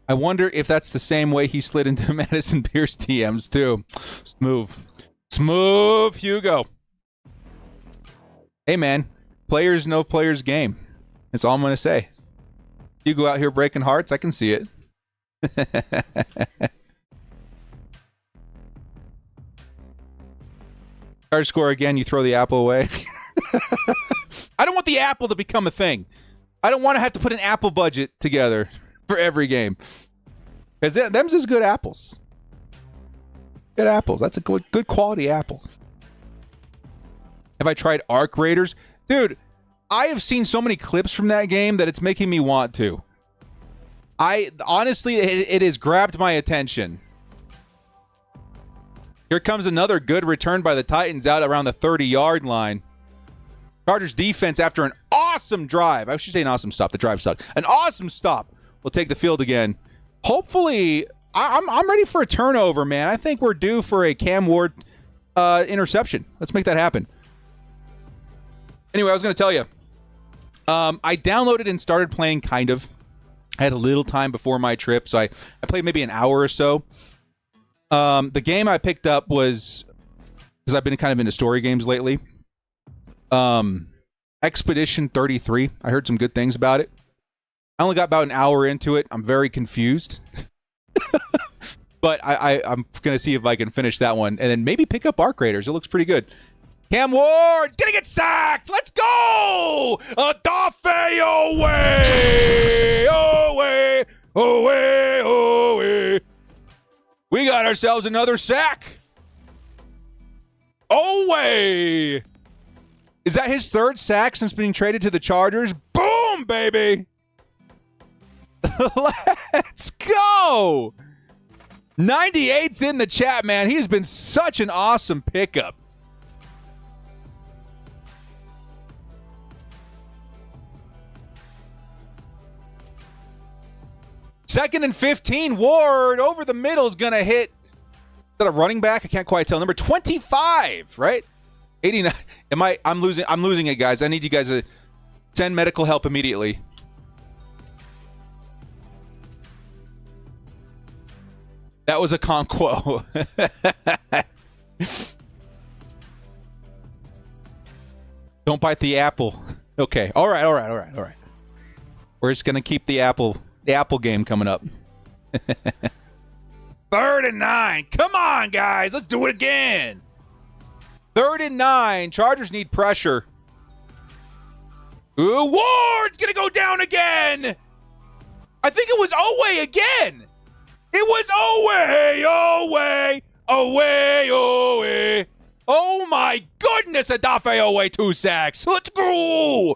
I wonder if that's the same way he slid into Madison Pierce DMs too. Smooth, Hugo. Hey, man. Players know players game. That's all I'm going to say. You go out here breaking hearts, I can see it. Charge score again, you throw the apple away. I don't want the apple to become a thing. I don't want to have to put an apple budget together for every game. Because them's is good apples. Good apples. That's a good quality apple. Have I tried Arc Raiders? Dude, I have seen so many clips from that game that it's making me want to. Honestly, it has grabbed my attention. Here comes another good return by the Titans out around the 30-yard line. Chargers defense, after an awesome drive. I should say an awesome stop. The drive sucked. An awesome stop. Will take the field again. Hopefully, I'm ready for a turnover, man. I think we're due for a Cam Ward interception. Let's make that happen. Anyway, I was going to tell you. I downloaded and started playing kind of. I had a little time before my trip, so I played maybe an hour or so. The game I picked up was, because I've been kind of into story games lately, Expedition 33. I heard some good things about it. I only got about an hour into it. I'm very confused. But I'm going to see if I can finish that one and then maybe pick up Arc Raiders. It looks pretty good. Cam Ward's going to get sacked. Let's go! Adafe away! Away! Away! Away! We got ourselves another sack. Away! Is that his third sack since being traded to the Chargers? Boom, baby! Let's go! 98's in the chat, man. He's been such an awesome pickup. Second and 15. Ward over the middle is going to hit. Is that a running back? I can't quite tell. Number 25, right? 89. I'm losing it, guys. I need you guys to send medical help immediately. That was a conquo. Don't bite the apple. Okay. All right. We're just going to keep the apple game coming up. 3rd and 9. Come on, guys. Let's do it again. 3rd and 9. Chargers need pressure. Ooh, Ward's going to go down again. I think it was Oweh again. It was Oweh. Oh, my goodness. Adafe Oweh, 2 sacks. Let's go.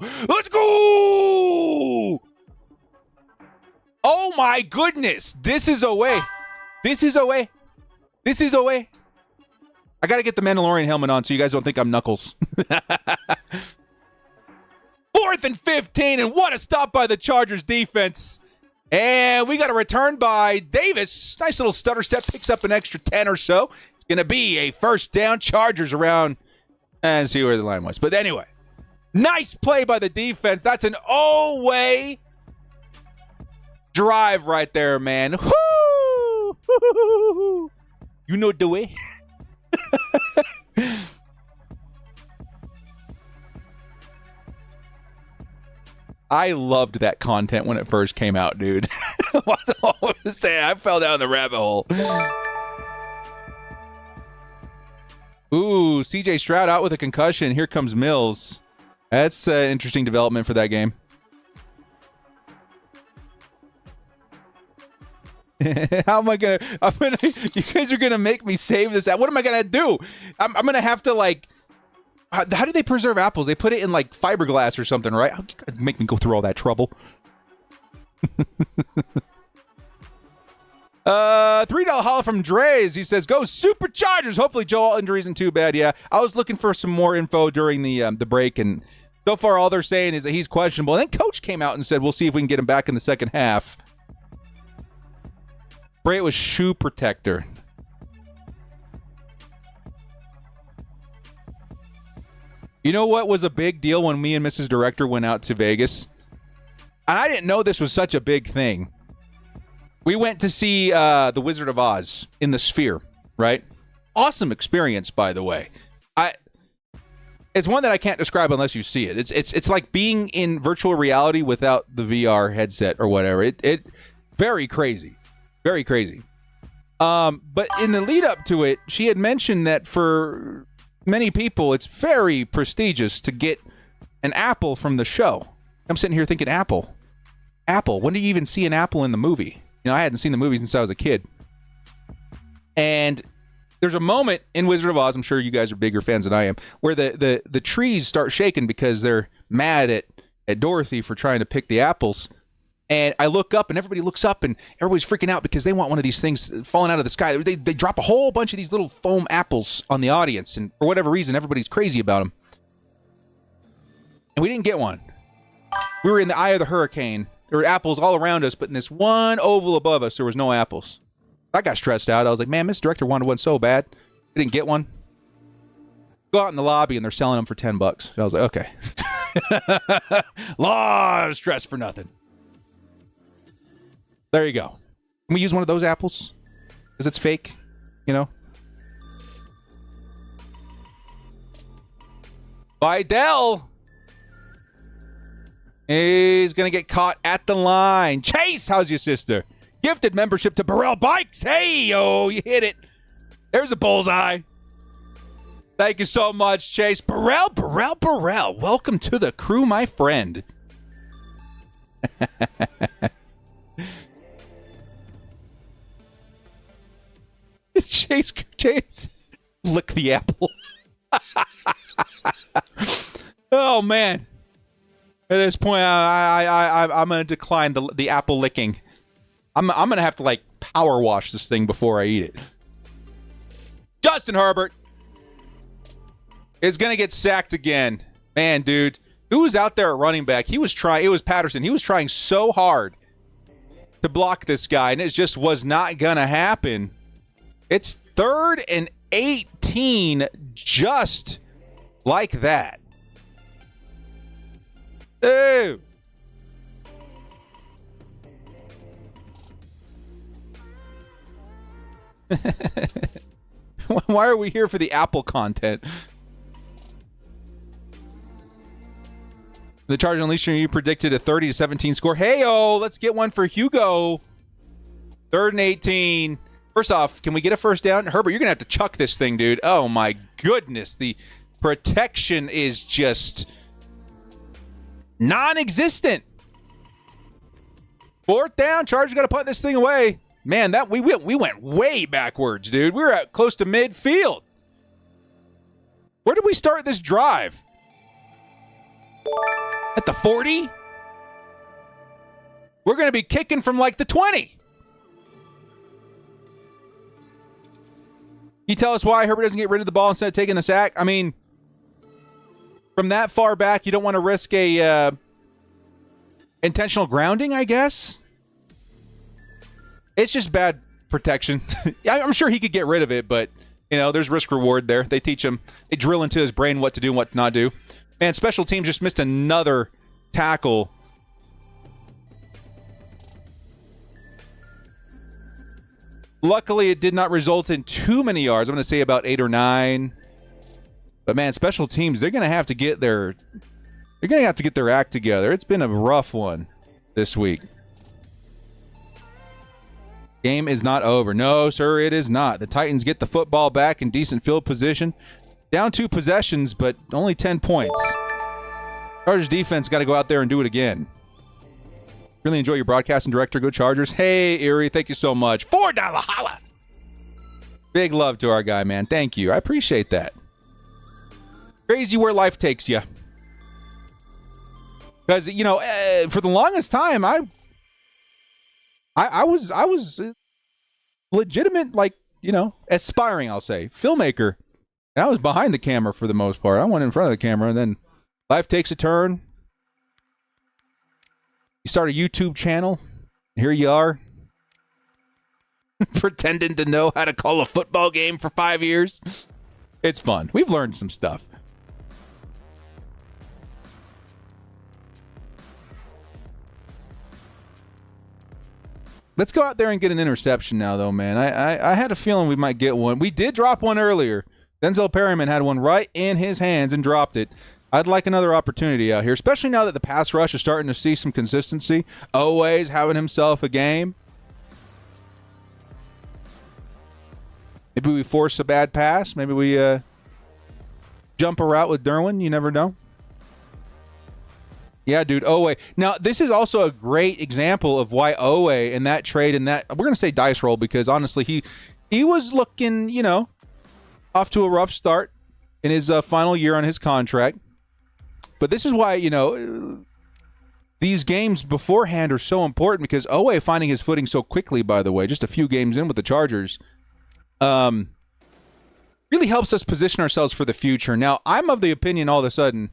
Oh, my goodness. This is Oweh. I got to get the Mandalorian helmet on so you guys don't think I'm Knuckles. 4th and 15, and what a stop by the Chargers defense. And we got a return by Davis. Nice little stutter step. Picks up an extra 10 or so. It's going to be a first down. Chargers around. And see where the line was. But anyway, Nice play by the defense. That's an O-way drive right there, man. Woo! You know the way. I loved that content when it first came out, dude. What's all I was saying? I fell down the rabbit hole. Ooh, CJ Stroud out with a concussion. Here comes Mills. That's an interesting development for that game. How am I gonna? You guys are gonna make me save this. What am I gonna do? I'm gonna have to like. How do they preserve apples? They put it in like fiberglass or something, right? How you guys make me go through all that trouble? $3 holla from Dre's. He says, "Go Superchargers." Hopefully, Joel injury isn't too bad. Yeah, I was looking for some more info during the break, and so far all they're saying is that he's questionable. And then Coach came out and said, "We'll see if we can get him back in the second half." Bray was shoe protector. You know what was a big deal when me and Mrs. Director went out to Vegas? And I didn't know this was such a big thing. We went to see The Wizard of Oz in the Sphere, right? Awesome experience, by the way. It's one that I can't describe unless you see it. It's like being in virtual reality without the VR headset or whatever. It very crazy. Very crazy. But in the lead up to it, she had mentioned that for many people, it's very prestigious to get an apple from the show. I'm sitting here thinking, apple. When do you even see an apple in the movie? You know, I hadn't seen the movie since I was a kid. And there's a moment in Wizard of Oz, I'm sure you guys are bigger fans than I am, where the trees start shaking because they're mad at Dorothy for trying to pick the apples. And I look up, and everybody looks up, and everybody's freaking out because they want one of these things falling out of the sky. They drop a whole bunch of these little foam apples on the audience, and for whatever reason, everybody's crazy about them. And we didn't get one. We were in the eye of the hurricane. There were apples all around us, but in this one oval above us, there was no apples. I got stressed out. I was like, man, Miss Director wanted one so bad. We didn't get one. Go out in the lobby, and they're selling them for $10. So I was like, okay. Lot of stress for nothing. There you go. Can we use one of those apples? Because it's fake, you know? Vidal is going to get caught at the line. Chase, how's your sister? Gifted membership to Burrell Bikes. Hey, yo, you hit it. There's a bullseye. Thank you so much, Chase. Burrell. Welcome to the crew, my friend. Chase, lick the apple. Oh man! At this point, I'm gonna decline the apple licking. I'm gonna have to like power wash this thing before I eat it. Justin Herbert is gonna get sacked again. Man, dude, who was out there at running back? He was trying. It was Patterson. He was trying so hard to block this guy, and it just was not gonna happen. It's 3rd and 18, just like that. Ew. Why are we here for the Apple content? The Chargers Unleashed, you predicted a 30-17 score. Hey-oh, let's get one for Hugo. 3rd and 18. First off, can we get a first down? Herbert, you're going to have to chuck this thing, dude. Oh, my goodness. The protection is just non-existent. 4th down. Chargers got to punt this thing away. Man, that we went way backwards, dude. We were at close to midfield. Where did we start this drive? At the 40? We're going to be kicking from like the 20. Can you tell us why Herbert doesn't get rid of the ball instead of taking the sack? I mean, from that far back, you don't want to risk a intentional grounding, I guess. It's just bad protection. I'm sure he could get rid of it, but, you know, there's risk reward there. They teach him, they drill into his brain what to do and what to not do. Man, special teams just missed another tackle. Luckily, it did not result in too many yards. I'm going to say about 8 or 9. But man, special teams, they're going to have to get their act together. It's been a rough one this week. Game is not over. No, sir, it is not. The Titans get the football back in decent field position. Down 2 possessions, but only 10 points. Chargers defense got to go out there and do it again. Really enjoy your broadcasting director. Go Chargers. Hey, Erie, thank you so much. $4 holla. Big love to our guy, man. Thank you. I appreciate that. Crazy where life takes you. Because, you know, for the longest time, I was legitimate, like, you know, aspiring, I'll say, filmmaker. And I was behind the camera for the most part. I went in front of the camera, and then life takes a turn. You start a YouTube channel. Here you are. Pretending to know how to call a football game for 5 years. It's fun. We've learned some stuff. Let's go out there and get an interception now, though, man. I had a feeling we might get one. We did drop one earlier. Denzel Perryman had one right in his hands and dropped it. I'd like another opportunity out here, especially now that the pass rush is starting to see some consistency. Always having himself a game. Maybe we force a bad pass. Maybe we jump a route with Derwin. You never know. Yeah, dude, Owe. Now, this is also a great example of why Owe in that trade and that, we're going to say dice roll, because honestly, he was looking, you know, off to a rough start in his final year on his contract. But this is why, you know, these games beforehand are so important, because Owe finding his footing so quickly, by the way, just a few games in with the Chargers, really helps us position ourselves for the future. Now, I'm of the opinion all of a sudden,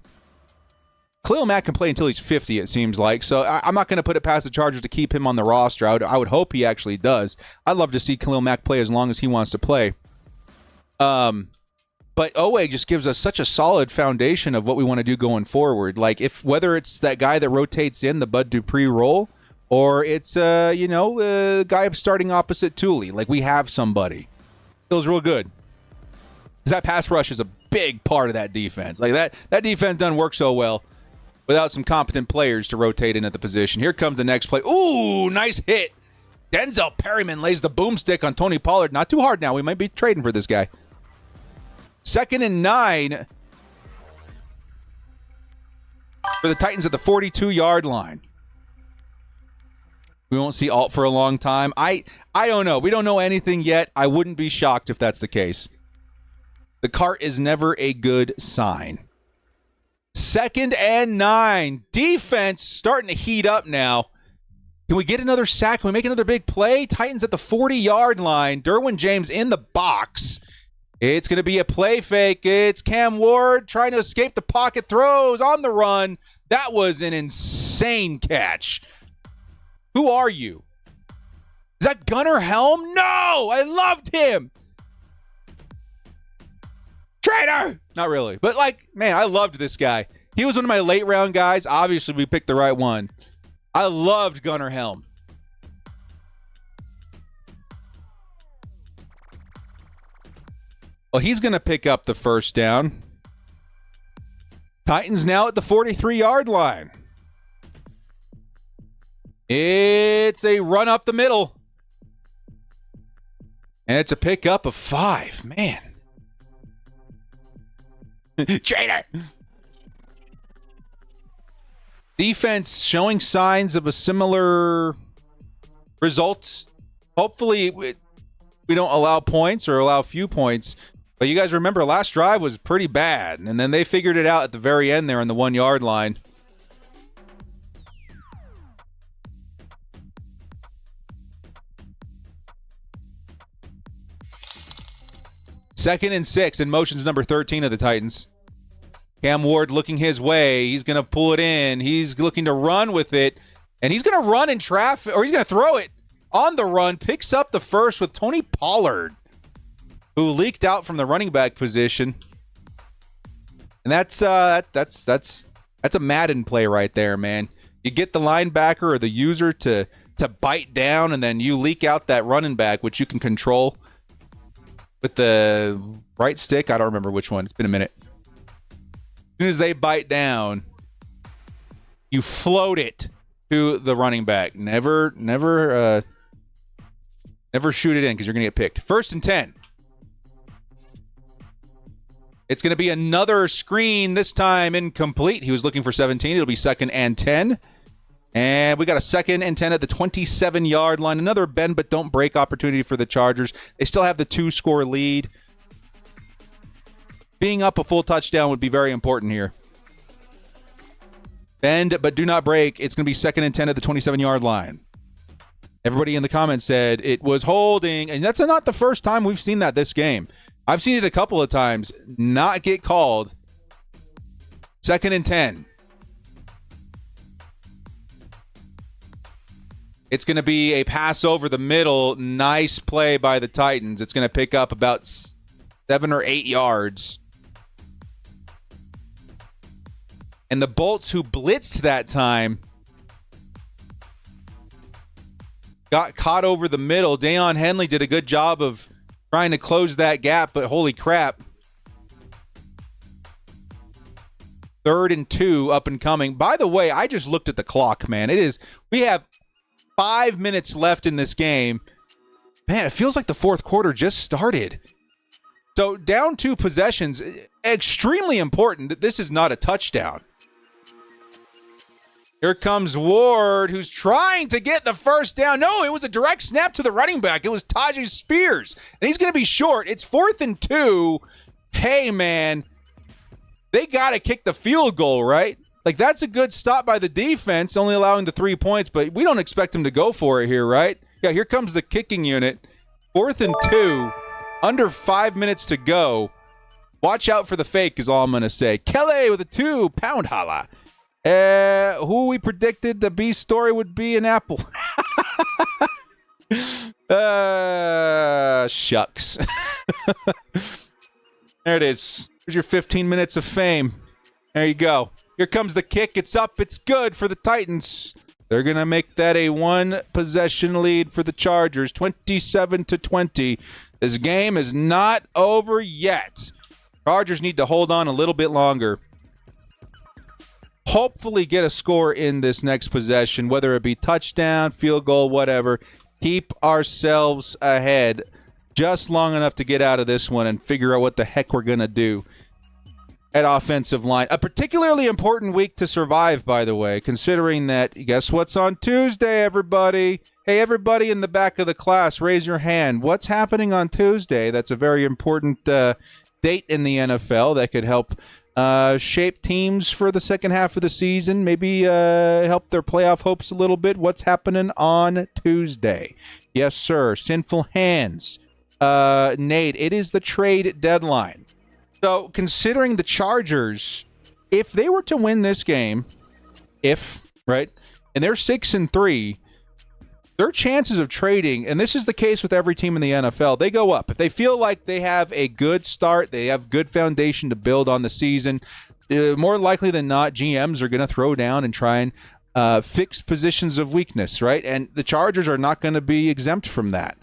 Khalil Mack can play until he's 50, it seems like. So I'm not going to put it past the Chargers to keep him on the roster. I would hope he actually does. I'd love to see Khalil Mack play as long as he wants to play. But Owe just gives us such a solid foundation of what we want to do going forward. Like, whether it's that guy that rotates in the Bud Dupree role, or it's a guy starting opposite Thule. Like, we have somebody. Feels real good. Because that pass rush is a big part of that defense. Like, that defense doesn't work so well without some competent players to rotate in at the position. Here comes the next play. Ooh, nice hit. Denzel Perryman lays the boomstick on Tony Pollard. Not too hard now. We might be trading for this guy. 2nd and 9 for the Titans at the 42-yard line. We won't see Alt for a long time. I don't know. We don't know anything yet. I wouldn't be shocked if that's the case. The cart is never a good sign. 2nd and 9. Defense starting to heat up now. Can we get another sack? Can we make another big play? Titans at the 40-yard line. Derwin James in the box. It's going to be a play fake. It's Cam Ward trying to escape the pocket. Throws on the run. That was an insane catch. Who are you? Is that Gunnar Helm? No! I loved him! Traitor! Not really. But, like, man, I loved this guy. He was one of my late round guys. Obviously, we picked the right one. I loved Gunnar Helm. Well, he's going to pick up the first down. Titans now at the 43-yard line. It's a run up the middle. And it's a pickup of 5. Man. Traitor! Defense showing signs of a similar result. Hopefully, we don't allow points or allow few points. But you guys remember, last drive was pretty bad. And then they figured it out at the very end there on the 1-yard line. Second and 6, and motion's number 13 of the Titans. Cam Ward looking his way. He's going to pull it in. He's looking to run with it. And he's going to run in traffic, or he's going to throw it on the run. Picks up the first with Tony Pollard, who leaked out from the running back position. And that's a Madden play right there, man. You get the linebacker or the user to bite down, and then you leak out that running back, which you can control with the right stick. I don't remember which one. It's been a minute. As soon as they bite down, you float it to the running back. Never shoot it in because you're going to get picked. 1st and 10. It's going to be another screen, this time incomplete. He was looking for 17. It'll be 2nd and 10. And we got a 2nd and 10 at the 27-yard line. Another bend but don't break opportunity for the Chargers. They still have the 2-score lead. Being up a full touchdown would be very important here. Bend but do not break. It's going to be 2nd and 10 at the 27-yard line. Everybody in the comments said it was holding, and that's not the first time we've seen that this game. I've seen it a couple of times not get called. 2nd and 10. It's going to be a pass over the middle. Nice play by the Titans. It's going to pick up about 7 or 8 yards. And the Bolts, who blitzed that time, got caught over the middle. Deion Henley did a good job of trying to close that gap, but holy crap. 3rd and 2 up and coming. By the way, I just looked at the clock, man. We have 5 minutes left in this game. Man, it feels like the 4th quarter just started. So down 2 possessions, extremely important that this is not a touchdown. Here comes Ward, who's trying to get the first down. No, it was a direct snap to the running back. It was Tajay Spears, and he's going to be short. It's 4th and 2. Hey, man, they got to kick the field goal, right? Like, that's a good stop by the defense, only allowing the 3 points, but we don't expect them to go for it here, right? Yeah, here comes the kicking unit. 4th and 2, under 5 minutes to go. Watch out for the fake is all I'm going to say. Kelly with a 2-pound holla. Who we predicted the B story would be an apple. Shucks. There it is. Here's your 15 minutes of fame. There you go. Here comes the kick. It's up. It's good for the Titans. They're going to make that a 1-possession lead for the Chargers, 27-20. This game is not over yet. Chargers need to hold on a little bit longer. Hopefully get a score in this next possession, whether it be touchdown, field goal, whatever. Keep ourselves ahead just long enough to get out of this one and figure out what the heck we're going to do at offensive line. A particularly important week to survive, by the way, considering that, guess what's on Tuesday, everybody? Hey, everybody in the back of the class, raise your hand. What's happening on Tuesday? That's a very important date in the NFL that could help shape teams for the second half of the season, maybe help their playoff hopes a little bit. What's happening on Tuesday? Yes, sir. Sinful Hands. Nate, it is the trade deadline. So considering the Chargers, if they were to win this game, right, and they're 6-3, their chances of trading, and this is the case with every team in the NFL, they go up. If they feel like they have a good start, they have good foundation to build on the season, more likely than not, GMs are going to throw down and try and fix positions of weakness, right? And the Chargers are not going to be exempt from that.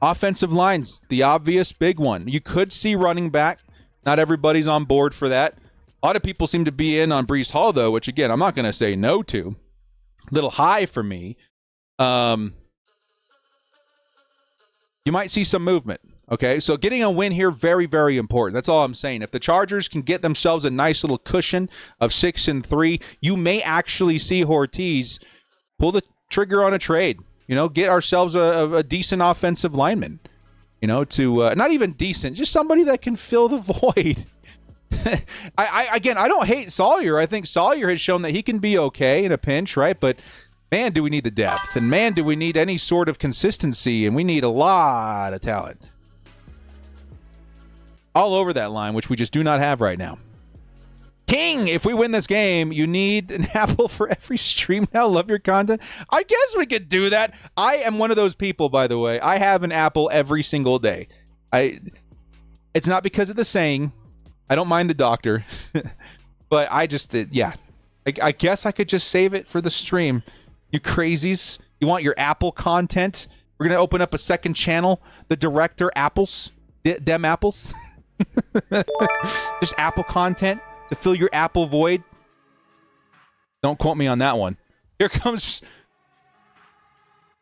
Offensive lines, the obvious big one. You could see running back. Not everybody's on board for that. A lot of people seem to be in on Breece Hall, though, which, again, I'm not going to say no to. Little high for me. You might see some movement. Okay, so getting a win here, very, very important. That's all I'm saying. If the Chargers can get themselves a nice little cushion of 6-3, you may actually see Ortiz pull the trigger on a trade. Get ourselves a decent offensive lineman. To not even decent, just somebody that can fill the void. I don't hate Sawyer. I think Sawyer has shown that he can be okay in a pinch, right? But man, do we need the depth, and man, do we need any sort of consistency, and we need a lot of talent all over that line, which we just do not have right now. King, if we win this game, you need an apple for every stream now. Love your content. I guess we could do that. I am one of those people, by the way. I have an apple every single day. It's not because of the saying. I don't mind the doctor. But I just, yeah. I guess I could just save it for the stream. You crazies. You want your Apple content? We're going to open up a second channel. The Director Apples. Dem Apples. Just Apple content to fill your Apple void. Don't quote me on that one. Here comes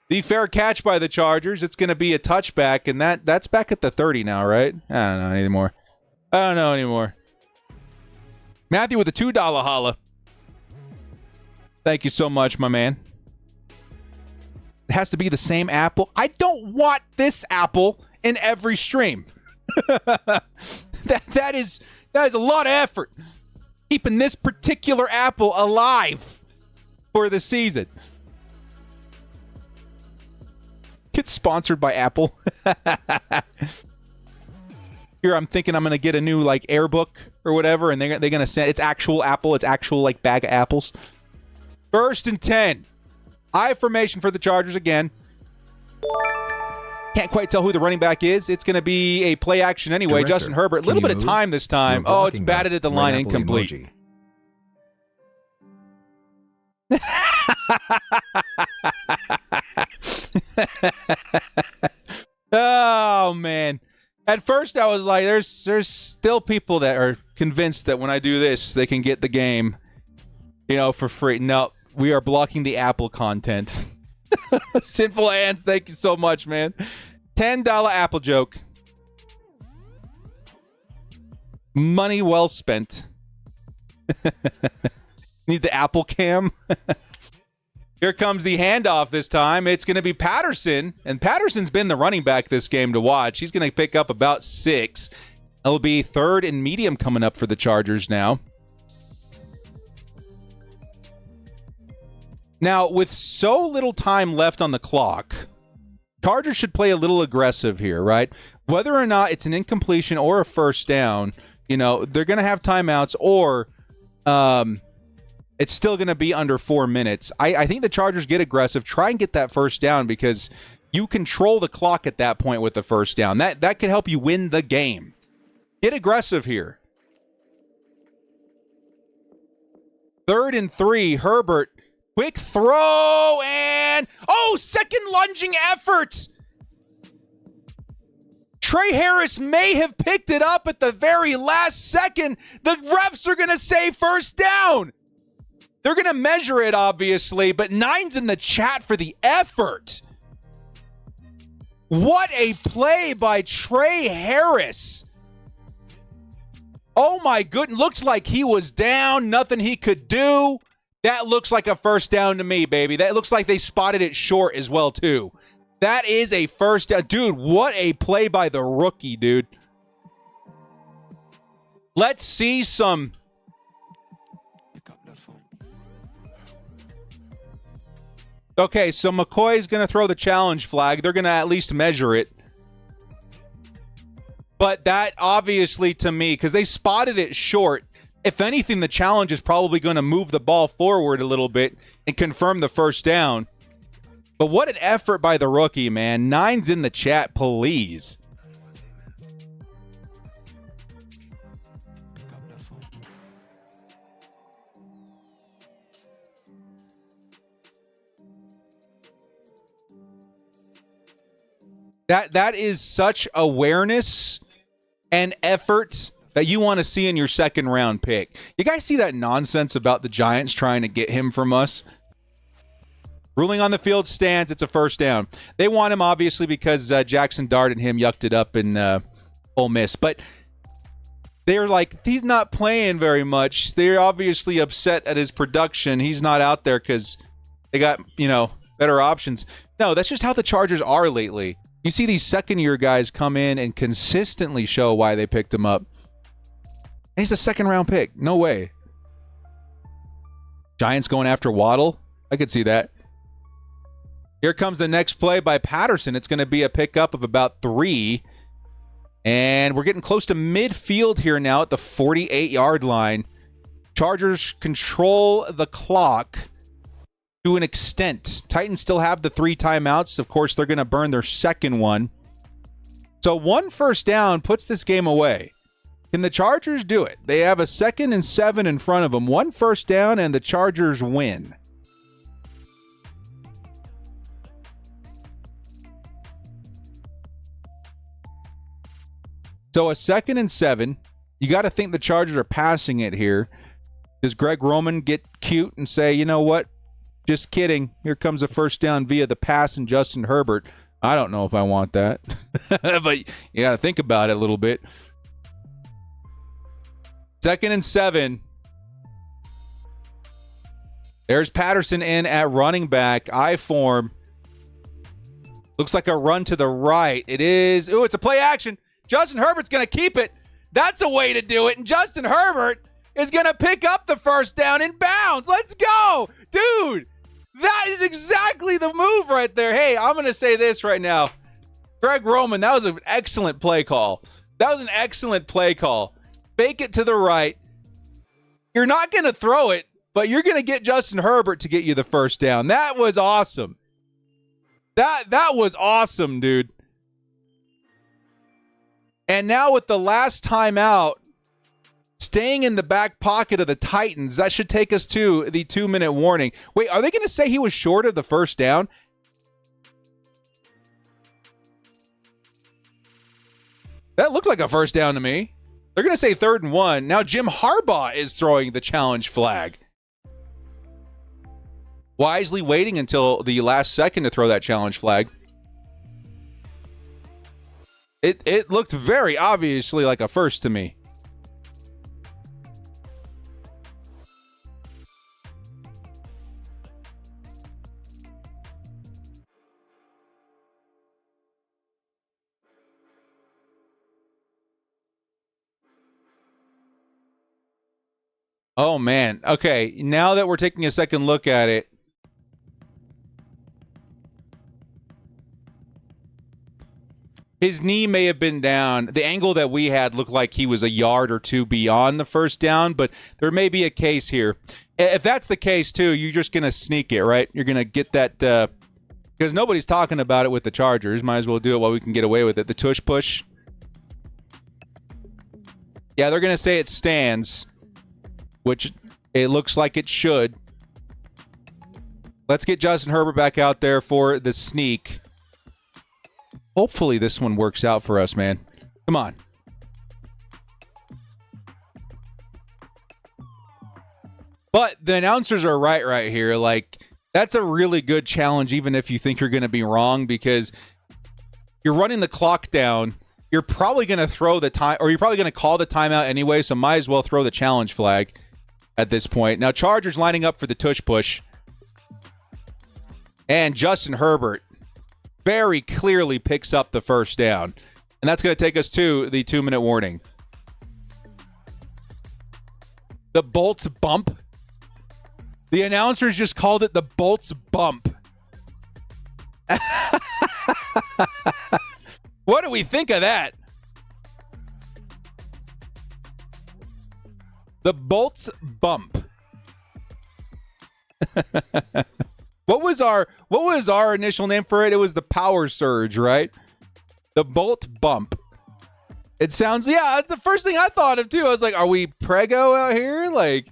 the fair catch by the Chargers. It's going to be a touchback, and that's back at the 30 now, right? I don't know anymore. Matthew with a $2 holla. Thank you so much, my man. It has to be the same apple. I don't want this apple in every stream. that is a lot of effort. Keeping this particular apple alive for the season. Get sponsored by Apple. Here, I'm thinking I'm going to get a new, like, Airbook or whatever, and they're going to send... It's actual Apple. It's actual, like, bag of apples. 1st and 10. I formation for the Chargers again. Can't quite tell who the running back is. It's going to be a play action anyway. Director, Justin Herbert. A little bit of time this time. Oh, it's batted at the line. Incomplete. Oh, man. At first, I was like, there's still people that are convinced that when I do this, they can get the game, for free. No, we are blocking the Apple content. Sinful Hands, thank you so much, man. $10 Apple joke. Money well spent. Need the Apple cam. Here comes the handoff this time. It's going to be Patterson, and Patterson's been the running back this game to watch. He's going to pick up about 6. It'll be 3rd and medium coming up for the Chargers now. Now, with so little time left on the clock, Chargers should play a little aggressive here, right? Whether or not it's an incompletion or a first down, they're going to have timeouts, or it's still going to be under 4 minutes. I think the Chargers get aggressive, try and get that first down, because you control the clock at that point with the first down. That could help you win the game. Get aggressive here. 3rd and 3, Herbert. Quick throw, and... Oh, second lunging effort! Trey Harris may have picked it up at the very last second. The refs are going to say first down. They're going to measure it, obviously, but 9's in the chat for the effort. What a play by Trey Harris. Oh, my goodness. Looks like he was down. Nothing he could do. That looks like a first down to me, baby. That looks like they spotted it short as well, too. That is a first down. Dude, what a play by the rookie, dude. Let's see some... Okay, so McCoy's going to throw the challenge flag. They're going to at least measure it. But that obviously, to me, because they spotted it short, if anything, the challenge is probably going to move the ball forward a little bit and confirm the first down. But what an effort by the rookie, man. 9's in the chat, please. That is such awareness and effort that you want to see in your second round pick. You guys see that nonsense about the Giants trying to get him from us? Ruling on the field stands. It's a first down. They want him, obviously, because Jackson Dart and him yucked it up in Ole Miss. But they're like, he's not playing very much. They're obviously upset at his production. He's not out there because they got, better options. No, that's just how the Chargers are lately. You see these second-year guys come in and consistently show why they picked him up. And he's a second-round pick. No way. Giants going after Waddle? I could see that. Here comes the next play by Patterson. It's going to be a pickup of about 3. And we're getting close to midfield here now at the 48-yard line. Chargers control the clock to an extent. Titans still have the 3 timeouts. Of course, they're going to burn their second one. So 1 first down puts this game away. Can the Chargers do it? They have a 2nd and 7 in front of them. 1 first down, and the Chargers win. So a 2nd and 7. You got to think the Chargers are passing it here. Does Greg Roman get cute and say, you know what? Just kidding. Here comes a first down via the pass and Justin Herbert. I don't know if I want that. But you got to think about it a little bit. 2nd and 7. There's Patterson in at running back. I form. Looks like a run to the right. It is. Ooh, it's a play action. Justin Herbert's going to keep it. That's a way to do it. And Justin Herbert is going to pick up the first down in bounds. Let's go. Dude, that is exactly the move right there. Hey, I'm going to say this right now. Greg Roman, that was an excellent play call. That was an excellent play call. Fake it to the right. You're not going to throw it, but you're going to get Justin Herbert to get you the first down. That was awesome. That was awesome, dude. And now with the last time out, staying in the back pocket of the Titans, that should take us to the 2-minute warning. Wait, are they going to say he was short of the first down? That looked like a first down to me. They're going to say 3rd and 1. Now Jim Harbaugh is throwing the challenge flag. Wisely waiting until the last second to throw that challenge flag. It looked very obviously like a first to me. Oh, man. Okay, now that we're taking a second look at it, his knee may have been down. The angle that we had looked like he was a yard or two beyond the first down, but there may be a case here. If that's the case, too, you're just going to sneak it, right? You're going to get that, because nobody's talking about it with the Chargers. Might as well do it while we can get away with it. The tush push. Yeah, they're going to say it stands, which it looks like it should. Let's get Justin Herbert back out there for the sneak. Hopefully this one works out for us, man. Come on. But the announcers are right here. Like, that's a really good challenge, even if you think you're going to be wrong, because you're running the clock down. You're probably going to throw the time, or you're probably going to call the timeout anyway, so might as well throw the challenge flag at this point. Now, Chargers lining up for the tush push. And Justin Herbert very clearly picks up the first down. And that's going to take us to the 2-minute warning. The Bolts bump. The announcers just called it the Bolts bump. What do we think of that? The Bolts bump. What was our initial name for it? It was the Power Surge, right? The Bolt Bump. It sounds, yeah, that's the first thing I thought of too. I was like, are we prego out here? Like,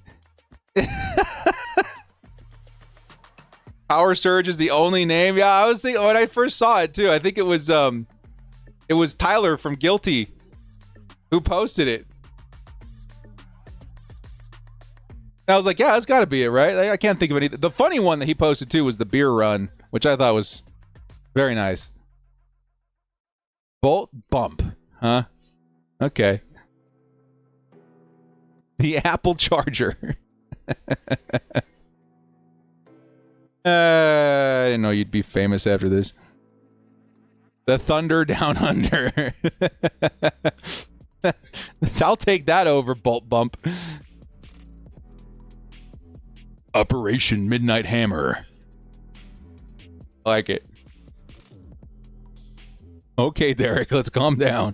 Power Surge is the only name. Yeah, I was thinking when I first saw it too. I think it was Tyler from Guilty who posted it. And I was like, yeah, that's got to be it, right? Like, I can't think of anything. The funny one that he posted too was the beer run, which I thought was very nice. Bolt bump, huh? Okay. The Apple Charger. I didn't know you'd be famous after this. The Thunder Down Under. I'll take that over Bolt Bump. Operation Midnight Hammer. I like it. Okay, Derek, let's calm down.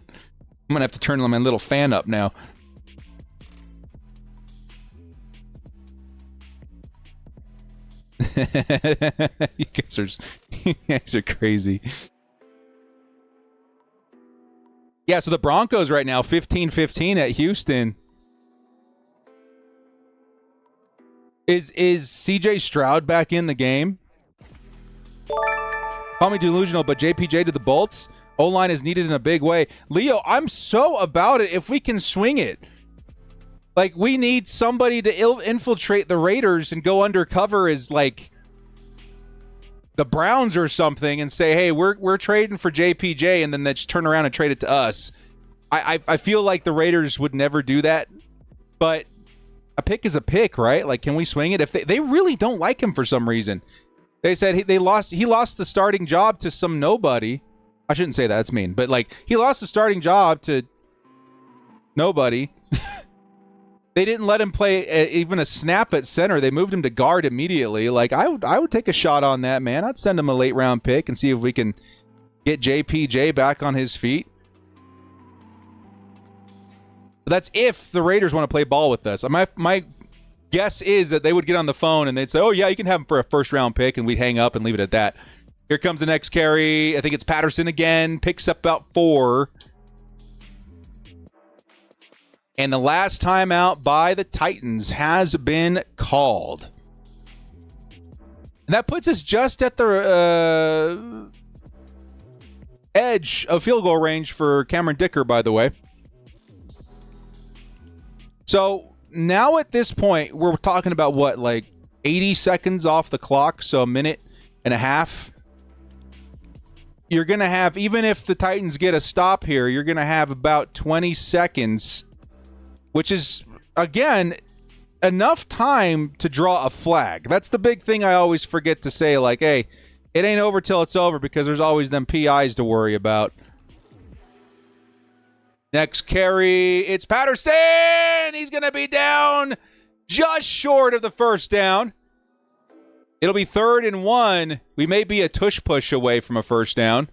I'm gonna have to turn my little fan up now. You guys are crazy. Yeah, so the Broncos right now, 15-15 at Houston. Is CJ Stroud back in the game? Call me delusional, but JPJ to the Bolts. O-line is needed in a big way. Leo, I'm so about it if we can swing it. Like, we need somebody to infiltrate the Raiders and go undercover as, like, the Browns or something and say, hey, we're trading for JPJ, and then they just turn around and trade it to us. I feel like the Raiders would never do that, but a pick is a pick, right? Like, can we swing it? If they really don't like him for some reason. They said he lost the starting job to some nobody. I shouldn't say that. That's mean. But, like, he lost the starting job to nobody. They didn't let him play even a snap at center. They moved him to guard immediately. Like, I would take a shot on that, man. I'd send him a late-round pick and see if we can get JPJ back on his feet. But that's if the Raiders want to play ball with us. My guess is that they would get on the phone and they'd say, oh, yeah, you can have him for a first-round pick, and we'd hang up and leave it at that. Here comes the next carry. I think it's Patterson again. Picks up about 4. And the last timeout by the Titans has been called. And that puts us just at the edge of field goal range for Cameron Dicker, by the way. So now at this point, we're talking about what, like 80 seconds off the clock, so a minute and a half. You're going to have, even if the Titans get a stop here, you're going to have about 20 seconds, which is, again, enough time to draw a flag. That's the big thing I always forget to say, like, hey, it ain't over till it's over, because there's always them PIs to worry about. Next carry, it's Patterson! He's going to be down just short of the first down. It'll be 3rd and 1. We may be a tush push away from a first down.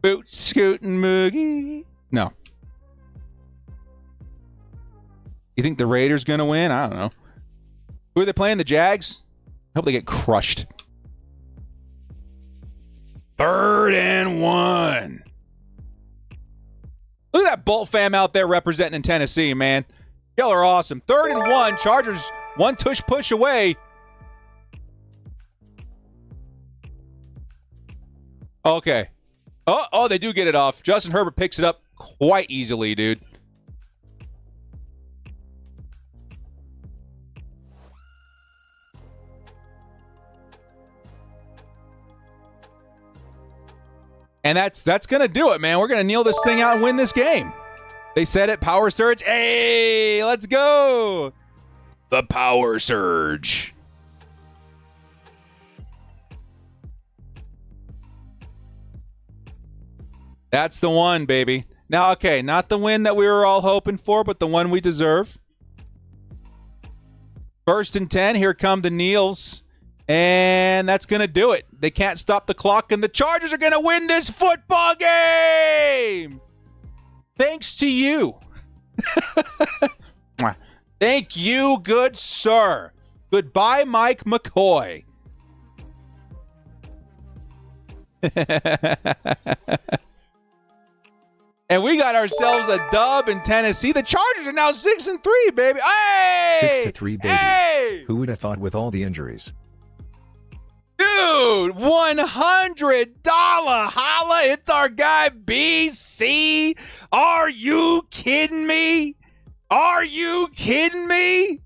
Boot, scootin' moogie. No. You think the Raiders going to win? I don't know. Who are they playing? The Jags? I hope they get crushed. 3rd and 1. Look at that Bolt fam out there representing in Tennessee, man. Y'all are awesome. 3rd and 1. Chargers one tush push away. Okay. Oh, they do get it off. Justin Herbert picks it up quite easily, dude. And that's going to do it, man. We're going to kneel this thing out and win this game. They said it, power surge. Hey, let's go. The power surge. That's the one, baby. Now, okay, not the win that we were all hoping for, but the one we deserve. 1st and 10. Here come the kneels. And that's going to do it. They can't stop the clock, and the Chargers are going to win this football game. Thanks to you. Thank you, good sir. Goodbye, Mike McCoy. And we got ourselves a dub in Tennessee. The Chargers are now 6-3, baby. Hey! 6-3, baby. Hey! Who would have thought with all the injuries? Dude, $100 holla. It's our guy BC. Are you kidding me? Are you kidding me?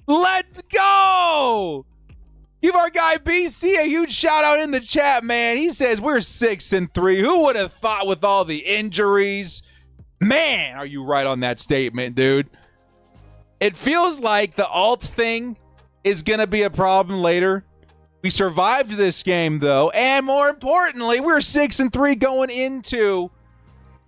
Let's go. Give our guy BC a huge shout out in the chat, man. He says we're 6-3. Who would have thought with all the injuries? Man, are you right on that statement, dude? It feels like the alt thing is going to be a problem later. We survived this game, though, and more importantly, we're 6-3 going into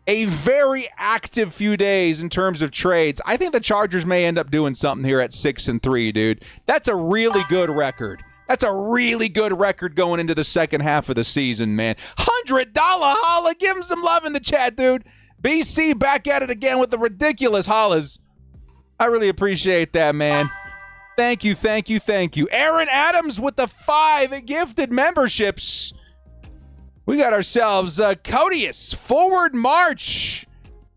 a very active few days in terms of trades. I think the Chargers may end up doing something here at 6-3, dude. That's a really good record. That's a really good record going into the second half of the season, man. $100 holla. Give him some love in the chat, dude. BC back at it again with the ridiculous hollas. I really appreciate that, man. Thank you, thank you, thank you. Aaron Adams with the 5 gifted memberships. We got ourselves Codius, Forward March,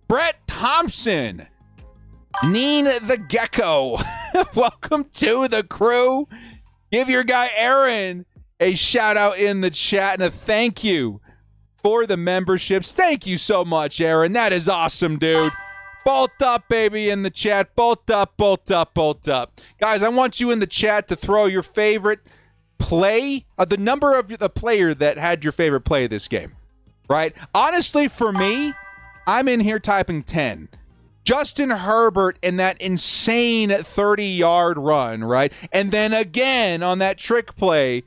Brett Thompson, Neen the Gecko. Welcome to the crew. Give your guy Aaron a shout out in the chat and a thank you for the memberships. Thank you so much, Aaron. That is awesome, dude. Bolt up, baby, in the chat. Bolt up, bolt up, bolt up. Guys, I want you in the chat to throw your favorite play, the number of the player that had your favorite play of this game, right? Honestly, for me, I'm in here typing 10. Justin Herbert in that insane 30-yard run, right? And then again on that trick play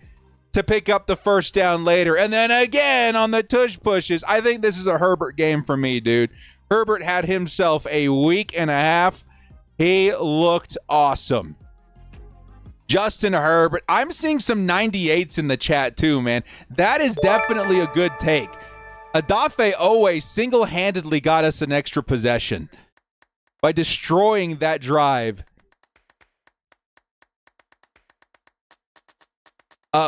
to pick up the first down later. And then again on the tush pushes. I think this is a Herbert game for me, dude. Herbert had himself a week and a half. He looked awesome. Justin Herbert. I'm seeing some 98s in the chat too, man. That is definitely a good take. Odafe Owe single-handedly got us an extra possession by destroying that drive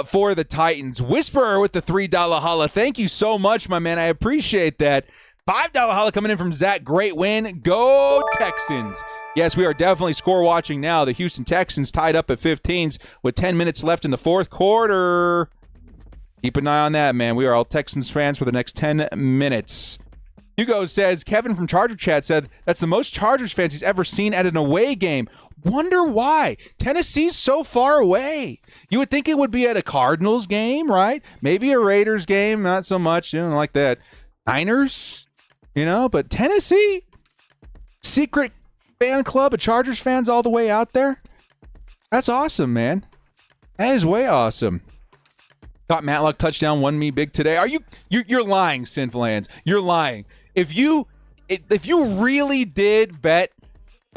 for the Titans. Whisperer with the $3 holla. Thank you so much, my man. I appreciate that. $5 holla coming in from Zach. Great win. Go Texans. Yes, we are definitely score watching now. The Houston Texans tied up at 15s with 10 minutes left in the fourth quarter. Keep an eye on that, man. We are all Texans fans for the next 10 minutes. Hugo says, Kevin from Charger Chat said, that's the most Chargers fans he's ever seen at an away game. Wonder why. Tennessee's so far away. You would think it would be at a Cardinals game, right? Maybe a Raiders game, not so much, like that. Niners, but Tennessee? Secret fan club of Chargers fans all the way out there? That's awesome, man. That is way awesome. Got Matlock touchdown, won me big today. You're lying, Sinful Hands. You're lying. If you really did bet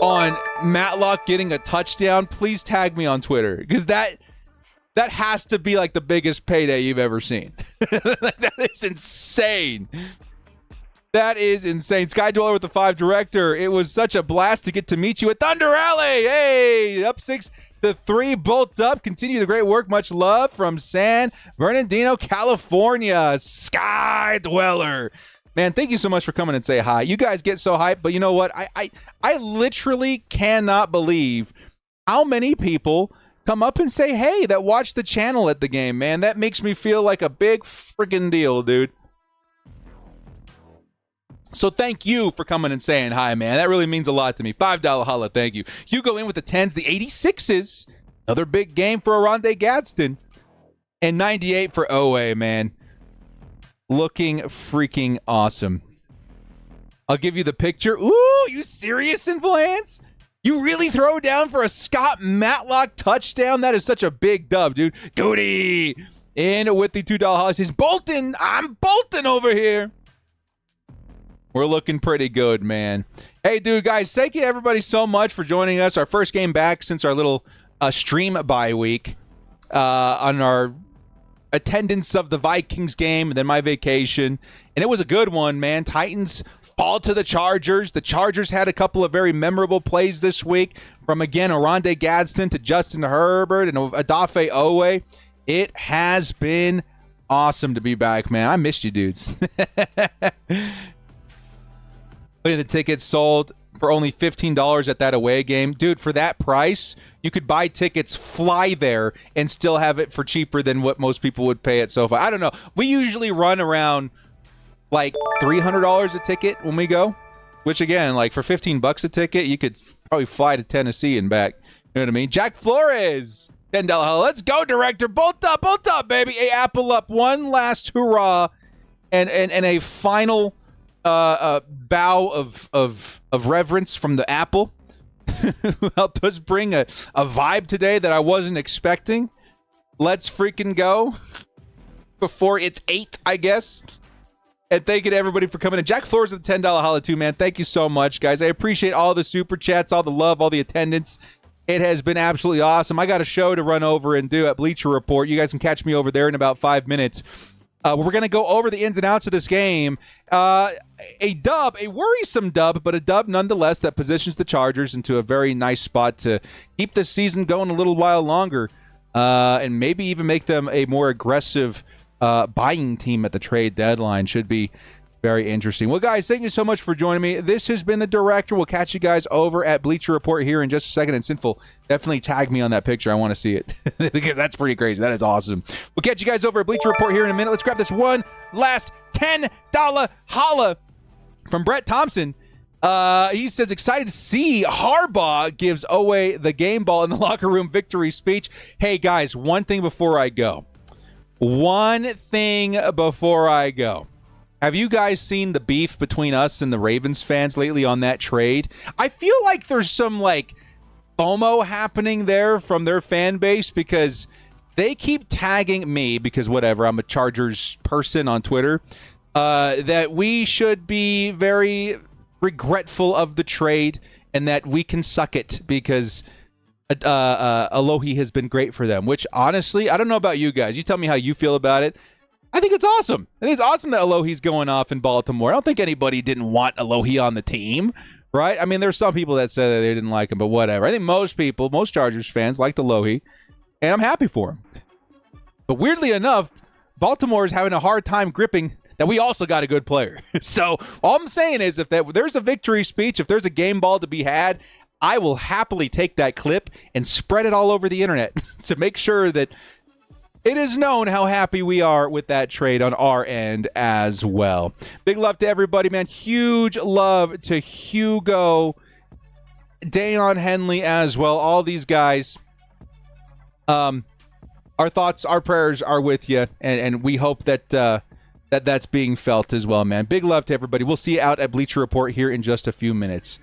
on Matlock getting a touchdown, please tag me on Twitter, because that has to be like the biggest payday you've ever seen. That is insane. That is insane. Sky Dweller with the 5 director. It was such a blast to get to meet you at Thunder Alley. Hey, up 6-3, bolt up. Continue the great work. Much love from San Bernardino, California. Sky Dweller. Man, thank you so much for coming and say hi. You guys get so hyped, but you know what? I literally cannot believe how many people come up and say, hey, that watched the channel at the game, man. That makes me feel like a big freaking deal, dude. So thank you for coming and saying hi, man. That really means a lot to me. $5 holla, thank you. Hugo in with the 10s, the 86s. Another big game for Aronde Gadsden. And 98 for Owe, man. Looking freaking awesome. I'll give you the picture. Ooh, you serious, Sinful Hands? You really throw down for a Scott Matlock touchdown? That is such a big dub, dude. Goody in with the $2 holla. He's bolting. I'm bolting over here. We're looking pretty good, man. Hey, dude, guys, thank you everybody so much for joining us. Our first game back since our little stream bye week on our attendance of the Vikings game and then my vacation. And it was a good one, man. Titans fall to the Chargers. The Chargers had a couple of very memorable plays this week from, again, Aronde Gadsden to Justin Herbert and Odafe Owe. It has been awesome to be back, man. I missed you, dudes. The tickets sold for only $15 at that away game. Dude, for that price, you could buy tickets, fly there, and still have it for cheaper than what most people would pay at SoFi. I don't know. We usually run around like $300 a ticket when we go, which again, like for $15 a ticket, you could probably fly to Tennessee and back. You know what I mean? Jack Flores, $10 holla. Let's go, director. Bolt up, baby. A apple up. One last hurrah and a final bow of reverence from the apple who helped us bring a vibe today that I wasn't expecting. Let's freaking go before it's 8, I guess. And thank you to everybody for coming in. Jack Flores with the $10 holla too, man. Thank you so much, guys. I appreciate all the super chats, all the love, all the attendance. It has been absolutely awesome. I got a show to run over and do at Bleacher Report. You guys can catch me over there in about 5 minutes. We're going to go over the ins and outs of this game. A dub, a worrisome dub, but a dub nonetheless that positions the Chargers into a very nice spot to keep the season going a little while longer and maybe even make them a more aggressive buying team at the trade deadline. Should be very interesting. Well, guys, thank you so much for joining me. This has been The Director. We'll catch you guys over at Bleacher Report here in just a second. And Sinful, definitely tag me on that picture. I want to see it because that's pretty crazy. That is awesome. We'll catch you guys over at Bleacher Report here in a minute. Let's grab this one last $10 holla from Brett Thompson. He says, excited to see Harbaugh gives away the game ball in the locker room victory speech. Hey, guys, one thing before I go. Have you guys seen the beef between us and the Ravens fans lately on that trade? I feel like there's some, like, FOMO happening there from their fan base because they keep tagging me, because whatever, I'm a Chargers person on Twitter, that we should be very regretful of the trade and that we can suck it because Alohi has been great for them, which honestly, I don't know about you guys. You tell me how you feel about it. I think it's awesome. I think it's awesome that Alohi's going off in Baltimore. I don't think anybody didn't want Alohi on the team, right? I mean, there's some people that said that they didn't like him, but whatever. I think most people, most Chargers fans liked Alohi, and I'm happy for him. But weirdly enough, Baltimore is having a hard time gripping that we also got a good player. So all I'm saying is if there's a victory speech, if there's a game ball to be had, I will happily take that clip and spread it all over the internet to make sure that it is known how happy we are with that trade on our end as well. Big love to everybody, man. Huge love to Hugo, Dayon Henley as well. All these guys. Our thoughts, our prayers are with you, and we hope that that's being felt as well, man. Big love to everybody. We'll see you out at Bleacher Report here in just a few minutes.